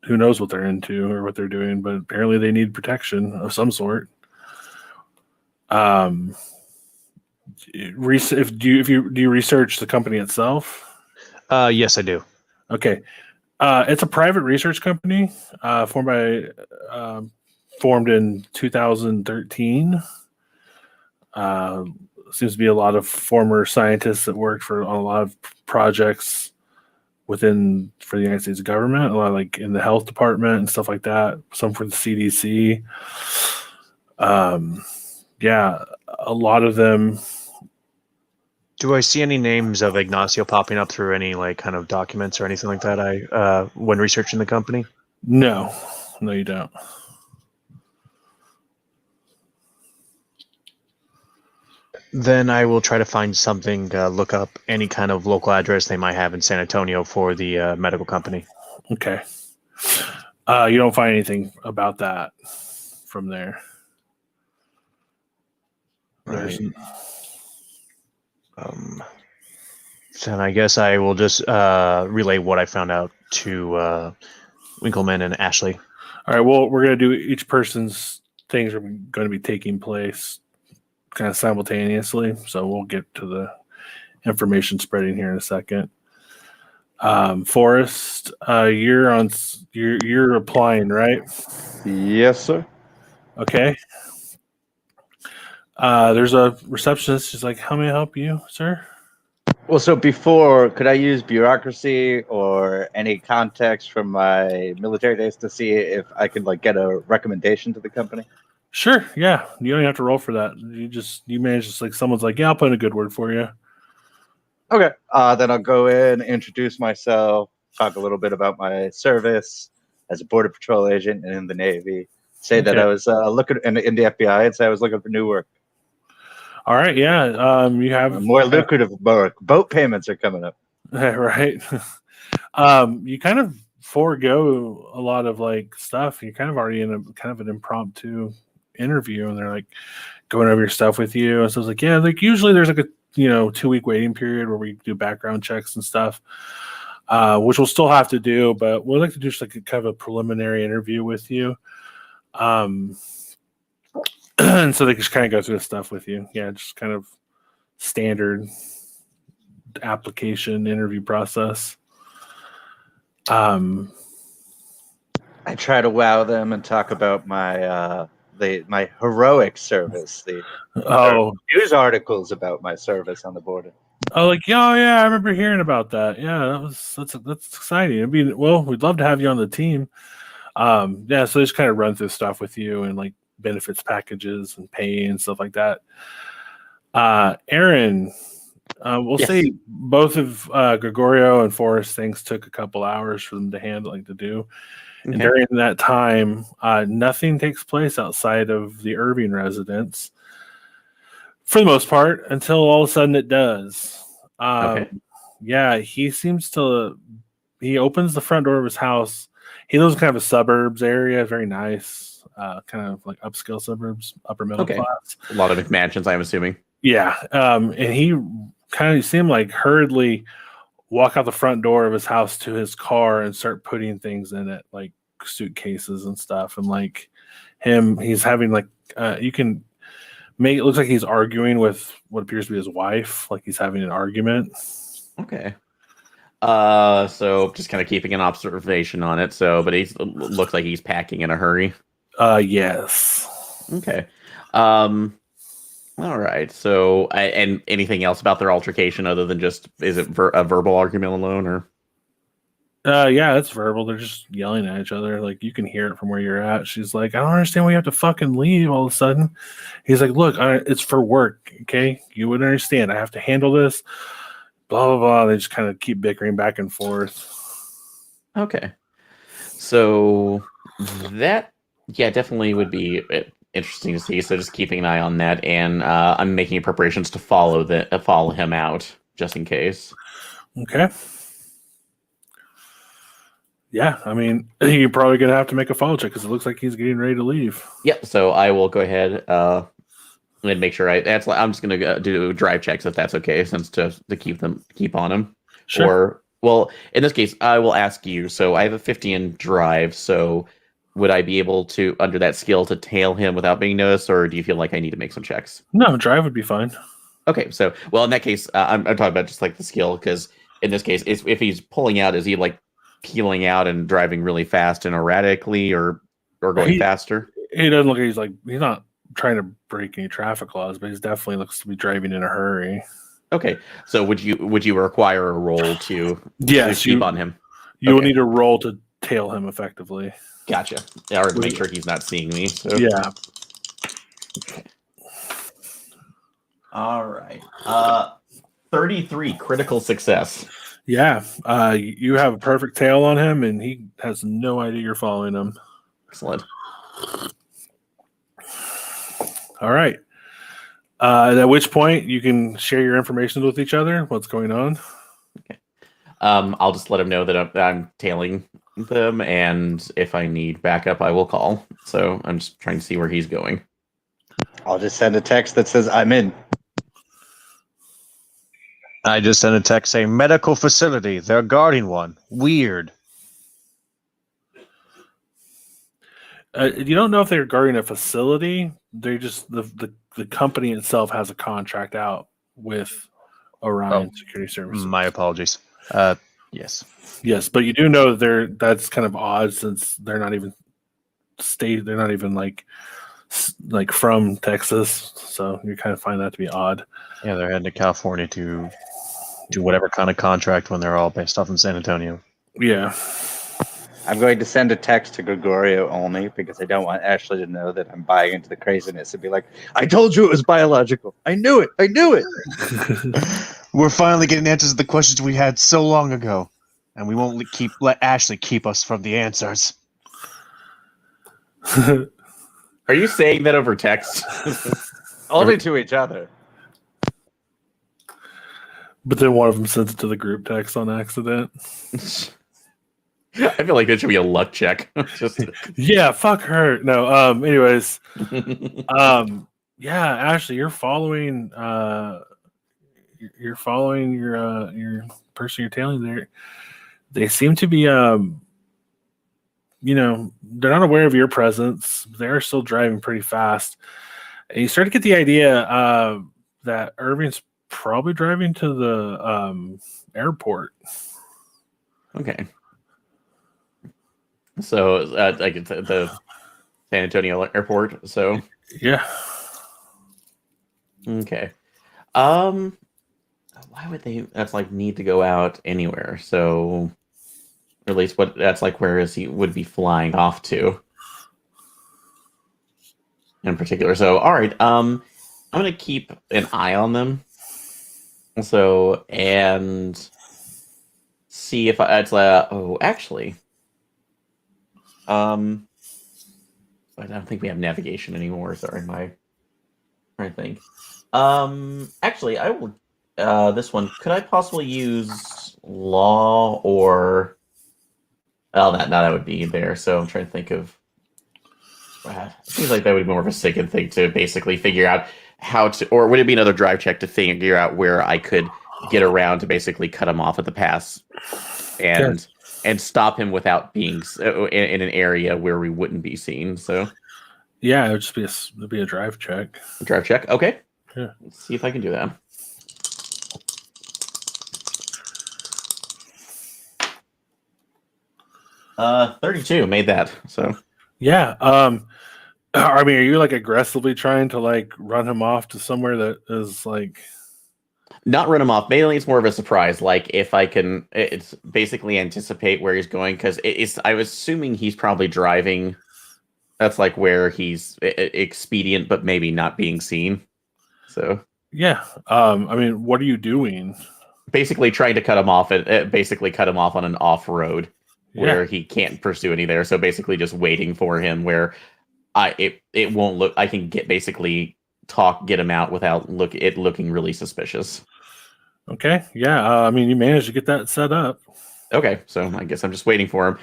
who knows what they're into or what they're doing, but apparently they need protection of some sort. Do you research the company itself? Yes, I do. Okay, it's a private research company formed in 2013. Seems to be a lot of former scientists that worked on a lot of projects for the United States government, a lot like in the health department and stuff like that. Some for the CDC. Yeah, a lot of them. Do I see any names of Ignacio popping up through any kind of documents or anything like that? When researching the company. No, you don't. Then I will try to find something. Look up any kind of local address they might have in San Antonio for the medical company. Okay. You don't find anything about that from there. Right. Then I guess I will just relay what I found out to Winkleman and Ashley. All right. Well, we're going to do each person's things are going to be taking place kind of simultaneously. So we'll get to the information spreading here in a second. Forrest, you're applying, right? Yes, sir. Okay. There's a receptionist. She's like, how may I help you, sir? Well, so before, could I use bureaucracy or any context from my military days to see if I could get a recommendation to the company? Sure. Yeah. You don't have to roll for that. You manage to someone's like, yeah, I'll put in a good word for you. Okay. Then I'll go in, introduce myself, talk a little bit about my service as a border patrol agent in the Navy. Say that I was looking in the FBI and say I was looking for new work. All right. Yeah. You have more lucrative work. Boat payments are coming up. Right. You kind of forego a lot of stuff. You're kind of already in a kind of an impromptu interview, and they're going over your stuff with you. And so it's yeah, usually there's a 2-week waiting period where we do background checks and stuff, which we'll still have to do, but we'd like to do just a kind of a preliminary interview with you. And so they just kind of go through the stuff with you. Yeah, just kind of standard application interview process. I try to wow them and talk about my my heroic service. News articles about my service on the border. Oh, yeah, I remember hearing about that. Yeah, that's exciting. We'd love to have you on the team. Yeah, so they just kind of run through stuff with you and benefits packages and pay and stuff like that. Aaron, we'll say both of Gregorio and Forrest things took a couple hours for them to handle, to do. Okay. And during that time, nothing takes place outside of the Irving residence for the most part until all of a sudden it does. Okay. Yeah, he opens the front door of his house. He lives in kind of a suburbs area, very nice, kind of upscale suburbs, upper middle class. A lot of McMansions, I'm assuming. Yeah, and he kind of seemed hurriedly walk out the front door of his house to his car and start putting things in it, like suitcases and stuff. And he's having you can make it look like he's arguing with what appears to be his wife, like he's having an argument. Okay. So just kind of keeping an observation on it. So, but he looks like he's packing in a hurry. Yes. Okay. All right. So, and anything else about their altercation other than just is it a verbal argument alone, or? Yeah, it's verbal. They're just yelling at each other. Like, you can hear it from where you're at. She's like, I don't understand why you have to fucking leave all of a sudden. He's like, look, it's for work, okay? You wouldn't understand. I have to handle this. Blah, blah, blah. They just kind of keep bickering back and forth. Okay. So that, yeah, definitely would be interesting to see. So just keeping an eye on that, and I'm making preparations to follow him out just in case. Okay. Yeah, I mean, you're probably going to have to make a follow check because it looks like he's getting ready to leave. Yep. So I will go ahead and make sure I'm just gonna do drive checks if that's okay, since to keep on him. Sure. Or well, in this case, I will ask you. So I have a 50 in drive. So would I be able to, under that skill, to tail him without being noticed, or do you feel like I need to make some checks? No, drive would be fine. Okay. So well, in that case, I'm talking about just like the skill, because in this case, if he's pulling out, is he like peeling out and driving really fast and erratically, or going faster? He doesn't look. He's not trying to break any traffic laws, but he definitely looks to be driving in a hurry. Okay, so would you require a roll to keep on him? You will need a roll to tail him effectively. Gotcha. Or to make sure he's not seeing me. So. Yeah. All right. 33 critical success. Yeah. You have a perfect tail on him, and he has no idea you're following him. Excellent. All right. At which point you can share your information with each other. What's going on? Okay. I'll just let him know that I'm tailing them, and if I need backup, I will call. So I'm just trying to see where he's going. I'll just send a text that says I'm in. I just sent a text saying medical facility. They're guarding one. Weird. You don't know if they're guarding a facility. They just the company itself has a contract out with Orion Security Services. My apologies. Yes. Yes, but you do know that's kind of odd since they're not even like from Texas, so you kind of find that to be odd. Yeah, they're heading to California to do whatever kind of contract when they're all based off in San Antonio. Yeah. I'm going to send a text to Gregorio only because I don't want Ashley to know that I'm buying into the craziness and be like, I told you it was biological. I knew it. I knew it. We're finally getting answers to the questions we had so long ago, and we won't let Ashley keep us from the answers. Are you saying that over text? Only to each other. But then one of them sends it to the group text on accident. I feel like that should be a luck check. Just yeah, fuck her. No. Anyways. Yeah, Ashley, you're following. You're following your person you're tailing there. They seem to be. They're not aware of your presence. They're still driving pretty fast, and you start to get the idea that Irving's probably driving to the airport. okay. So, like it's at the San Antonio airport. So, Yeah. okay. Why would they? That's like need to go out anywhere. So, or at least that's like where he would be flying off to, in particular. So, all right. I'm gonna keep an eye on them. So, and see if it's actually. I don't think we have navigation anymore. Sorry, I think. Actually, I will. This one, could I possibly use law or? Oh, that would be there. So I'm trying to think of. It seems like that would be more of a second thing to basically figure out how to, or would it be another drive check to figure out where I could get around to basically cut him off at the pass, and stop him without being in an area where we wouldn't be seen. So, Yeah, it would just be a drive check. Drive check. Okay. Yeah. Let's see if I can do that. 32 made that. So Yeah. I mean, are you like aggressively trying to like run him off to somewhere that is like? not run him off. Mainly, it's more of a surprise. Like if I can, it's basically anticipate where he's going because it's. I was assuming he's probably driving. That's like where he's expedient, but maybe not being seen. So Yeah. I mean, what are you doing? basically, trying to cut him off and basically cut him off on an off road where Yeah. he can't pursue any there. So basically, just waiting for him where it won't look. I can get him out without looking really suspicious. Okay. Yeah. I mean, you managed to get that set up. Okay, so I guess I'm just waiting for him.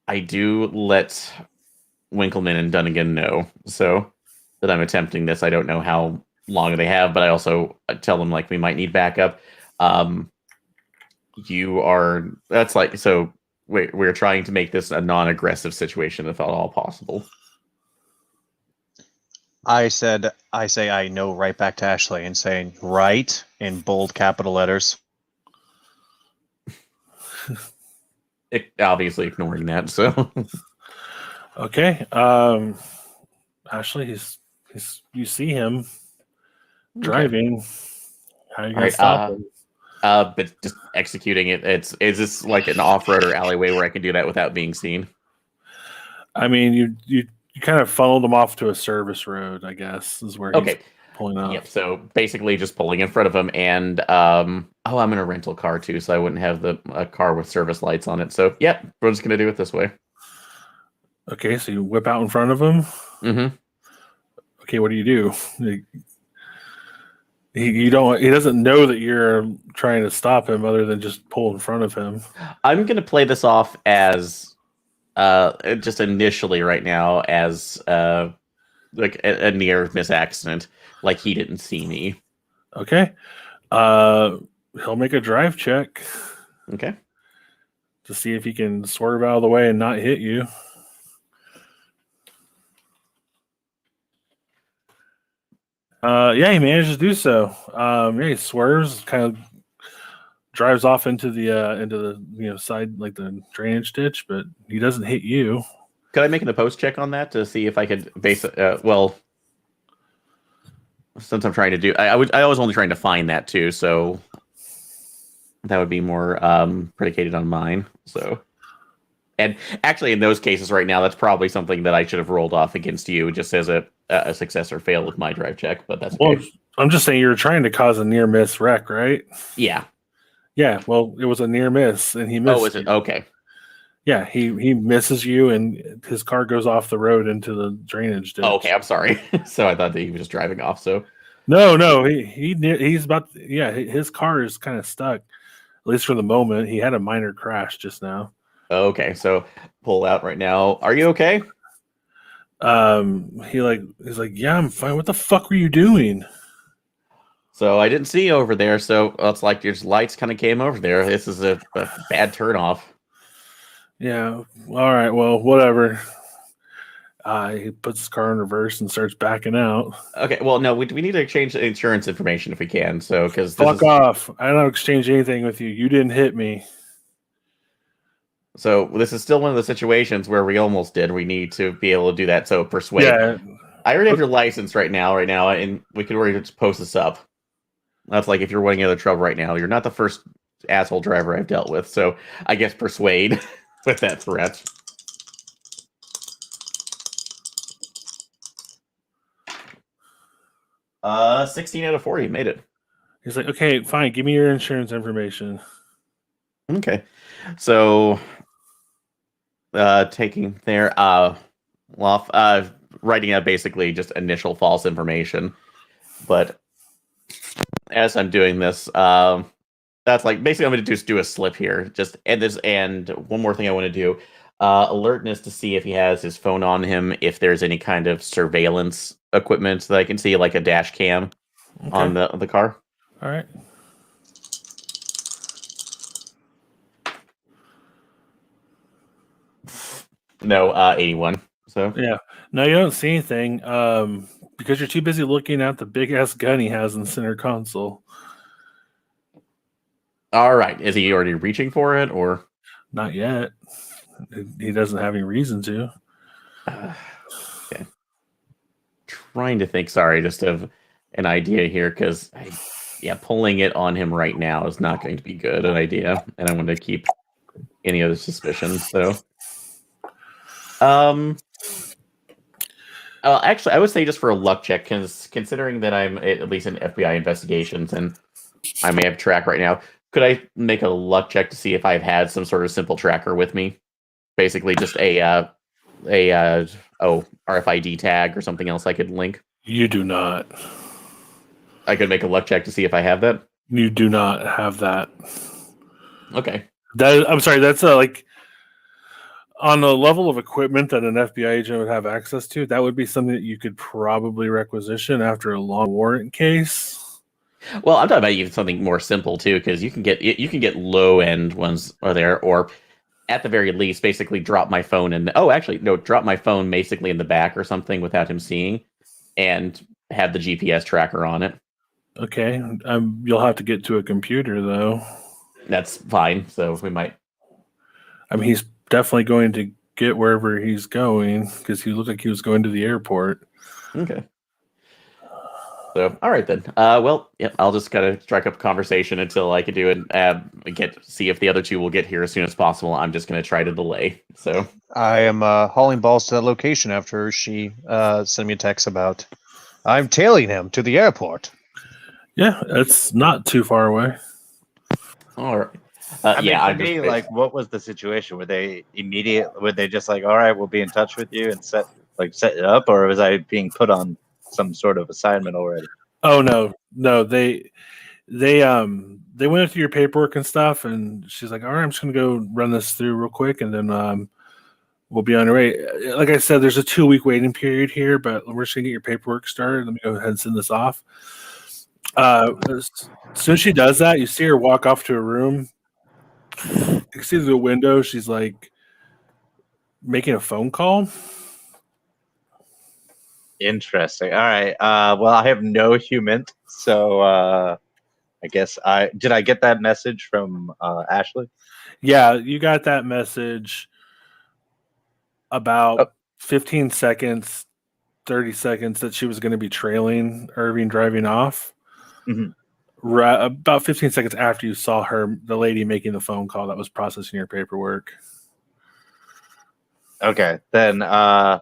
I do let Winkleman and Dunnigan know so that I'm attempting this. I don't know how long they have, but I also tell them like we might need backup. That's like so. We're trying to make this a non-aggressive situation if at all possible. I say I know right back to Ashley and saying right in bold capital letters. Obviously ignoring that. So Okay. Actually, he's you see him driving. How are you All gonna right, stop him? but just executing it. Is this like an off-road or alleyway where I can do that without being seen? I mean, you kind of funneled him off to a service road, I guess, is where he's Okay. pulling off. Yep. So basically, just pulling in front of him, and I'm in a rental car too, so I wouldn't have a car with service lights on it. So yep, we're just gonna do it this way. Okay, so you whip out in front of him. Mm-hmm. Okay, what do you do? He doesn't know that you're trying to stop him, other than just pull in front of him. I'm gonna play this off as just initially right now as like a near miss accident, like he didn't see me. Okay, he'll make a drive check Okay. to see if he can swerve out of the way and not hit you. Yeah, he manages to do so. Yeah, he swerves, kind of drives off into the side, like the drainage ditch, but he doesn't hit you. Could I make an opposed check on that to see if I could base it? Since I'm trying to do, I was only trying to find that too, so that would be more predicated on mine. So, and actually, in those cases right now, that's probably something that I should have rolled off against you, just as a success or fail with my drive check. But that's Well, okay. I'm just saying you're trying to cause a near miss wreck, right? Yeah. Yeah. Well, it was a near miss, and he missed. Oh, is it okay? Yeah, he misses you, and his car goes off the road into the drainage ditch. Oh, okay, I'm sorry. So I thought that he was just driving off. So No, he's about. Yeah, his car is kind of stuck, at least for the moment. He had a minor crash just now. okay, so pull out right now. Are you okay? He's like, yeah, I'm fine. What the fuck were you doing? So I didn't see you over there. So it's like your lights kind of came over there. This is a bad turnoff. Yeah. All right. Well, whatever. He puts his car in reverse and starts backing out. Okay, well, no, we need to exchange the insurance information if we can. So, because Fuck off. I don't exchange anything with you. You didn't hit me. So this is still one of the situations where we almost did. We need to be able to do that. So persuade. Yeah. I already have your license right now, and we can already just post this up. That's like if you're running other trouble right now. You're not the first asshole driver I've dealt with. So I guess persuade with that threat. Uh, 16 out of 40 made it. He's like, okay, fine. Give me your insurance information. Okay, so taking their writing out basically just initial false information, but as I'm doing this, that's like basically I'm going to just do a slip here. Just and one more thing I want to do, alertness to see if he has his phone on him, if there's any kind of surveillance equipment that I can see, like a dash cam on the car. All right. No, 81. So Yeah. No, you don't see anything because you're too busy looking at the big ass gun he has in the center console. all right, is he already reaching for it or? Not yet. He doesn't have any reason to. Okay. Trying to think. Sorry, just of an idea here because pulling it on him right now is not going to be good an idea, and I want to keep any other suspicions. So, actually, I would say just for a luck check, because considering that I'm at least in FBI investigations and I may have track right now, could I make a luck check to see if I've had some sort of simple tracker with me? Basically, just a RFID tag or something else I could link. You do not. I could make a luck check to see if I have that. You do not have that. Okay. I'm sorry. That's like on the level of equipment that an FBI agent would have access to. That would be something that you could probably requisition after a long warrant case. Well, I'm talking about even something more simple too, because you can get low end ones are there, or at the very least, basically drop my phone in. Drop my phone basically in the back or something without him seeing, and have the GPS tracker on it. Okay, you'll have to get to a computer though. That's fine. So we might. I mean, he's definitely going to get wherever he's going because he looked like he was going to the airport. Okay. So, all right then. I'll just kind of strike up a conversation until I can do it. See if the other two will get here as soon as possible. I'm just going to try to delay. So I am hauling balls to that location after she sent me a text about I'm tailing him to the airport. Yeah, it's not too far away. All right. What was the situation? Were they just like, all right, we'll be in touch with you and set it up, or was I being put on some sort of assignment already? Oh no, they went through your paperwork and stuff, and she's like, all right, I'm just gonna go run this through real quick, and then we'll be on our way. Like I said, there's a 2-week waiting period here, but we're just gonna get your paperwork started. Let me go ahead and send this off. As soon as she does that, you see her walk off to a room. You can see through the window, she's like making a phone call. Interesting. All right. Well, I have no human, so I guess did I get that message from Ashley? Yeah, you got that message about 15 seconds, 30 seconds that she was going to be trailing Irving driving off. Mm-hmm. About 15 seconds after you saw the lady making the phone call that was processing your paperwork. Okay, then I'm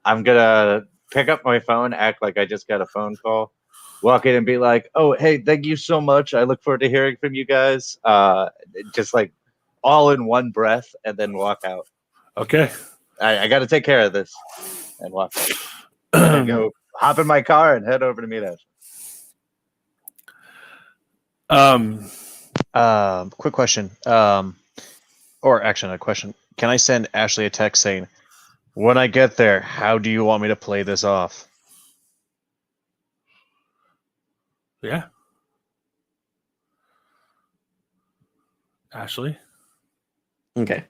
gonna pick up my phone, act like I just got a phone call, walk in and be like, oh, hey, thank you so much. I look forward to hearing from you guys. Just like all in one breath, and then walk out. Okay. I got to take care of this and walk out. And go hop in my car and head over to meet Ashley. Quick question. Or actually, not a question. Can I send Ashley a text saying, when I get there, how do you want me to play this off? Yeah. Ashley? Okay.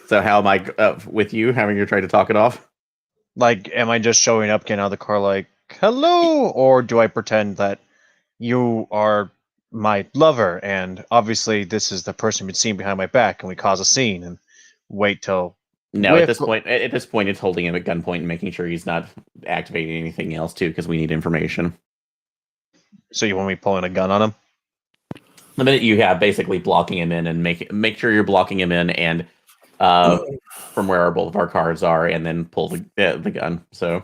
So how am I with you having you try to talk it off? Like, am I just showing up, getting out of the car like, hello? Or do I pretend that you are my lover and obviously this is the person we've seen behind my back and we cause a scene and wait till... No, at this point it's holding him at gunpoint and making sure he's not activating anything else too, because we need information. So you want me pulling a gun on him? The minute you have basically blocking him in and make sure you're blocking him in and from where both of our cards are, and then pull the gun. So,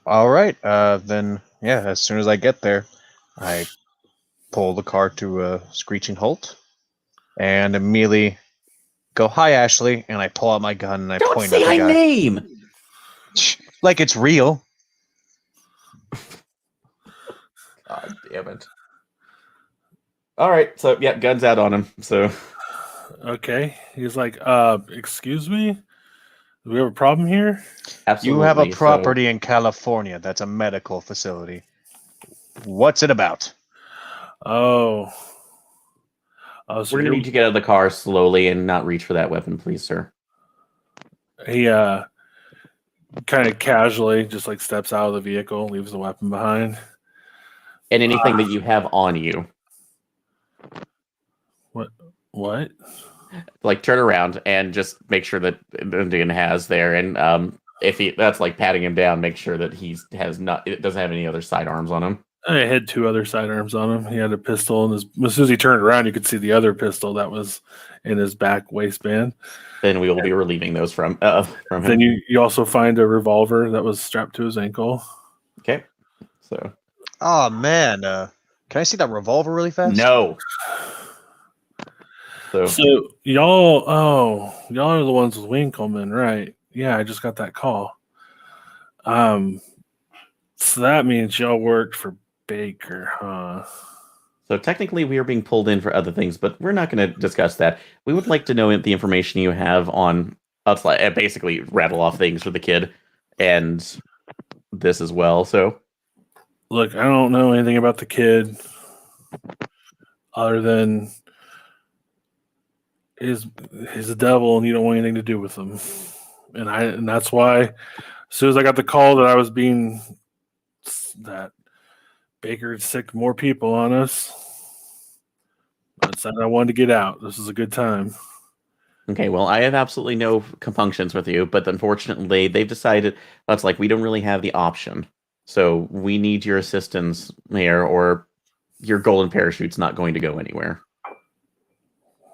all right, then yeah. As soon as I get there, I pull the car to a screeching halt, and immediately go, "Hi, Ashley," and I pull out my gun and I point at the guy. Don't say my name. Like it's real. God damn it. All right, so yeah, guns out on him. So, okay, he's like, excuse me, do we have a problem here? Absolutely. You have a property in California that's a medical facility. What's it about? Oh, so we're gonna need to get out of the car slowly and not reach for that weapon, please, sir. He kind of casually just like steps out of the vehicle, leaves the weapon behind. And anything that you have on you. What? like turn around and just make sure that Indian has there, and if that's like patting him down, make sure that it doesn't have any other sidearms on him. I had 2 other sidearms on him. He had a pistol, and as soon as he turned around, you could see the other pistol that was in his back waistband. Then we will be relieving those from him. Then you also find a revolver that was strapped to his ankle. Okay, so. Oh man, can I see that revolver really fast? No. So y'all are the ones with Winkleman, right? Yeah, I just got that call. So that means y'all worked for Baker, huh? So technically we are being pulled in for other things, but we're not going to discuss that. We would like to know the information you have on us, basically rattle off things for the kid and this as well. So look, I don't know anything about the kid other than he's a devil and you don't want anything to do with him. And that's why as soon as I got the call that Baker had sicked more people on us, I decided I wanted to get out. This is a good time. Okay, well, I have absolutely no compunctions with you, but unfortunately, they've decided that's like we don't really have the option. So we need your assistance here, or your golden parachute's not going to go anywhere.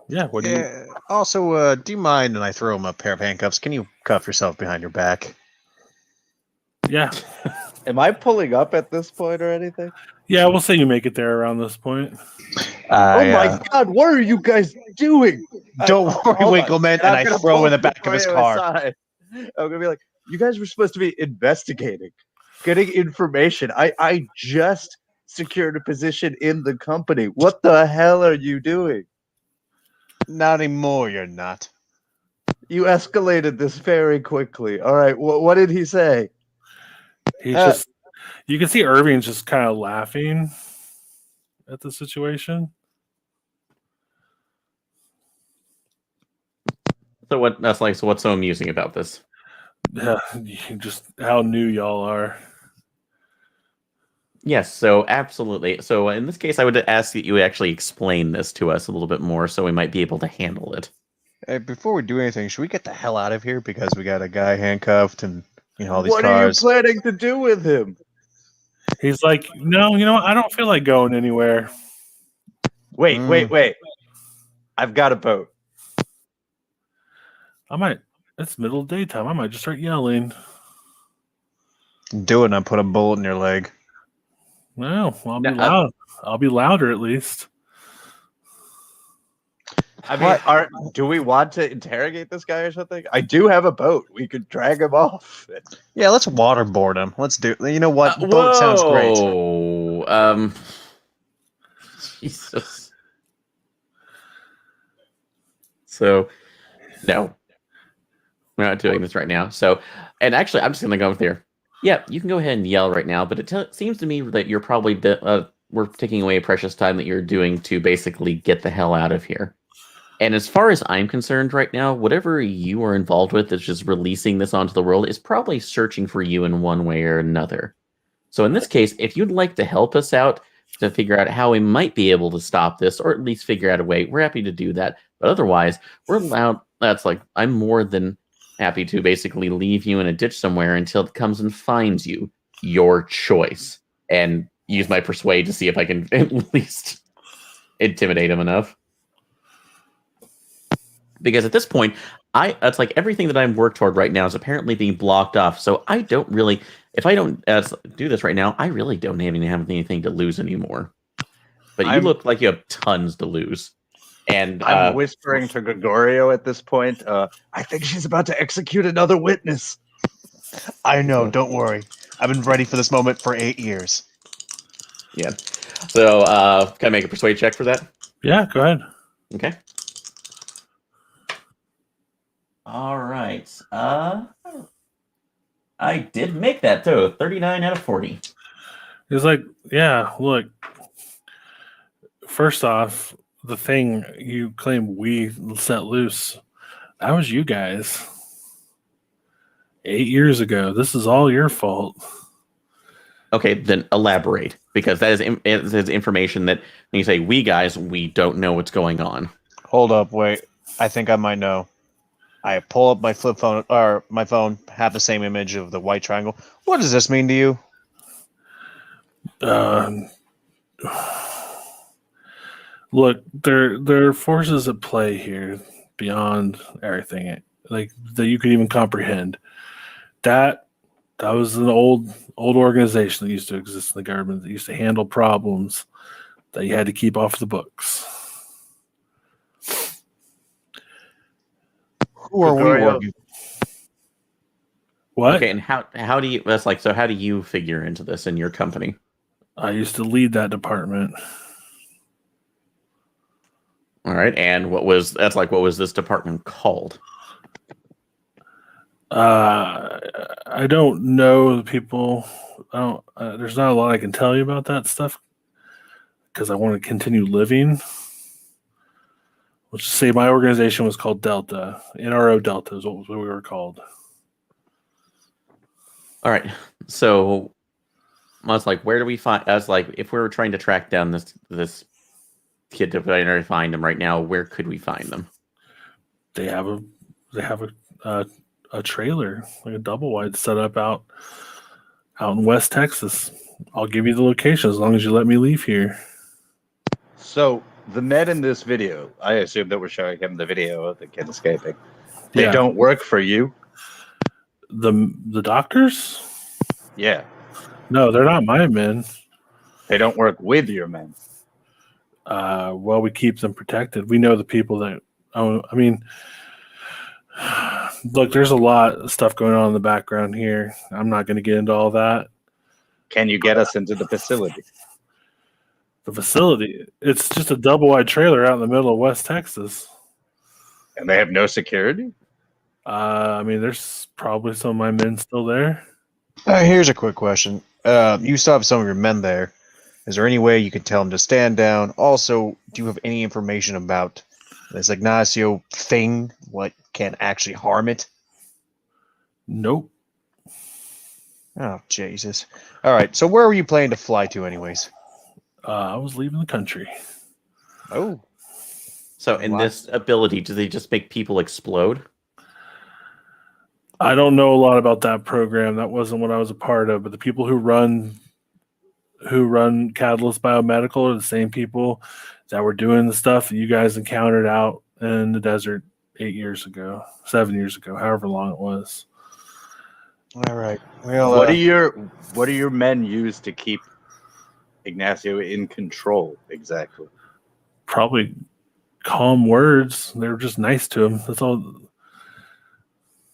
Yeah. What do you? Also, do you mind when I throw him a pair of handcuffs? Can you cuff yourself behind your back? Yeah. Am I pulling up at this point or anything? Yeah, we'll say you make it there around this point. Oh my God, what are you guys doing? Don't worry, hold on. Winkleman, and I'm I gonna throw pull in the back of his Victoria car. aside. I'm gonna be like, you guys were supposed to be investigating, getting information. I just secured a position in the company. What the hell are you doing? Not anymore, you're not. You escalated this very quickly. All right, what did he say? He's just, you can see Irving's just kind of laughing at the situation. So what's so amusing about this? Yeah, just how new y'all are. Yes, so absolutely. So in this case, I would ask that you actually explain this to us a little bit more so we might be able to handle it. Hey, before we do anything, should we get the hell out of here? Because we got a guy handcuffed and all these What cars. are you planning to do with him? He's like, no, I don't feel like going anywhere. Wait. I've got a boat. It's middle of daytime. I might just start yelling. Do it and I put a bullet in your leg. Well, I'll be loud. I'll be louder at least. I mean, do we want to interrogate this guy or something? I do have a boat. We could drag him off. Yeah, let's waterboard him. Let's do. You know what? Boat sounds great. Jesus. So, no, we're not doing this right now. So, and actually, I'm just gonna go with here. Yeah, you can go ahead and yell right now, but it seems to me that you're probably we're taking away precious time that you're doing to basically get the hell out of here. And as far as I'm concerned right now, whatever you are involved with that's just releasing this onto the world is probably searching for you in one way or another. So in this case, if you'd like to help us out to figure out how we might be able to stop this, or at least figure out a way, we're happy to do that. But otherwise, we're allowed. I'm more than happy to basically leave you in a ditch somewhere until it comes and finds you. Your choice. And use my persuade to see if I can at least intimidate him enough. Because at this point, it's like everything that I'm worked toward right now is apparently being blocked off. So I don't really, if I don't do this right now, I really don't even have anything to lose anymore. But you look like you have tons to lose. And I'm whispering to Gregorio at this point. I think she's about to execute another witness. I know. Don't worry. I've been ready for this moment for 8 years. Yeah. So can I make a persuade check for that? Yeah, go ahead. Okay. All right. I did make that too. 39 out of 40. He's like, yeah, look. First off, the thing you claim we set loose, that was you guys. 8 years ago. This is all your fault. Okay, then elaborate, because that is information that when you say we guys, we don't know what's going on. Hold up, wait. I think I might know. I pull up my flip phone or my phone, have the same image of the white triangle. What does this mean to you? Look, there are forces at play here beyond everything like that you could even comprehend. That was an old organization that used to exist in the government that used to handle problems that you had to keep off the books. Who are we Gregorio. working? What? Okay, and how do you? That's like so. How do you figure into this in your company? I used to lead that department. All right, and what was this department called? I don't know the people. I don't. There's not a lot I can tell you about that stuff because I want to continue living. Let's just say my organization was called Delta. NRO Delta is what we were called. All right, so I was like, where do we find? I was like, if we were trying to track down this kid to find him right now, where could we find them? They have a trailer, like a double wide set up out in West Texas. I'll give you the location as long as you let me leave here. So the men in this video, I assume that we're showing him the video of the kid escaping. They Yeah. don't work for you? The doctors? Yeah. No, they're not my men. They don't work with your men. Well, we keep them protected. We know the people that own. I mean, look, there's a lot of stuff going on in the background here. I'm not going to get into all that. Can you get us into the facility? The facility, it's just a double wide trailer out in the middle of West Texas. And they have no security? I mean, there's probably some of my men still there. Here's a quick question. You still have some of your men there. Is there any way you could tell them to stand down? Also, do you have any information about this Ignacio thing? What can actually harm it? Nope. Oh, Jesus. All right, so where were you planning to fly to anyways? I was leaving the country. Oh. So in this ability, do they just make people explode? I don't know a lot about that program. That wasn't what I was a part of. But the people who run Catalyst Biomedical are the same people that were doing the stuff that you guys encountered out in the desert 7 years ago, however long it was. All right. Well, What do your men use to keep Ignacio in control exactly? Probably calm words. They were just nice to him. That's all.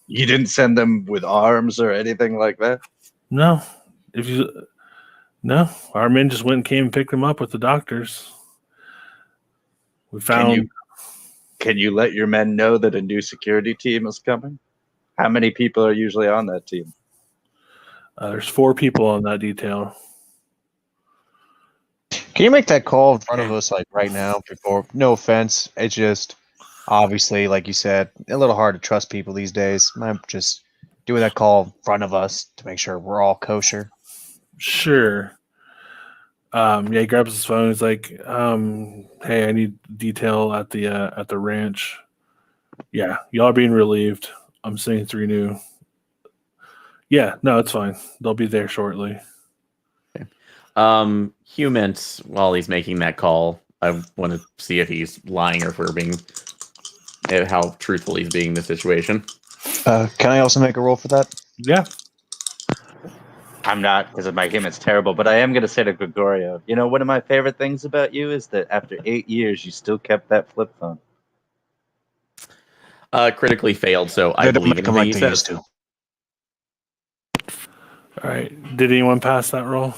You didn't send them with arms or anything like that? No. No, our men just went and came and picked him up with the doctors. We found. Can you let your men know that a new security team is coming? How many people are usually on that team? There's 4 people on that detail. can you make that call in front of us, like right now? Before, no offense, it's just obviously, like you said, a little hard to trust people these days. I'm just doing that call in front of us to make sure we're all kosher. Sure. Yeah, he grabs his phone. He's like, "Hey, I need detail at the ranch." Yeah, y'all are being relieved. I'm seeing 3 new. Yeah, no, it's fine. They'll be there shortly. Humans, while he's making that call, I want to see if he's lying or if we're being how truthful he's being in the situation. Can I also make a roll for that? Yeah. I'm not, because my human's terrible, but I am going to say to Gregorio, you know, one of my favorite things about you is that after 8 years, you still kept that flip phone. Critically failed, so I They don't believe make in them him. like He they says, used to. All right. Did anyone pass that roll?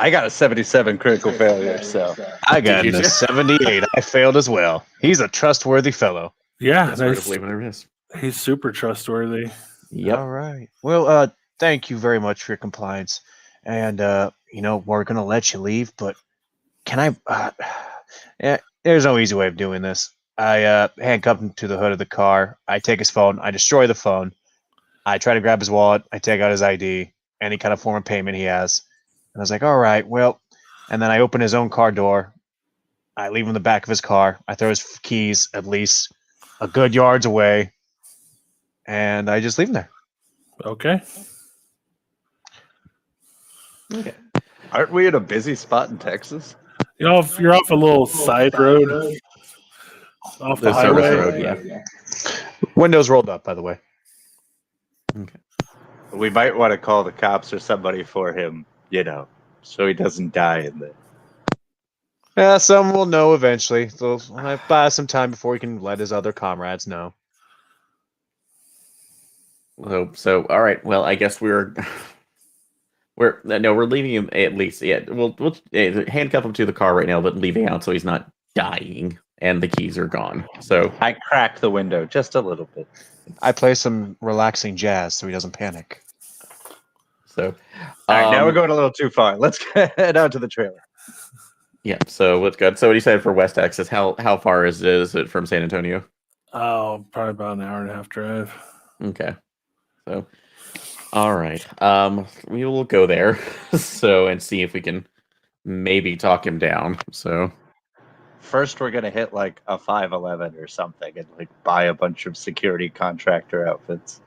I got a 77 critical failure, so. I got Did you a too? 78. I failed as well. He's a trustworthy fellow. Yeah, That's hard to believe whatever it is. he's super trustworthy. Yep. All right. Well, thank you very much for your compliance. And, we're going to let you leave, but can I... yeah, there's no easy way of doing this. I handcuff him to the hood of the car. I take his phone. I destroy the phone. I try to grab his wallet. I take out his ID, any kind of form of payment he has. And I was like, all right, well... And then I open his own car door. I leave him in the back of his car. I throw his keys at least a good yards away, and I just leave him there. Okay. Okay. Aren't we in a busy spot in Texas? You're off a little side road, off the The service highway. road, yeah. Windows rolled up, by the way. Okay. We might want to call the cops or somebody for him, so he doesn't die in there. Yeah, some will know eventually. So I buy some time before he can let his other comrades know. So all right. Well, I guess we're leaving him at least. Yeah, we'll handcuff him to the car right now, but leaving out so he's not dying, and the keys are gone. So I cracked the window just a little bit. I play some relaxing jazz so he doesn't panic. so All right, now we're going a little too far. Let's head out to the trailer. Yeah. So what's good? So what do you say for West Texas? How far is it from San Antonio? Oh, probably about an hour and a half drive. Okay. So, all right. We will go there. So and see if we can maybe talk him down. So. First, we're gonna hit like a 511 or something, and like buy a bunch of security contractor outfits.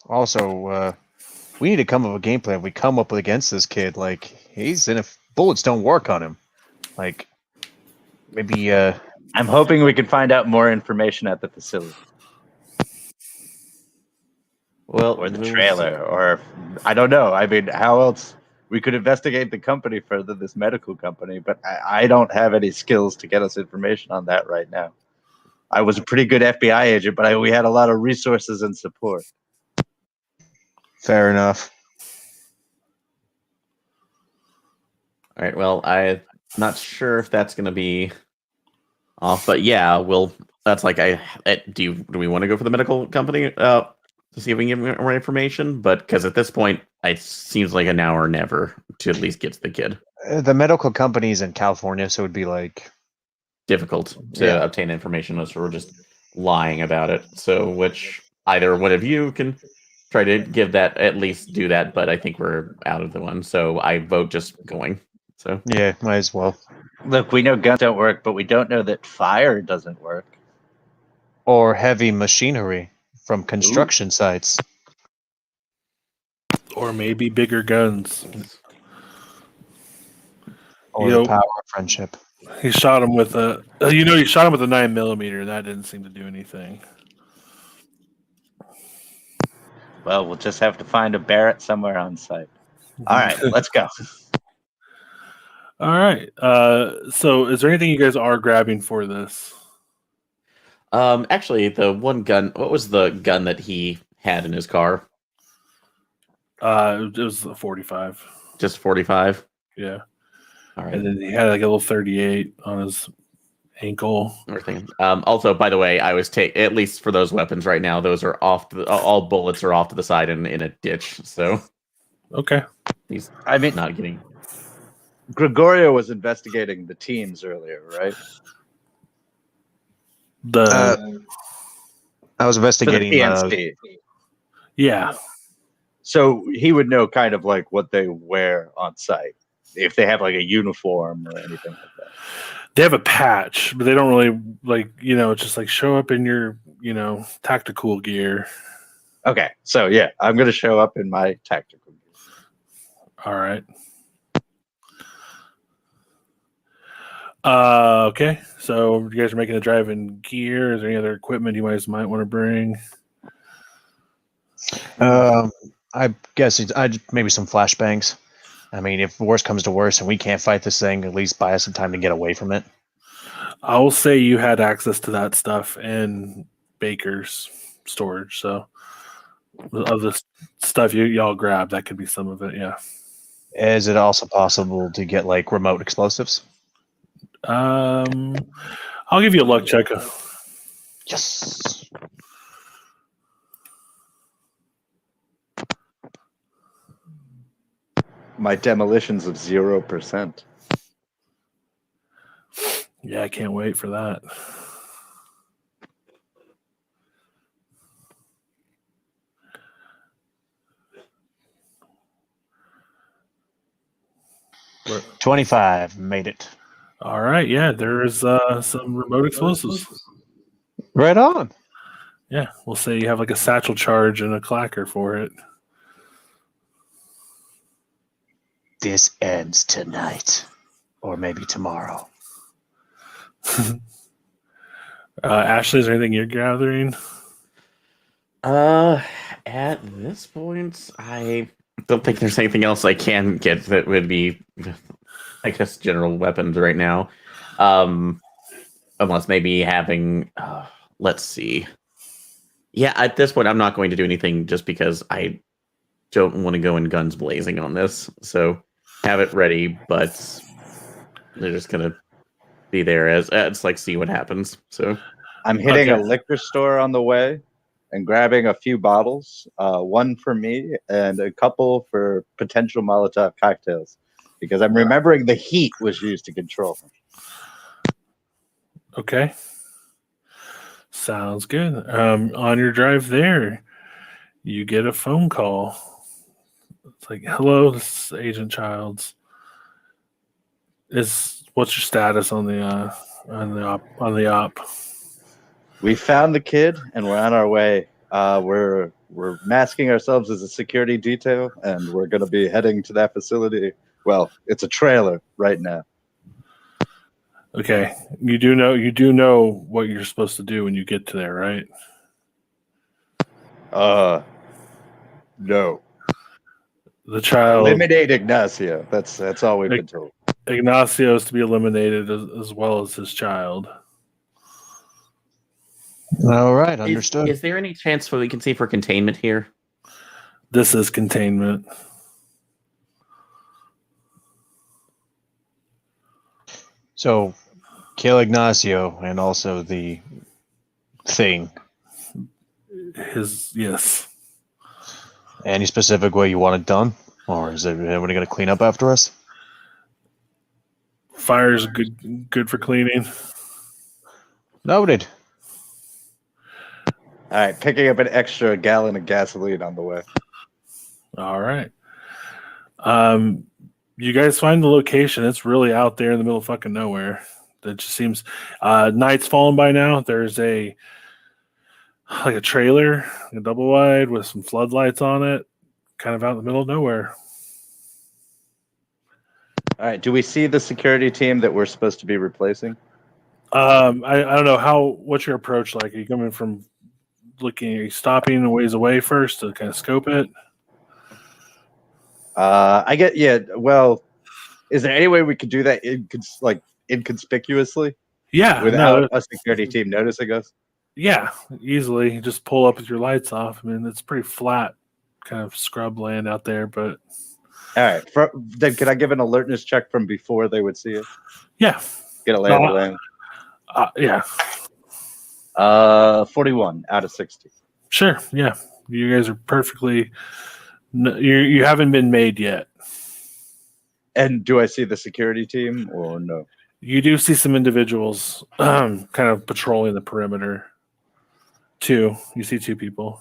Also, we need to come up with a game plan. We come up against this kid. Like he's in. If bullets don't work on him, like maybe. I'm hoping we can find out more information at the facility. Well, Or the trailer, or I don't know. I mean, how else? We could investigate the company further, this medical company, but I don't have any skills to get us information on that right now. I was a pretty good FBI agent, but we had a lot of resources and support. Fair enough. All right. Well, I'm not sure if that's going to be off, but yeah, that's like do we want to go for the medical company to see if we can get more information? But because at this point, it seems like an hour or never to at least get to the kid. The medical company's in California, so it'd be like Difficult to obtain information unless we're just lying about it. So, which either one of you can try to give that, at least do that, but I think we're out of the one. So I vote just going. So yeah, might as well. Look, we know guns don't work, but we don't know that fire doesn't work. Or heavy machinery from construction sites. Or maybe bigger guns. Or the power of friendship. He shot him with a. He shot him with a 9mm. That didn't seem to do anything. Well, we'll just have to find a Barrett somewhere on site. All right, let's go. All right. So, is there anything you guys are grabbing for this? actually, the one gun. What was the gun that he had in his car? It was a 45. Just 45. Yeah. All right. And then he had like a little 38 on his ankle. Everything. Also, by the way, I was at least for those weapons right now. Those are off. All bullets are off to the side in a ditch. So Okay. he's I mean, not getting. Gregorio was investigating the teams earlier, right? I was investigating For the PNC. Yeah. So he would know kind of like what they wear on site, if they have like a uniform or anything like that. They have a patch, but they don't really it's just like show up in your, tactical gear. Okay, so yeah, I'm gonna show up in my tactical gear. All right. Okay. So you guys are making a drive in gear. Is there any other equipment you guys might want to bring? I guess maybe some flashbangs. I mean, if worse comes to worse and we can't fight this thing, at least buy us some time to get away from it. I will say you had access to that stuff in Baker's storage. So of the stuff y'all grabbed, that could be some of it. Yeah. Is it also possible to get like remote explosives? I'll give you a luck check. Yes. My demolition's of 0%. Yeah, I can't wait for that. What- 25 made it. All right, yeah, there is some remote explosives. Right on. Yeah, we'll say you have like a satchel charge and a clacker for it. This ends tonight, or maybe tomorrow. Ashley, is there anything you're gathering? At this point, I don't think there's anything else I can get that would be, I guess, general weapons right now. Unless maybe having, let's see. Yeah, at this point, I'm not going to do anything just because I don't want to go in guns blazing on this. So have it ready, but they're just gonna be there as it's like see what happens. So I'm hitting a Okay. liquor store on the way and grabbing a few bottles, one for me and a couple for potential Molotov cocktails, because I'm remembering the heat was used to control them. Okay. Sounds good. On your drive there, you get a phone call. It's like, hello, this is Agent Childs. What's your status on the op? We found the kid and we're on our way. We're masking ourselves as a security detail, and we're going to be heading to that facility. Well, it's a trailer right now. Okay. You do know what you're supposed to do when you get to there, right? No. The child Eliminate Ignacio. That's all we've been told. Ignacio is to be eliminated as well as his child. All right, understood. Is there any chance we can see for containment here? This is containment. So, kill Ignacio and also the thing. Yes. Any specific way you want it done? Or is everybody going to clean up after us? Fire's good for cleaning. Noted. All right, picking up an extra gallon of gasoline on the way. All right. You guys find the location. It's really out there in the middle of fucking nowhere. That just seems night's fallen by now. There's a trailer, a double wide with some floodlights on it, kind of out in the middle of nowhere. All right, do we see the security team that we're supposed to be replacing? I don't know what's your approach like? Are you coming from are you stopping a ways away first to kind of scope it? Well, is there any way we could do that inconspicuously Yeah, without a security team noticing us? Yeah, easily. You just pull up with your lights off. I mean, it's pretty flat, kind of scrub land out there, but All right, then could I give an alertness check from before they would see it? yeah. Get a lay of the land. Yeah. 41 out of 60. Sure. Yeah. You guys are perfectly. You haven't been made yet. And do I see the security team or no? You do see some individuals kind of patrolling the perimeter. You see two people.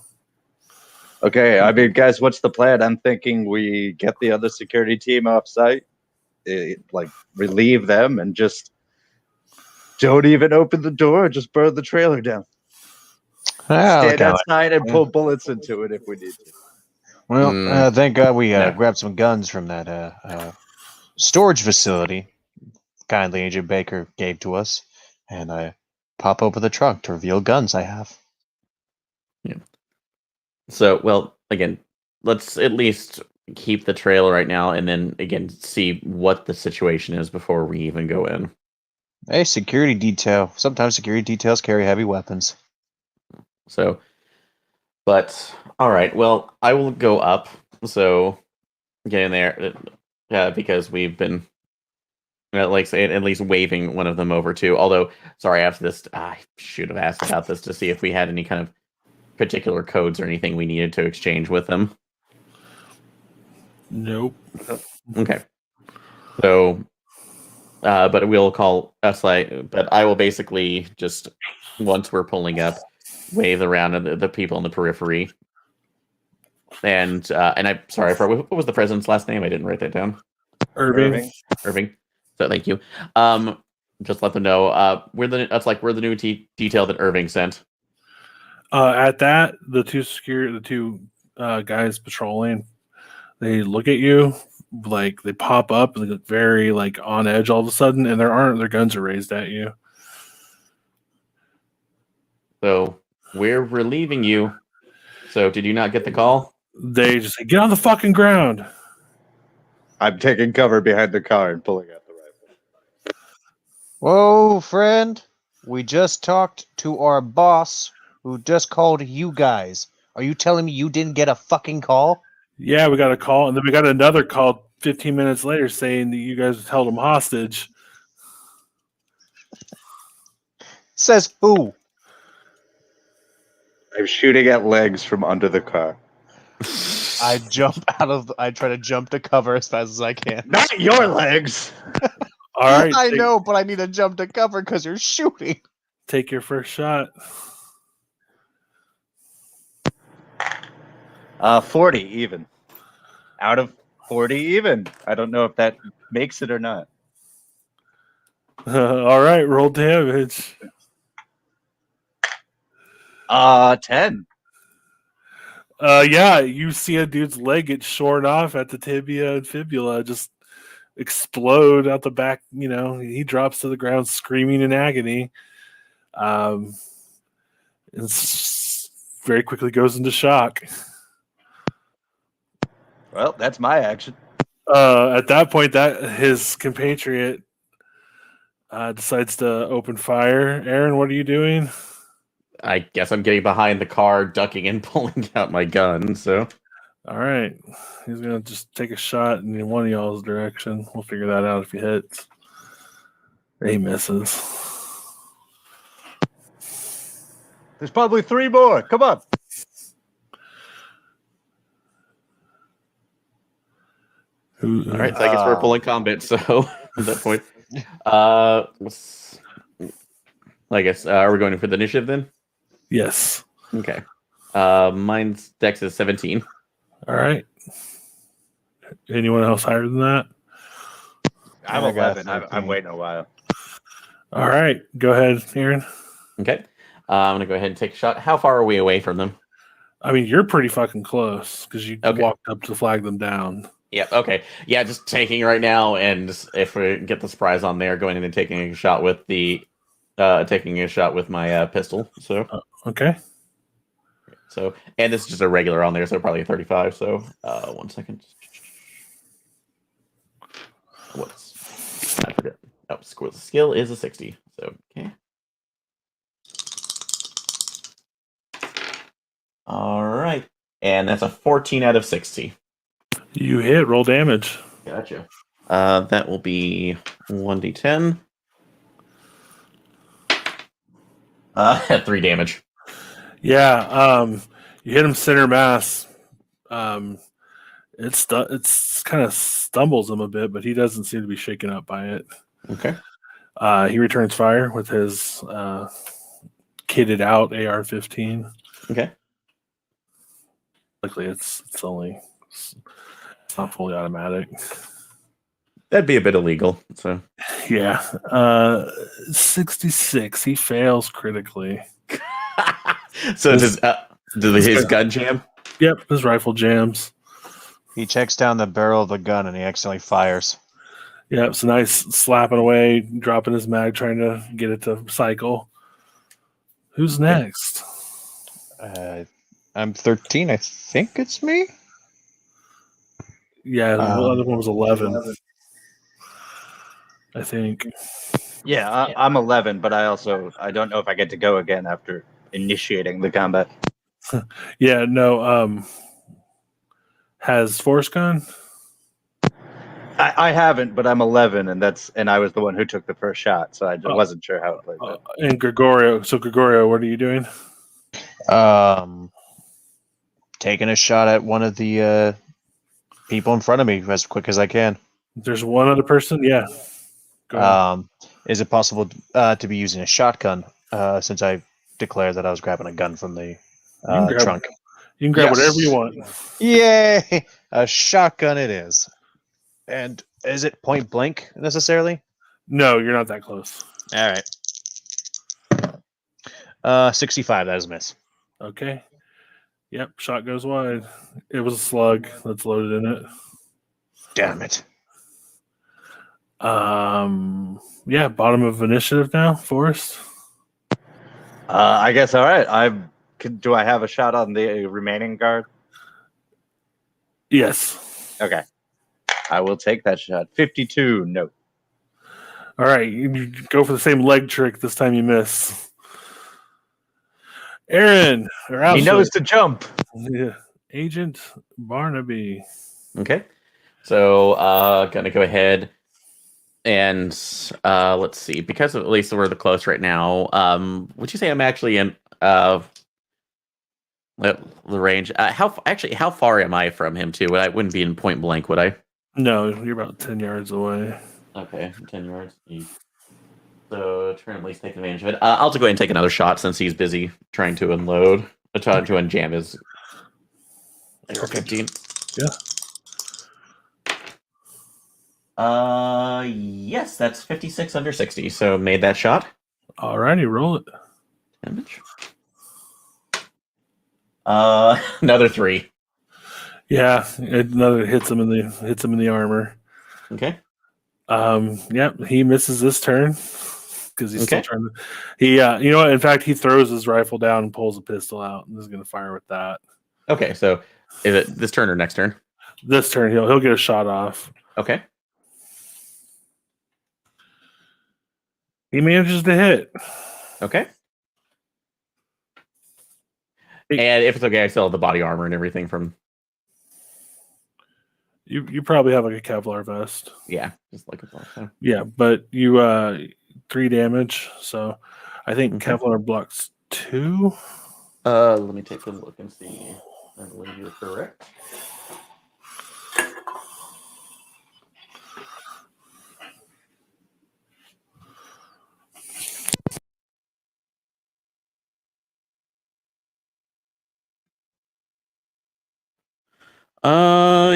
Okay, I mean, guys, what's the plan? I'm thinking we get the other security team off site, relieve them, and just don't even open the door. Just burn the trailer down. Stand outside and pull bullets into it if we need to. Well, thank God we grabbed some guns from that storage facility kindly Agent Baker gave to us, and I pop open the trunk to reveal guns I have. Yeah. So, well, again, let's at least keep the trailer right now, and then again see what the situation is before we even go in. A security detail. Sometimes security details carry heavy weapons. So, but all right. Well, I will go up. So, get in there, because we've been, like, say, at least waving one of them over too. Although, sorry, after this, I should have asked about this to see if we had any kind of particular codes or anything we needed to exchange with them. Nope. Okay. So, but we'll call us but I will basically just, once we're pulling up, wave around the people in the periphery. And I'm sorry, what was the president's last name? I didn't write that down. Irving. Irving. So thank you. Just let them know. We're the new detail that Irving sent. At that, the two guys patrolling, they look at you like they pop up and they look very like on edge all of a sudden, and their guns are raised at you. So we're relieving you. So did you not get the call? They just say, "Get on the fucking ground." I'm taking cover behind the car and pulling out the rifle. Whoa, friend. We just talked to our boss who just called you guys. Are you telling me you didn't get a fucking call? Yeah, we got a call, and then we got another call 15 minutes later saying that you guys held him hostage. Says who? I'm shooting at legs from under the car. I try to jump to cover as fast as I can. Not your legs! All right, I know, but I need to jump to cover because you're shooting. Take your first shot. 40 even. Out of 40 even. I don't know if that makes it or not. All right, roll damage. 10. Yeah, you see a dude's leg get shorn off at the tibia and fibula, just explode out the back. You know, he drops to the ground screaming in agony. And very quickly goes into shock. Well, that's my action. At that point, that his compatriot decides to open fire. Aaron, what are you doing? I guess I'm getting behind the car, ducking and pulling out my gun. So, All right, he's gonna just take a shot in one of y'all's direction. We'll figure that out if he hits. He misses. There's probably 3 more. Come on. all right. So I guess we're pulling combat. So at that point, I guess are we going for the initiative then? Yes. Okay. Mine's dex is 17. All right. Anyone else higher than that? I'm I got 11. I'm 13. waiting a while. All right. Go ahead, Aaron. Okay. I'm gonna go ahead and take a shot. How far are we away from them? I mean, you're pretty fucking close because you Okay. walked up to flag them down. Yeah. Okay. Yeah. Just taking right now, and if we get the surprise on there, going in and taking a shot with my pistol. So. Okay. So, and this is just a regular on there, so probably a 35. So, 1 second. I forget. Oh, skill is a 60. So, okay. All right, and that's a 14 out of 60. You hit. Roll damage. Gotcha. That will be 1d10. 3 damage. Yeah. You hit him center mass. It's kind of stumbles him a bit, but he doesn't seem to be shaken up by it. Okay. He returns fire with his kitted out AR-15. Okay. Luckily, it's not fully automatic. That'd be a bit illegal. So. Yeah. 66. He fails critically. So does his gun jam? Yep, his rifle jams. He checks down the barrel of the gun and he accidentally fires. Yeah, it's a nice slapping away, dropping his mag, trying to get it to cycle. Who's next? I'm 13. I think it's me. Yeah, the other one was 11. I think. Yeah, I'm 11, but I don't know if I get to go again after initiating the combat. Yeah, no. Has Forrest gone? I haven't, but I'm 11, and I was the one who took the first shot, so I just wasn't sure how it played out. And Gregorio. So Gregorio, what are you doing? Taking a shot at one of the people in front of me as quick as I can. There's one other person. Yeah. Go ahead. Is it possible to be using a shotgun since I declared that I was grabbing a gun from the trunk? You can grab Yes. whatever you want. Yay! A shotgun it is. And Is it point blank necessarily? No, you're not that close. All right. 65. That is a miss. Okay. Yep, shot goes wide. It was a slug that's loaded in it. Damn it. Yeah, bottom of initiative now, Forrest. I guess all right. Do I have a shot on the remaining guard? Yes. Okay. I will take that shot. 52. No. All right, you go for the same leg trick. This time you miss. Aaron, or He Ashley. knows to jump. Yeah. Agent Barnaby. Okay. So gonna go ahead and let's see. Because at least we're the close right now. Would you say I'm actually in the range? How far am I from him too? I wouldn't be in point blank, would I? No, you're about 10 yards away. Okay, 10 yards. So try and at least take advantage of it. I'll just go ahead and take another shot since he's busy trying to unload, trying to unjam his AR-15. Yeah. Yes, that's 56 under 60. So made that shot. All righty, roll it. Damage. Another 3. Yeah, another hits him in the armor. Okay. Yep, he misses this turn because he's still Okay. trying to. He, you know what? In fact, he throws his rifle down and pulls a pistol out and is going to fire with that. Okay, so is it this turn or next turn? This turn, he'll get a shot off. Okay. He manages to hit. Okay. And if it's okay, I still have the body armor and everything from. You probably have like a Kevlar vest. Yeah, just like a. Yeah, but you 3 damage, so I think Okay. Kevlar blocks 2. Let me take a look and see. I believe you're correct.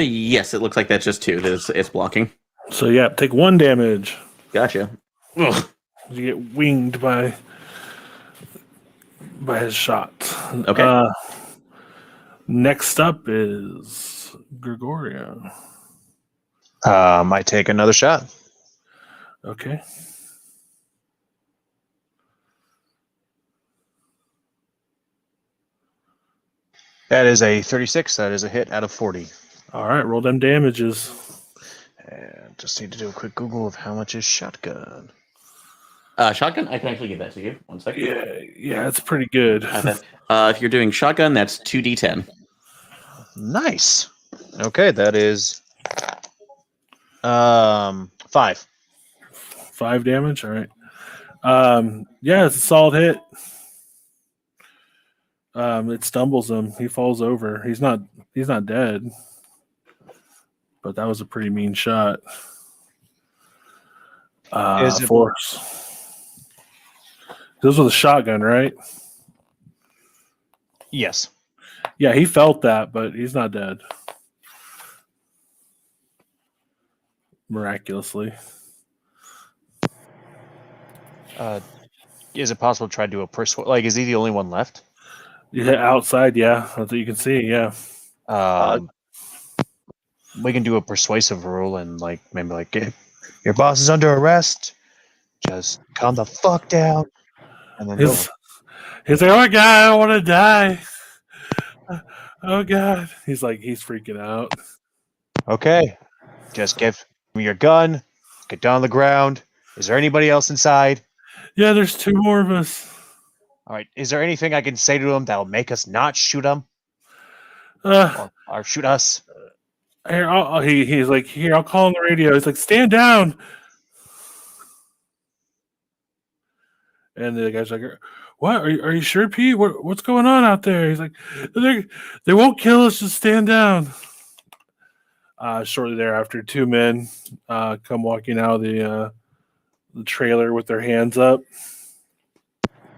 Yes, it looks like that's just 2. It's blocking. So yeah, take 1 damage. Gotcha. Ugh. You get winged by his shot. Okay. Next up is Gregorio. I take another shot. Okay. That is a 36. That is a hit out of 40. All right, roll them damages. And just need to do a quick Google of how much is shotgun. Shotgun, I can actually give that to you. 1 second. Yeah, it's pretty good. If you're doing shotgun, that's 2d10. Nice. Okay, that is 5. 5 damage. All right. Yeah, it's a solid hit. It stumbles him. He falls over. He's not dead. But that was a pretty mean shot. Is it- Force. This was a shotgun, right? Yes. Yeah, he felt that, but he's not dead. Miraculously. Is it possible to try to do a persuade? Like, is he the only one left? Yeah, outside, yeah. That's what you can see, yeah. We can do a persuasive rule and like maybe like your boss is under arrest. Just calm the fuck down. And then He's like, oh my god, I don't want to die. Oh god. He's freaking out. okay, just give me your gun. Get down on the ground. Is there anybody else inside? Yeah, there's 2 more of us. All right. Is there anything I can say to him that will make us not shoot him or shoot us? Here, he's like, here, I'll call on the radio. He's like, stand down. And the guy's like, what? Are you sure, Pete? What's going on out there? He's like, they won't kill us. Just stand down. Shortly thereafter, 2 men come walking out of the trailer with their hands up.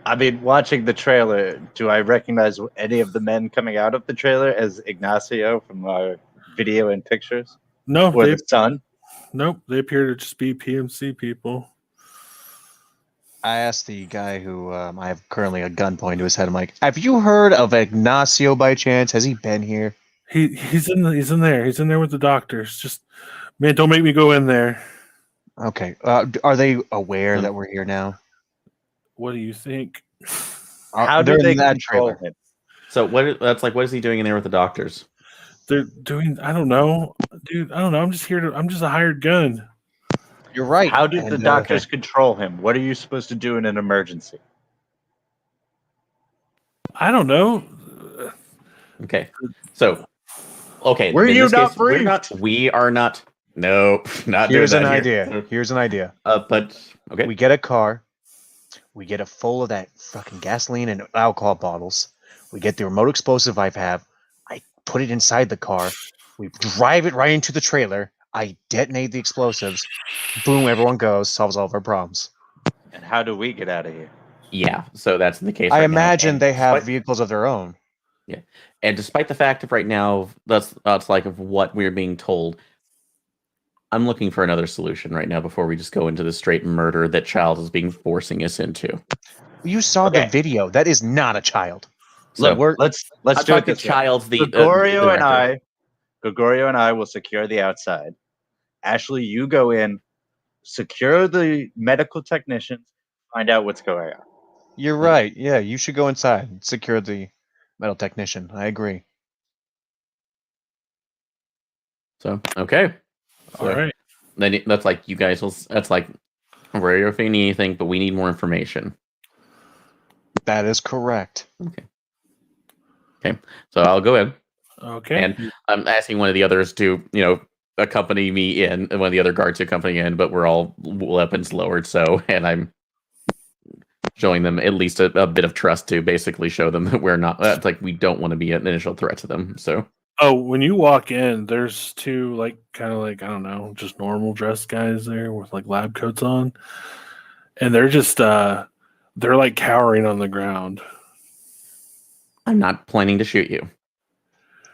I mean, watching the trailer, do I recognize any of the men coming out of the trailer as Ignacio from our video and pictures? No, Or the son? Nope, they appear to just be PMC people. I asked the guy who I have currently a gun pointed to his head. I'm like, have you heard of Ignacio by chance? Has he been here? He's in there. He's in there with the doctors. Just man, don't make me go in there. Okay. Are they aware that we're here now? What do you think? How They're do they in that control trailer. him? So what is he doing in there with the doctors? They're doing. I don't know, dude. I don't know. I'm just a hired gun. You're right. How do the And, doctors control him? What are you supposed to do in an emergency? I don't know. Okay. So, okay. Were in you this not case, briefed? we are not. No, not Here's doing an that idea. here. Here's an idea. But okay. We get a car. We get it full of that fucking gasoline and alcohol bottles. We get the remote explosive I have. I put it inside the car. We drive it right into the trailer. I detonate the explosives. Boom, everyone goes. Solves all of our problems. And how do we get out of here? Yeah. So that's the case. I right now. imagine And they have despite- vehicles of their own. And despite the fact of right now, that's like of what we're being told. I'm looking for another solution right now before we just go into the straight murder that Child is being forcing us into. You saw Okay. the video. That is not a child. So Look, let's I'm do it talking this way. Child's the Gregorio director. Gregorio and I will secure the outside. Ashley, you go in, secure the medical technicians, find out what's going on. You're right. Yeah, you should go inside and secure the metal technician. I agree. So okay. All So right. then that's like you guys will. That's like we're if we need anything, but we need more information. That is correct. So I'll go in. Okay. And I'm asking one of the others to, accompany me in, and one of the other guards to accompany in, but we're all weapons lowered, so, and I'm showing them at least a bit of trust to basically show them that we're not, it's like, we don't want to be an initial threat to them, so. Oh, when you walk in, there's two kind of I don't know, just normal dressed guys there with like lab coats on, and they're just they're like cowering on the ground. I'm not planning to shoot you.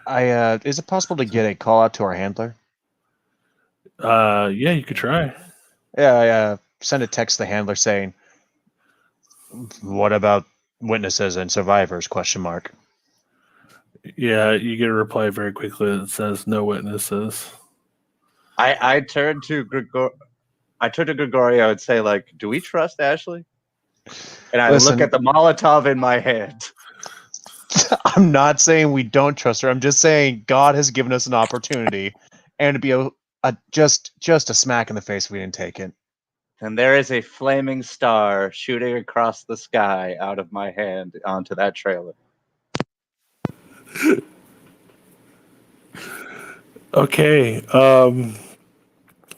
Is it possible to get a call out to our handler? Yeah, you could try. Yeah, I send a text to the handler saying, "What about witnesses and survivors?" Question mark. Yeah, you get a reply very quickly that says no witnesses. I turn to Gregorio and say, like, do we trust Ashley? And I Listen. look at the Molotov in my hand. I'm not saying we don't trust her. I'm just saying God has given us an opportunity, and to be just a smack in the face if we didn't take it. And there is a flaming star shooting across the sky out of my hand onto that trailer. Okay.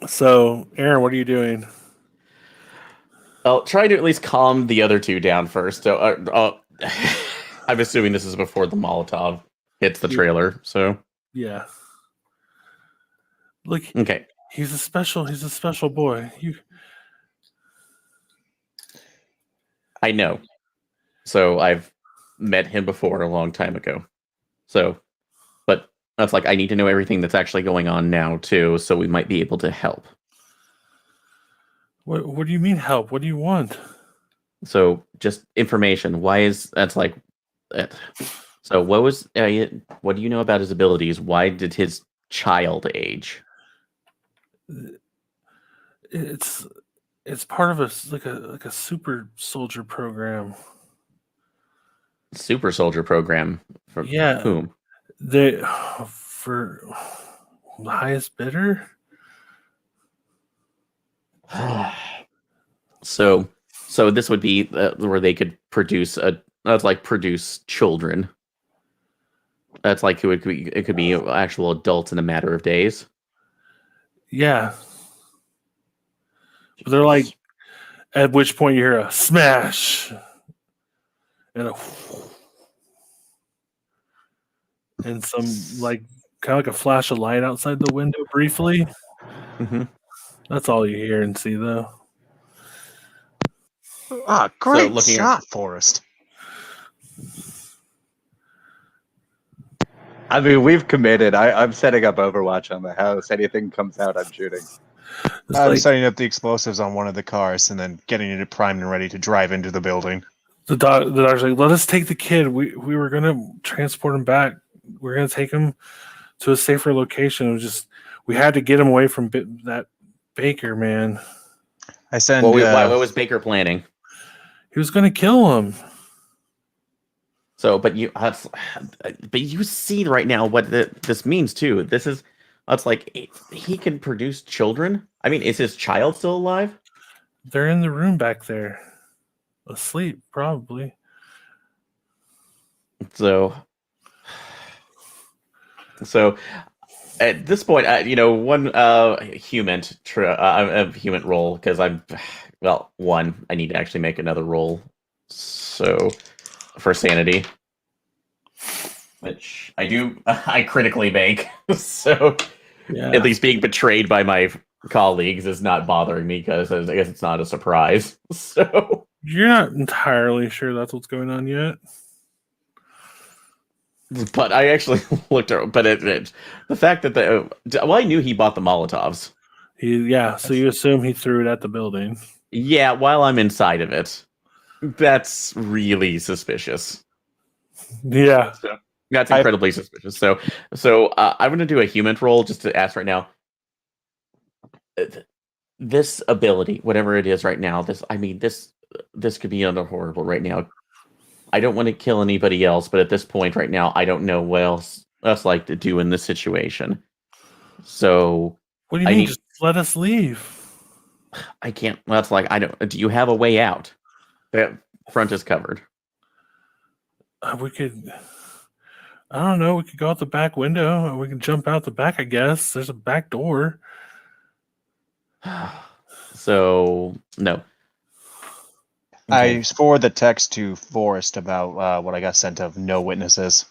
So Aaron, what are you doing? I'll try to at least calm the other two down first. So, I'm assuming this is before the Molotov hits the trailer, so. Yeah. Look, Okay. he's a special boy. I know. So I've met him before a long time ago. So, but that's like, I need to know everything that's actually going on now, too, so we might be able to help. What do you mean help? What do you want? So, just information. Why is that's like it? So, what do you know about his abilities? Why did his child age? It's part of a super soldier program. Super soldier program for whom? They for the highest bidder. So this would be where they could produce produce children. That's like it could be actual adults in a matter of days. Yeah. But they're like, at which point you hear a smash and some kind of like a flash of light outside the window briefly. Mm-hmm. That's all you hear and see, though. Ah, great shot, Forrest. I mean, we've committed. I'm setting up Overwatch on the house. Anything comes out, I'm shooting. It's I'm like setting up the explosives on one of the cars and then getting it primed and ready to drive into the building. the doctor's like, let us take the kid. We were gonna transport him back. We're gonna take him to a safer location. It was just we had to get him away from that baker man. I send. What was Baker planning? He was gonna kill him. So, but you see right now what this means too. It's like he can produce children. I mean, is his child still alive? They're in the room back there, asleep probably. So at this point, one human roll because I need to actually make another roll. So for sanity, which I do, I critically make. So Yeah. at least being betrayed by my colleagues is not bothering me because I guess it's not a surprise. So You're not entirely sure that's what's going on yet. but I actually looked at, but the fact that I knew he bought the Molotovs. So you assume he threw it at the building. Yeah, while I'm inside of it. That's really suspicious. Yeah. That's incredibly suspicious. So I'm going to do a human roll just to ask right now. This ability, whatever it is right now, this could be under horrible right now. I don't want to kill anybody else, but at this point right now, I don't know what else like to do in this situation. So What do you mean? Just let us leave. I can't. That's like I don't. Do you have a way out? That front is covered. We could. I don't know. We could go out the back window. Or we can jump out the back. I guess there's a back door. So no. Okay. I forward the text to Forrest about what I got sent of no witnesses.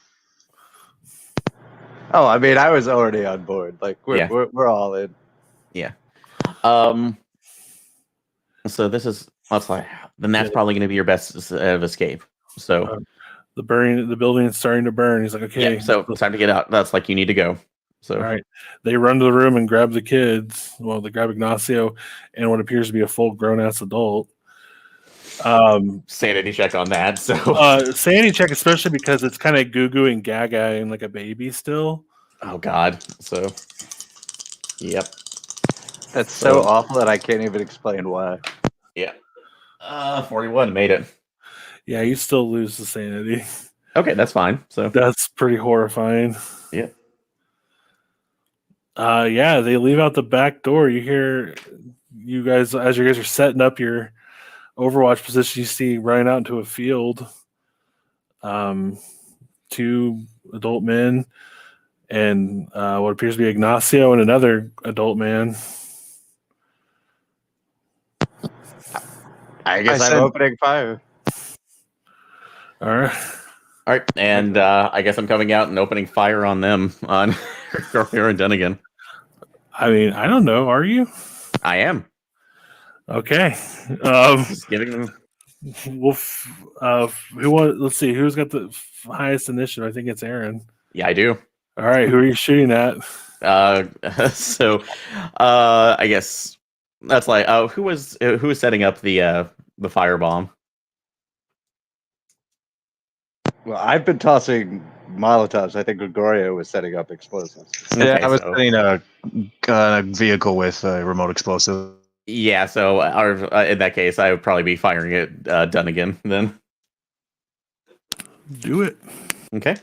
Oh, I mean, I was already on board. Like we're all in. Yeah. So that's probably going to be your best of escape. So the building is starting to burn. He's like, okay, yeah, so it's time to get out. That's like you need to go. So all right, they run to the room and grab the kids. Well, they grab Ignacio and what appears to be a full grown ass adult. Sanity check on that. So sanity check, especially because it's kind of goo and gaga and like a baby still. Oh God. So yep. That's so awful that I can't even explain why. Yeah. 41 made it. Yeah, you still lose the sanity. Okay, that's fine. So that's pretty horrifying. Yeah. Yeah, they leave out the back door. You hear you guys as you guys are setting up your Overwatch position, you see running out into a field. 2 adult men and what appears to be Ignacio and another adult man. I guess I'm opening fire. All right, and I guess I'm coming out and opening fire on them on Garfield and Dunnigan. I mean, I don't know. Are you? I am. Okay. Just giving them. Let's see. Who's got the highest initiative? I think it's Aaron. Yeah, I do. All right. Who are you shooting at? I guess that's like. Who was setting up the firebomb? Well, I've been tossing Molotovs. I think Gregorio was setting up explosives. Yeah, okay, I was setting a vehicle with a remote explosive. Yeah, so in that case, I would probably be firing it Dunnigan then. Do it. Okay.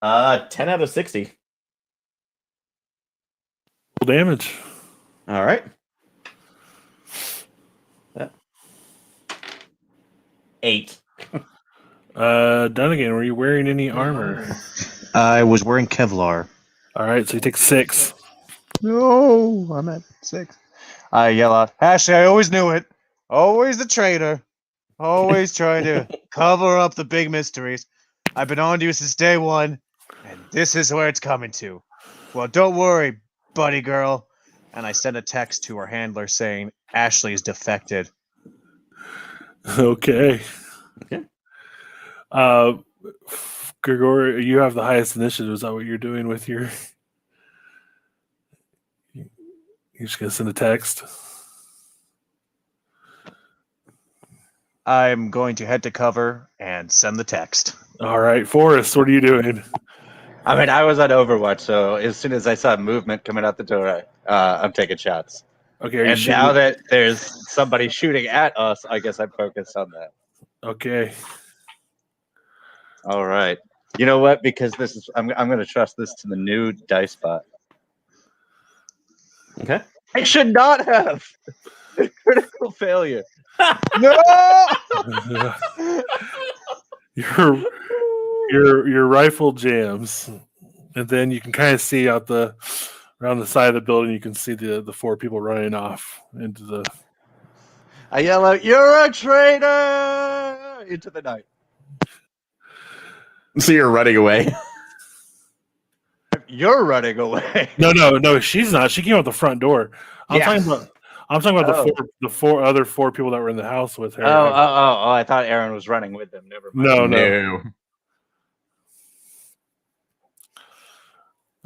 Uh, 10 out of 60. Full damage. All right. 8. Dunnigan, were you wearing any armor? I was wearing Kevlar. All right, so you take 6. No, I'm at 6. I yell out, Ashley, I always knew it. Always the traitor. Always trying to cover up the big mysteries. I've been on to you since day one, and this is where it's coming to. Well, don't worry, buddy girl. And I sent a text to her handler saying, Ashley's defected. Okay. Okay. Grigori, you have the highest initiative. Is that what you're doing with your? You're just gonna send a text. I'm going to head to cover and send the text. All right, Forrest, what are you doing? I mean, I was on Overwatch, so as soon as I saw movement coming out the door, I'm taking shots. Okay, are you And shooting? now that there's somebody shooting at us, I guess I'm focused on that. Okay. All right. You know what? Because this is, I'm going to trust this to the new dice bot. Okay. I should not have. Critical failure. No. your rifle jams, and then you can kind of see out around the side of the building. You can see the 4 people running off into the. I yell out, "You're a traitor!" into the night. So you're running away. You're running away. No, she's not. She came out the front door. I'm Yeah. talking about Oh. the other 4 people that were in the house with her. Oh! I thought Aaron was running with them. Never mind. No.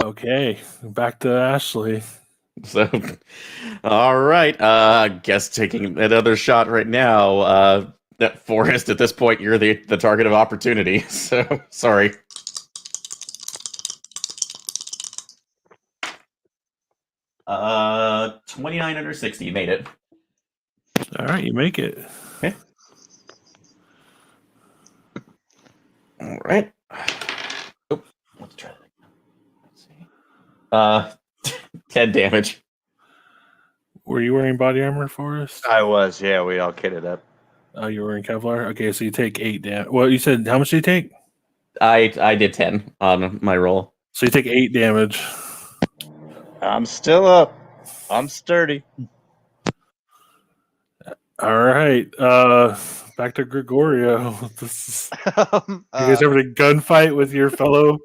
Okay, back to Ashley. So, all right. Guess taking another shot right now. That Forrest, at this point, you're the target of opportunity. So, sorry. Uh, 29 under 60. You made it. All right, you make it. Okay. All right. Oh, let's try that again. Let's see. 10 damage. Were you wearing body armor, Forrest? I was. Yeah, we all kitted up. Oh, you were wearing Kevlar? Okay, so you take 8 damage. Well, you said how much did you take? I did 10 on my roll. So you take 8 damage. I'm still up. I'm sturdy. All right. Back to Gregorio. This is, you guys having a gunfight with your fellow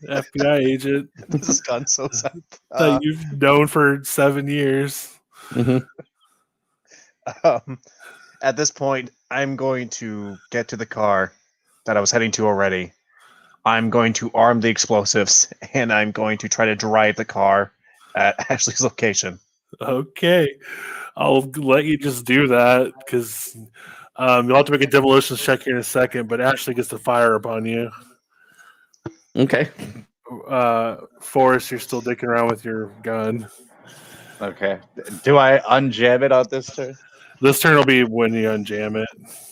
FBI agent This has gone so south. that you've known for 7 years. Mm-hmm. At this point, I'm going to get to the car that I was heading to already. I'm going to arm the explosives, and I'm going to try to drive the car at Ashley's location. Okay. I'll let you just do that because you'll have to make a demolitions check here in a second, but Ashley gets to fire upon you. Okay. Forrest, you're still dicking around with your gun. Okay. Do I unjam it on this turn? This turn will be when you unjam it.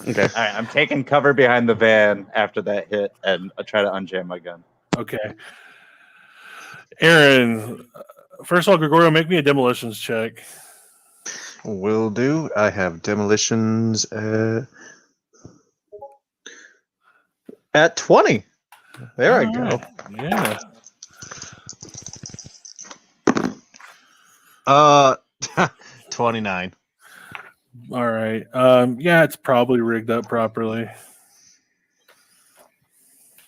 Okay. All right. I'm taking cover behind the van after that hit, and I try to unjam my gun. Okay. Aaron, first of all, Gregorio, make me a demolitions check. Will do. I have demolitions at 20. There I go. Yeah. 29. All right. Yeah, it's probably rigged up properly.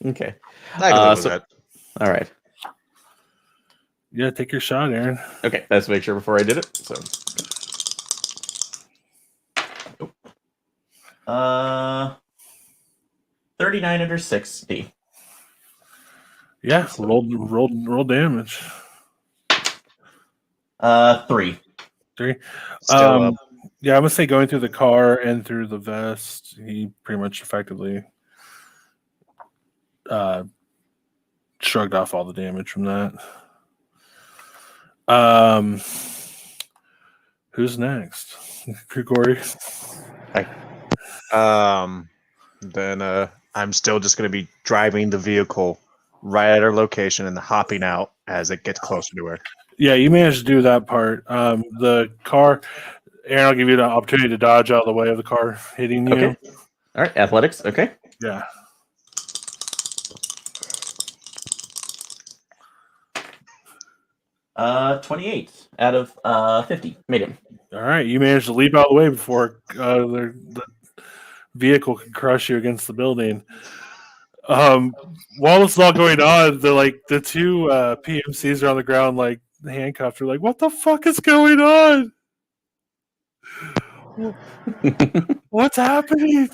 Okay. I can live with that. All right. Yeah, take your shot, Aaron. Okay, let's make sure before I did it. So, 39 under 60. Yeah, roll damage. 3. 3. Still up. Yeah, I'm gonna say going through the car and through the vest, he pretty much effectively shrugged off all the damage from that. Who's next? Grigori. Then I'm still just going to be driving the vehicle right at her location and hopping out as it gets closer to her. Yeah, you managed to do that part. The car, Aaron, I'll give you the opportunity to dodge out of the way of the car hitting you. Okay. All right, athletics. Okay. Yeah. Uh, 28 out of 50. Made it. All right, you managed to leap out of the way before the vehicle can crush you against the building. While this is all going on, the 2 PMCs are on the ground, like handcuffed. They're like, "What the fuck is going on? What's happening?"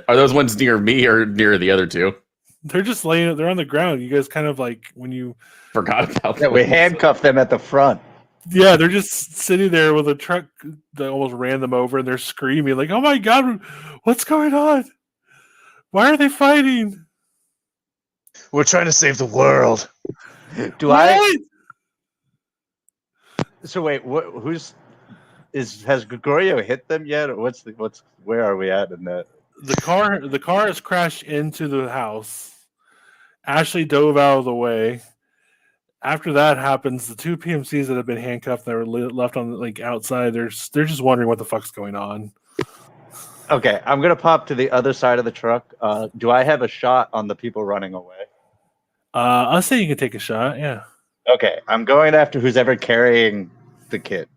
Are those ones near me or near the other two? They're just laying. They're on the ground. You guys kind of like when you. Forgot about Yeah, we those. handcuffed them at the front. Yeah, they're just sitting there with a truck that almost ran them over, and they're screaming like, "Oh my god, what's going on? Why are they fighting?" We're trying to save the world. Do I? So wait, has Gregorio hit them yet, or where are we at in that? The car has crashed into the house. Ashley dove out of the way. After that happens, the two PMCs that have been handcuffed that were left on like outside, they're just wondering what the fuck's going on. Okay, I'm gonna pop to the other side of the truck. Do I have a shot on the people running away? I'll say you can take a shot. Yeah. Okay, I'm going after who's ever carrying the kid.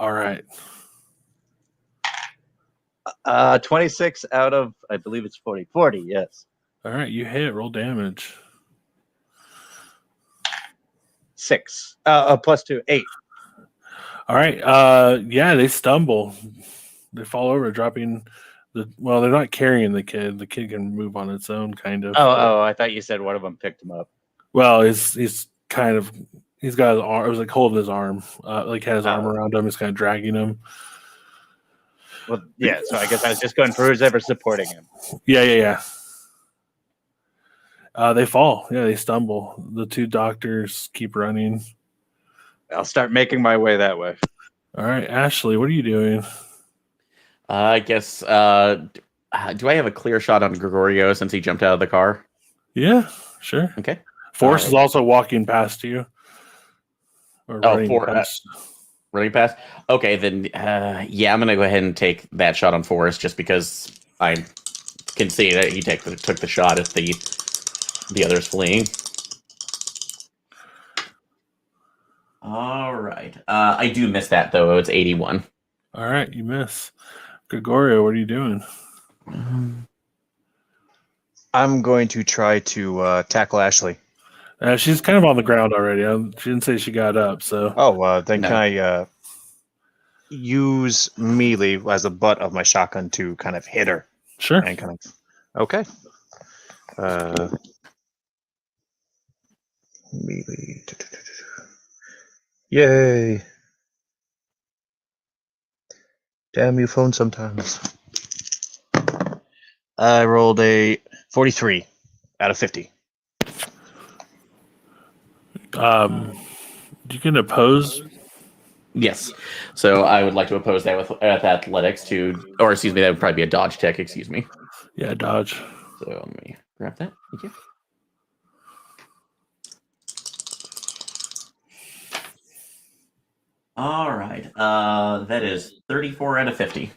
All right. 26 out of, I believe it's 40. 40, yes. All right, you hit. Roll damage. 6. Plus 2, 8. All right. Yeah, they stumble. They fall over, dropping well, they're not carrying the kid. The kid can move on its own, kind of. Oh, I thought you said one of them picked him up. Well, he's kind of he's got his arm. It was like holding his arm, like had his arm around him. He's kind of dragging him. Well, yeah. So I guess I was just going for who's ever supporting him. Yeah. They fall. Yeah, they stumble. The two doctors keep running. I'll start making my way that way. All right, Ashley, what are you doing? I guess. Do I have a clear shot on Gregorio since he jumped out of the car? Yeah, sure. Okay. Forrest is also walking past you. Or running past. Okay, then yeah, I'm gonna go ahead and take that shot on Forrest just because I can see that he took the shot at the others fleeing. All right. I do miss that though. It's 81. All right, you miss. Gregorio, what are you doing? I'm going to try to tackle Ashley. She's kind of on the ground already. She didn't say she got up, so. Oh, then No. can I use melee as the butt of my shotgun to kind of hit her? Sure. And kind of. Okay. Melee. Yay. Damn you phone sometimes. I rolled a 43 out of 50. You can oppose. Yes. So I would like to oppose that with athletics or excuse me, that would probably be a dodge check. Excuse me. Yeah, dodge. So let me grab that. Thank you. All right. That is 34 out of 50.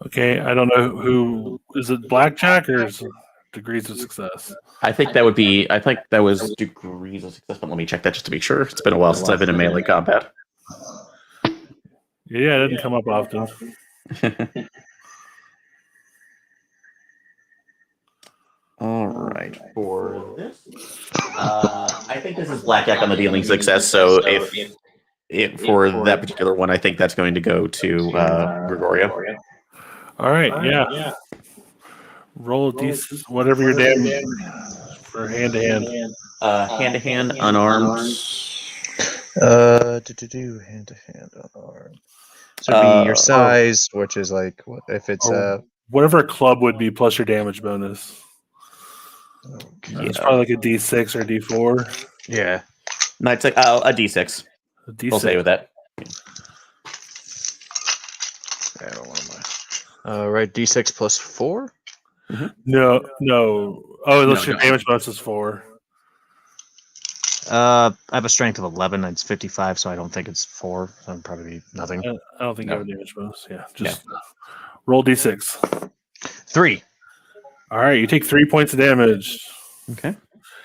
Okay, I don't know who is it. Blackjack or is it degrees of success? I think that was degrees of success, but let me check that just to be sure. It's been a while since I've been in melee combat. Yeah, it doesn't come up often. All right. For this, I think this is blackjack on the dealing success. So if for that particular one, I think that's going to go to Gregorio. All right, yeah. Roll a d6, whatever your damage for hand to hand. Hand to hand, unarmed. Hand to hand unarmed. So it'd be your size, which is like what if it's whatever a club would be plus your damage bonus. Okay. It's probably like a d6 or a d4. Yeah. No, it's like a d6. A d6. We'll stay with that. I don't want my. Right, d6 plus 4. Mm-hmm. No. Oh, unless your damage bonus is 4. I have a strength of 11. It's 55, so I don't think it's 4. So I'm probably nothing. I don't think I have a damage bonus. Yeah, just roll d6. 3. All right, you take 3 points of damage. Okay.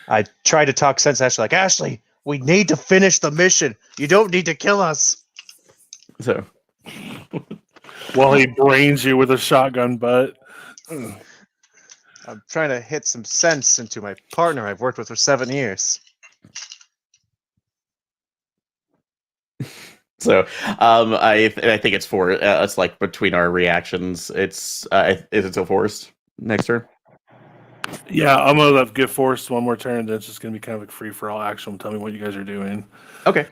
I try to talk sense. Ashley, like Ashley, we need to finish the mission. You don't need to kill us. So, While he brains you with a shotgun butt. I'm trying to hit some sense into my partner I've worked with for 7 years. So, I think it's four. It's like between our reactions. It's is it still forced next turn? Yeah, I'm gonna give Forrest one more turn. Then it's just gonna be kind of like free for all action. Tell me what you guys are doing. Okay.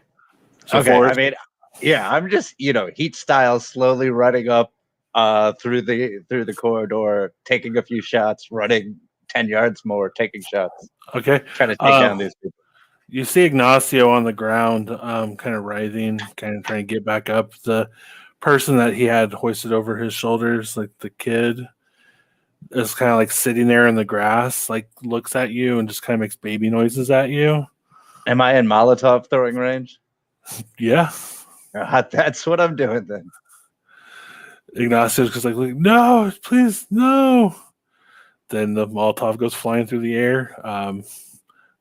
So Okay, I Forrest, mean, yeah, I'm just heat style, slowly running up through the corridor, taking a few shots, running 10 yards more, taking shots, okay. trying to take down these people. You see Ignacio on the ground, kind of writhing, kind of trying to get back up. The person that he had hoisted over his shoulders, like the kid, is kind of like sitting there in the grass, like looks at you and just kind of makes baby noises at you. Am I in Molotov throwing range? Yeah. That's what I'm doing then. Ignacio's just like, no, please, no. Then the Molotov goes flying through the air.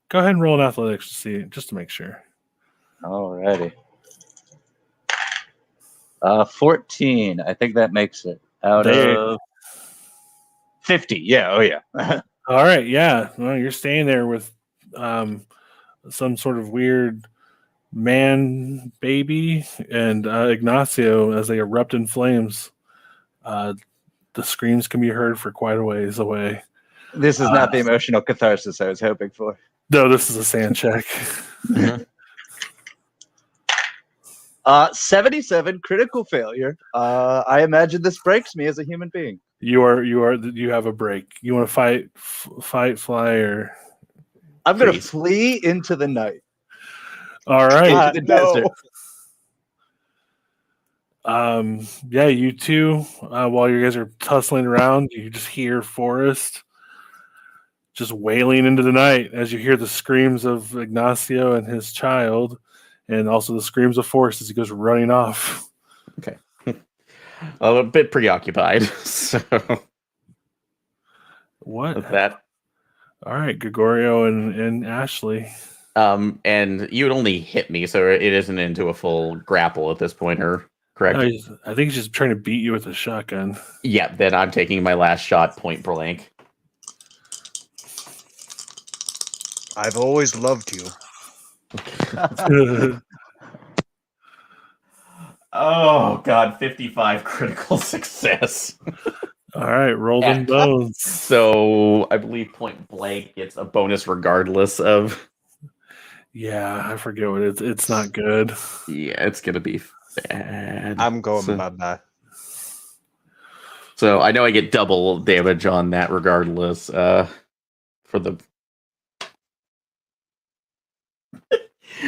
Go ahead and roll an athletics to see, just to make sure. Alrighty. 14. I think that makes it out of 50. Yeah. Oh yeah. All right. Yeah. Well, you're staying there with some sort of weird man baby and Ignacio as they erupt in flames. The screams can be heard for quite a ways away. This is not the emotional catharsis I was hoping for. No, this is a sand check. 77 critical failure. I imagine this breaks me as a human being. You have a break. You want to fight, fly, or I'm going to flee into the night. all right. Into the desert. Yeah, you two, while you guys are tussling around, you just hear Forrest just wailing into the night as you hear the screams of Ignacio and his child, and also the screams of Forrest as he goes running off. Okay. A bit preoccupied. So What? with that. All right, Gregorio and Ashley. And you would only hit me, so it isn't into a full grapple at this point, or correct? No, I think he's just trying to beat you with a shotgun. Yeah, then I'm taking my last shot point blank. I've always loved you. Oh god, 55 critical success. All right, roll them bones. So I believe point blank gets a bonus regardless of. Yeah, I forget what it's not good. Yeah, it's gonna be bad. I'm going bye-bye. So I know I get double damage on that regardless. For the.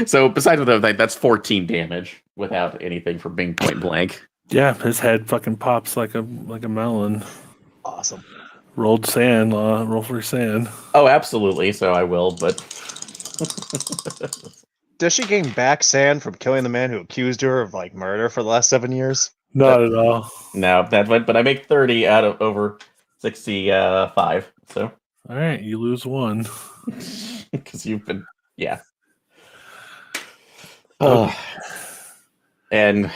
So besides the other thing, that's 14 damage without anything for being point blank. Yeah, his head fucking pops like a melon. Awesome. Rolled sand, roll for sand. Oh, absolutely. So I will, but Does she gain back sand from killing the man who accused her of like murder for the last 7 years? Not at all. no, that went. But I make 30 out of over 65. So All right, you lose one. because you've been, yeah. Okay. And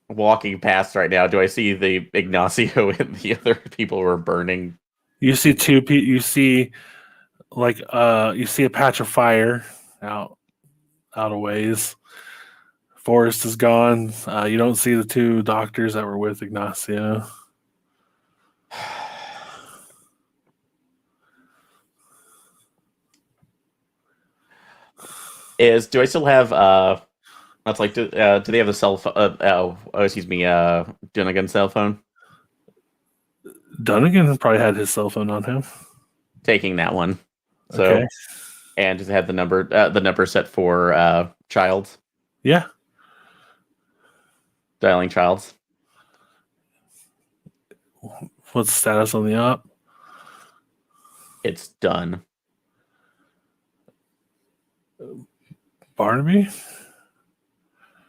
walking past right now, do I see the Ignacio and the other people who are burning? You see two people. You see, like, you see a patch of fire out a ways. Forrest is gone. You don't see the two doctors that were with Ignacio. Do I still have that's like do they have the cell phone? Excuse me, Dunnigan's cell phone? Dunnigan probably had his cell phone on him. Taking that one. So Okay. and does it have the number set for Childs? Yeah. Dialing Childs. What's the status on the op? It's done. Barnaby?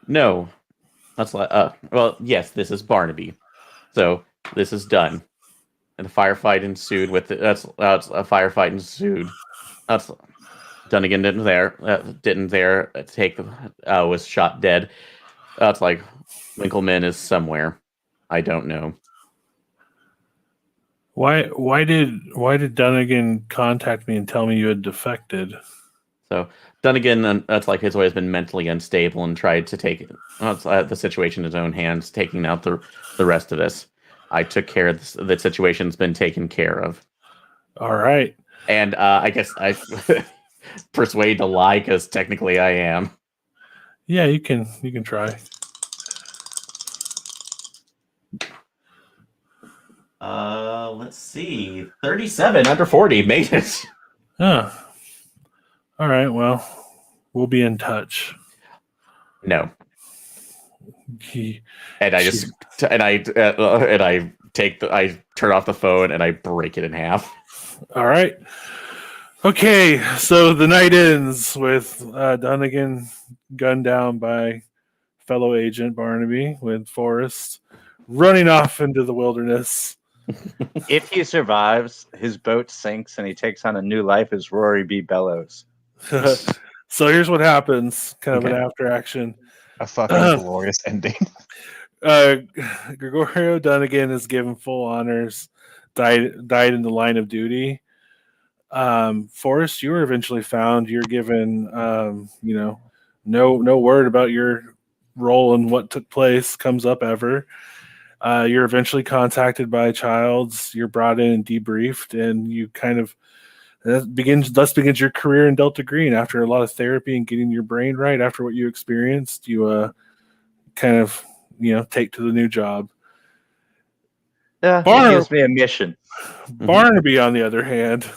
No. That's like well, yes, this is Barnaby. So this is done. And a firefight ensued with that's a firefight ensued. That's Dunnigan didn't there take was shot dead. That's like Winkleman is somewhere. I don't know. Why did Dunnigan contact me and tell me you had defected? So Dunnigan, that's like, has always been mentally unstable and tried to take the situation in his own hands, taking out the rest of this. I took care of this. The situation's been taken care of. All right. And I guess I persuade to lie because technically I am. Yeah, you can try. Let's see. 37 under 40 made it. Huh. All right. Well, we'll be in touch. No. He, And I just and I turn off the phone and I break it in half. all right. Okay, so the night ends with Dunnigan gunned down by fellow agent Barnaby, with Forrest running off into the wilderness. If he survives, his boat sinks and he takes on a new life as Rory B. Bellows. So here's what happens, kind of an Okay. after action. A fucking glorious ending. Gregorio Dunnigan is given full honors, died in the line of duty. Forrest, you were eventually found. You're given, no word about your role and what took place comes up ever. You're eventually contacted by Childs. You're brought in and debriefed, and you kind of thus begins your career in Delta Green. After a lot of therapy and getting your brain right after what you experienced, you kind of take to the new job. Yeah, it gives me a mission. Barnaby, on the other hand,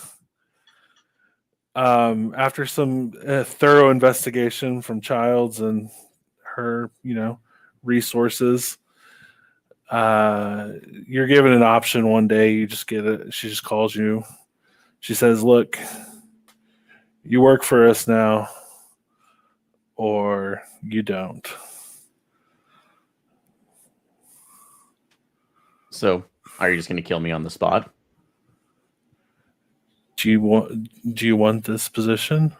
after some thorough investigation from Childs and her, resources, you're given an option one day. You just get it. She just calls you. She says, "Look, you work for us now, or you don't." So, are you just going to kill me on the spot? Do you want this position?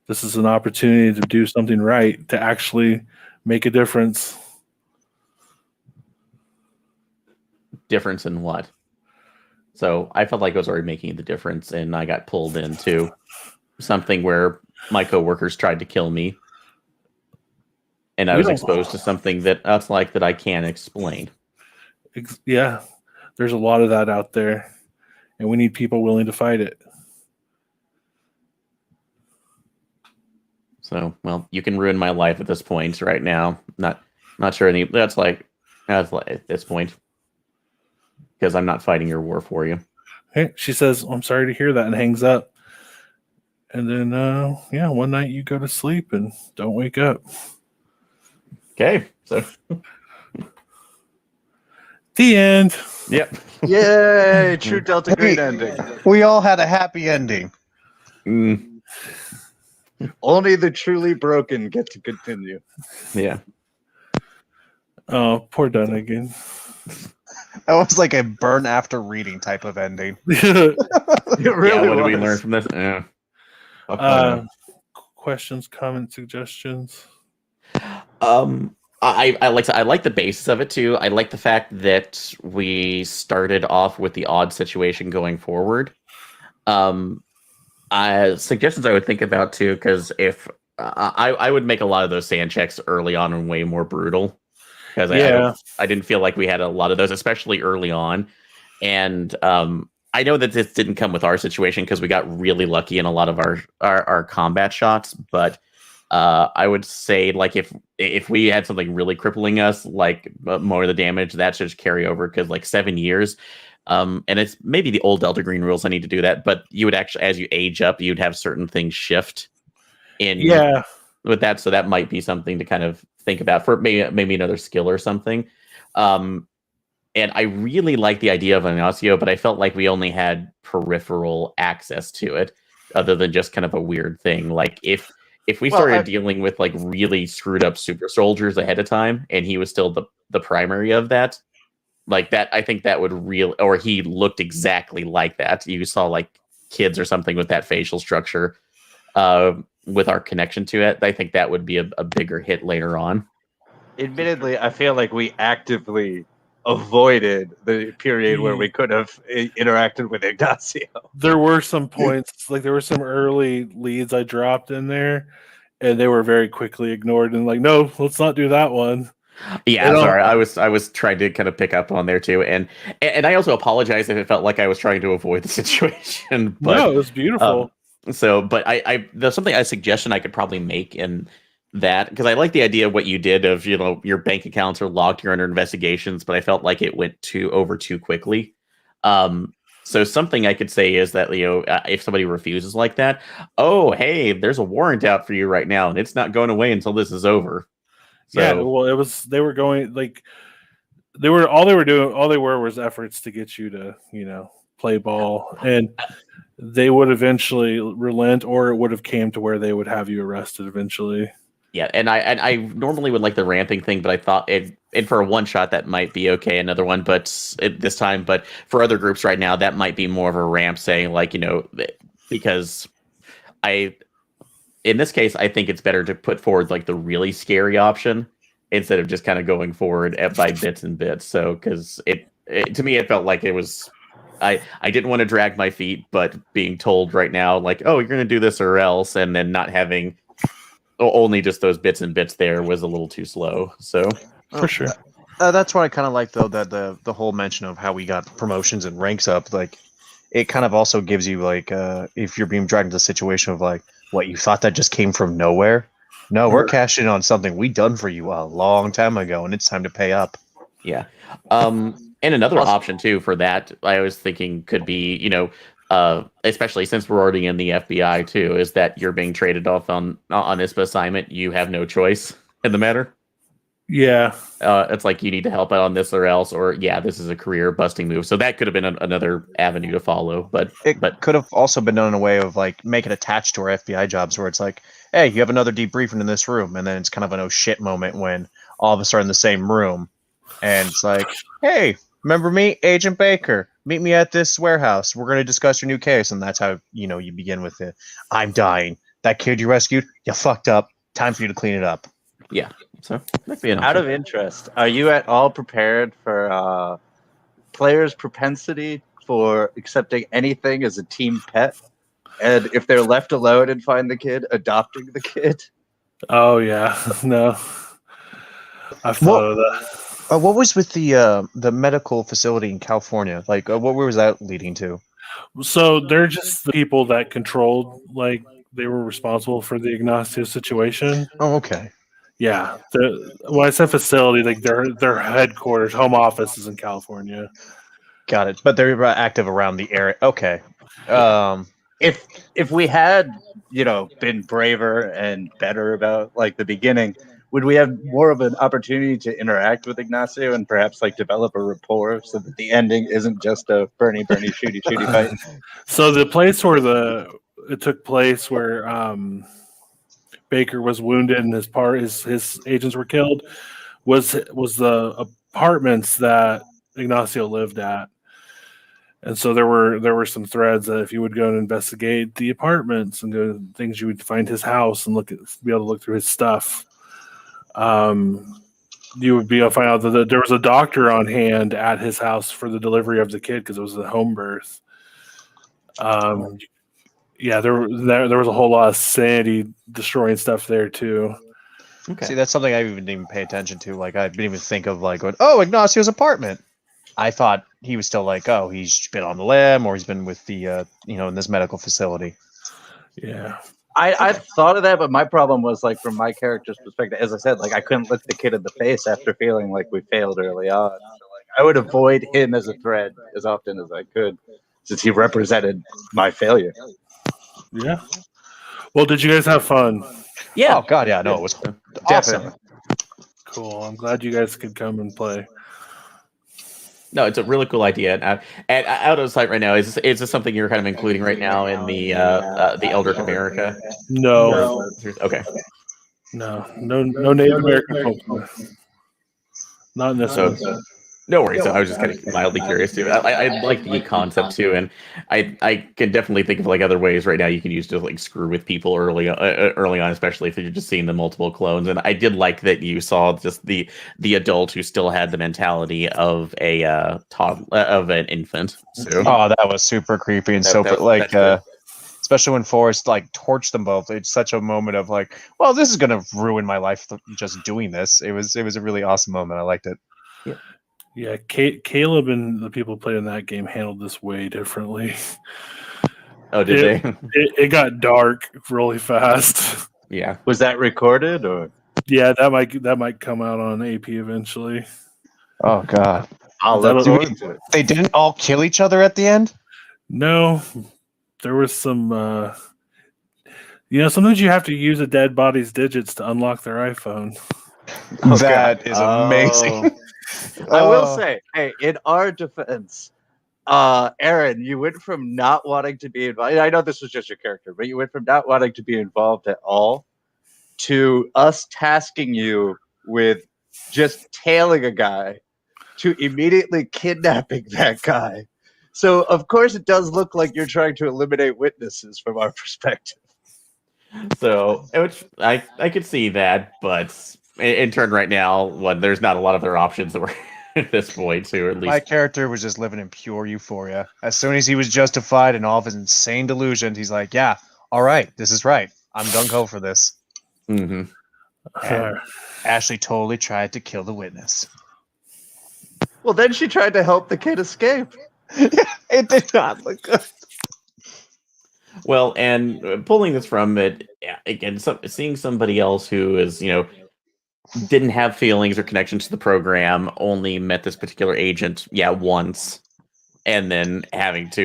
This is an opportunity to do something right, to actually make a difference. Difference in what? So I felt like I was already making the difference, and I got pulled into something where my coworkers tried to kill me, and I was exposed to something that I can't explain. Yeah, there's a lot of that out there, and we need people willing to fight it. So, well, you can ruin my life at this point right now. Not sure that's like at this point, because I'm not fighting your war for you. Okay, she says, "I'm sorry to hear that," and hangs up. And then, one night you go to sleep and don't wake up. Okay, so the end. Yep. Yay! True Delta Green ending. We all had a happy ending. Only the truly broken get to continue. Yeah. Oh, poor Dunnigan. That was like a burn after reading type of ending. It really what did we was. learn from this? Yeah. Questions, comments, suggestions? I like the basis of it too. I like the fact that we started off with the odd situation going forward. Suggestions I would think about too, because if I would make a lot of those sand checks early on and way more brutal, because I didn't feel like we had a lot of those, especially early on. And I know that this didn't come with our situation because we got really lucky in a lot of our combat shots, but I would say, like, if we had something really crippling us, like more of the damage, that should just carry over, because like 7 years. And it's maybe the old Delta Green rules I need to do that, but you would actually, as you age up, you'd have certain things shift in with that, so that might be something to kind of think about for maybe another skill or something. And I really like the idea of Ignacio, but I felt like we only had peripheral access to it, other than just kind of a weird thing. Like if we started dealing with like really screwed up super soldiers ahead of time, and he was still the primary of that, like that, I think that would or he looked exactly like that. You saw like kids or something with that facial structure, with our connection to it. I think that would be a bigger hit later on. Admittedly, I feel like we actively avoided the period where we could have interacted with Ignacio. There were some points, like there were some early leads I dropped in there, and they were very quickly ignored. And like, no, let's not do that one. Yeah, sorry. I was trying to kind of pick up on there too, and I also apologize if it felt like I was trying to avoid the situation. But no, it was beautiful. But there's something a suggestion I could probably make in that, because I like the idea of what you did of, your bank accounts are locked, you're under investigations, but I felt like it went over too quickly. So something I could say is that, if somebody refuses like that, oh, hey, there's a warrant out for you right now, and it's not going away until this is over. So, yeah, well, they were going like all they were was efforts to get you to, play ball, and they would eventually relent, or it would have came to where they would have you arrested eventually. yeah, and I normally would like the ramping thing, but I thought and for a one shot that might be okay, another one, but this time, but for other groups right now, that might be more of a ramp, saying like, because in this case, I think it's better to put forward like the really scary option instead of just kind of going forward by bits and bits. So, because to me, it felt like it was, I didn't want to drag my feet, but being told right now, like, oh, you're going to do this or else, and then not having only just those bits and bits there was a little too slow. So, for sure. That's what I kind of like, though, that the whole mention of how we got promotions and ranks up, like, it kind of also gives you, like, if you're being dragged into the situation of, like, what, you thought that just came from nowhere? No, we're cashing in on something we done for you a long time ago, and it's time to pay up. Yeah. And another option, too, for that, I was thinking could be, especially since we're already in the FBI, too, is that you're being traded off on ISPA assignment. You have no choice in the matter. Yeah. It's like you need to help out on this or else, or this is a career busting move. So that could have been another avenue to follow. But it could have also been done in a way of like make it attached to our FBI jobs, where it's like, hey, you have another debriefing in this room, and then it's kind of an oh shit moment when all of us are in the same room, and it's like, hey, remember me, Agent Baker? Meet me at this warehouse. We're going to discuss your new case, and that's how you begin with it. I'm dying. That kid you rescued, you fucked up. Time for you to clean it up. Yeah. So that'd be an Out option. of interest, are you at all prepared for players' propensity for accepting anything as a team pet? And if they're left alone and find the kid, adopting the kid? Oh yeah, no, I've thought of that. What was with the medical facility in California? Like, what was that leading to? So they're just the people that controlled, like they were responsible for the Ignacio situation. Oh, okay. Yeah, when I said facility, like their headquarters, home office is in California. Got it. But they're active around the area. Okay. If we had, been braver and better about like the beginning, would we have more of an opportunity to interact with Ignacio and perhaps like develop a rapport so that the ending isn't just a Bernie shooty fight? So the place where it took place where Baker was wounded and his agents were killed was the apartments that Ignacio lived at. And so there were some threads that if you would go and investigate the apartments and go things, you would be able to look through his stuff. You would be able to find out that there was a doctor on hand at his house for the delivery of the kid because it was a home birth. Yeah, there was a whole lot of sanity destroying stuff there too. Okay. See, that's something I didn't even pay attention to. Like, I didn't even think of like, Ignacio's apartment. I thought he was still like, oh, he's been on the lam or he's been with the, in this medical facility. Yeah. I thought of that, but my problem was like from my character's perspective, as I said, like I couldn't look the kid in the face after feeling like we failed early on. So, like, I would avoid him as a threat as often as I could, since he represented my failure. Yeah. Well, did you guys have fun? Yeah. Oh God, yeah. No, it was Definitely. awesome. Cool. I'm glad you guys could come and play. No, it's a really cool idea. And out of sight right now, is this something you're kind of including right now in the Eldritch America? No. Okay. No Native American folks. Not in this one. No worries. So I was just kind of mildly curious too. I like the concept too, and I can definitely think of like other ways right now you can use to like screw with people early on, especially if you're just seeing the multiple clones. And I did like that you saw just the adult who still had the mentality of a of an infant. So Oh, that was super creepy and so like especially when Forrest like torched them both. It's such a moment of like, well, this is gonna ruin my life just doing this. It was a really awesome moment. I liked it. Yeah, Caleb and the people playing that game handled this way differently. Oh, did they? It got dark really fast. Yeah. Was that recorded or? Yeah, that might come out on AP eventually. Oh God, I'll look forward to it. they didn't all kill each other at the end. No, there was some. Sometimes you have to use a dead body's digits to unlock their iPhone. That is amazing. I will say, hey, in our defense, Aaron, you went from not wanting to be involved. I know this was just your character, but you went from not wanting to be involved at all to us tasking you with just tailing a guy to immediately kidnapping that guy. So, of course, it does look like you're trying to eliminate witnesses from our perspective. So, which I could see that, but in turn, right now, there's not a lot of other options that were at this point. So, at least My character was just living in pure euphoria. As soon as he was justified in all of his insane delusions, he's like, "Yeah, all right, this is right. I'm gung ho for this." hmm And Ashley totally tried to kill the witness. Well, then she tried to help the kid escape. It did not look good. Well, and pulling this from it again, seeing somebody else who is didn't have feelings or connection to the program, only met this particular agent, once, and then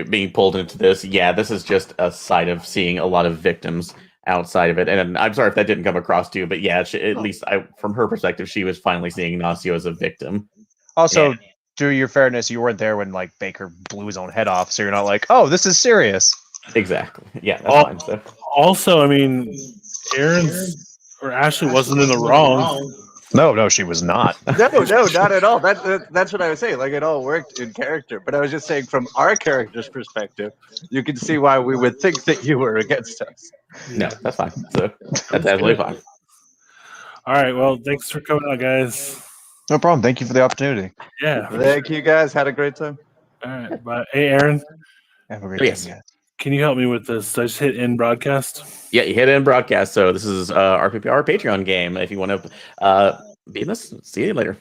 being pulled into this. Yeah, this is just a side of seeing a lot of victims outside of it. And I'm sorry if that didn't come across to you, but yeah, at least from her perspective, she was finally seeing Ignacio as a victim. Also, to your fairness, you weren't there when like Baker blew his own head off, so you're not like, "Oh, this is serious." Exactly. Yeah, that's fine. So. Also, I mean, Ashley wasn't in the wrong. No, she was not. No, not at all. That's what I was saying. Like, it all worked in character. But I was just saying, from our character's perspective, you can see why we would think that you were against us. No, that's fine. So that's absolutely fine. All right. Well, thanks for coming out, guys. No problem. Thank you for the opportunity. Yeah. Thank you, guys. Had a great time. All right. Bye. Hey, Aaron, Have a great time, guys. can you help me with this? I just hit end broadcast. Yeah, you hit in broadcast. So this is our PPR Patreon game. If you want to be in this, see you later.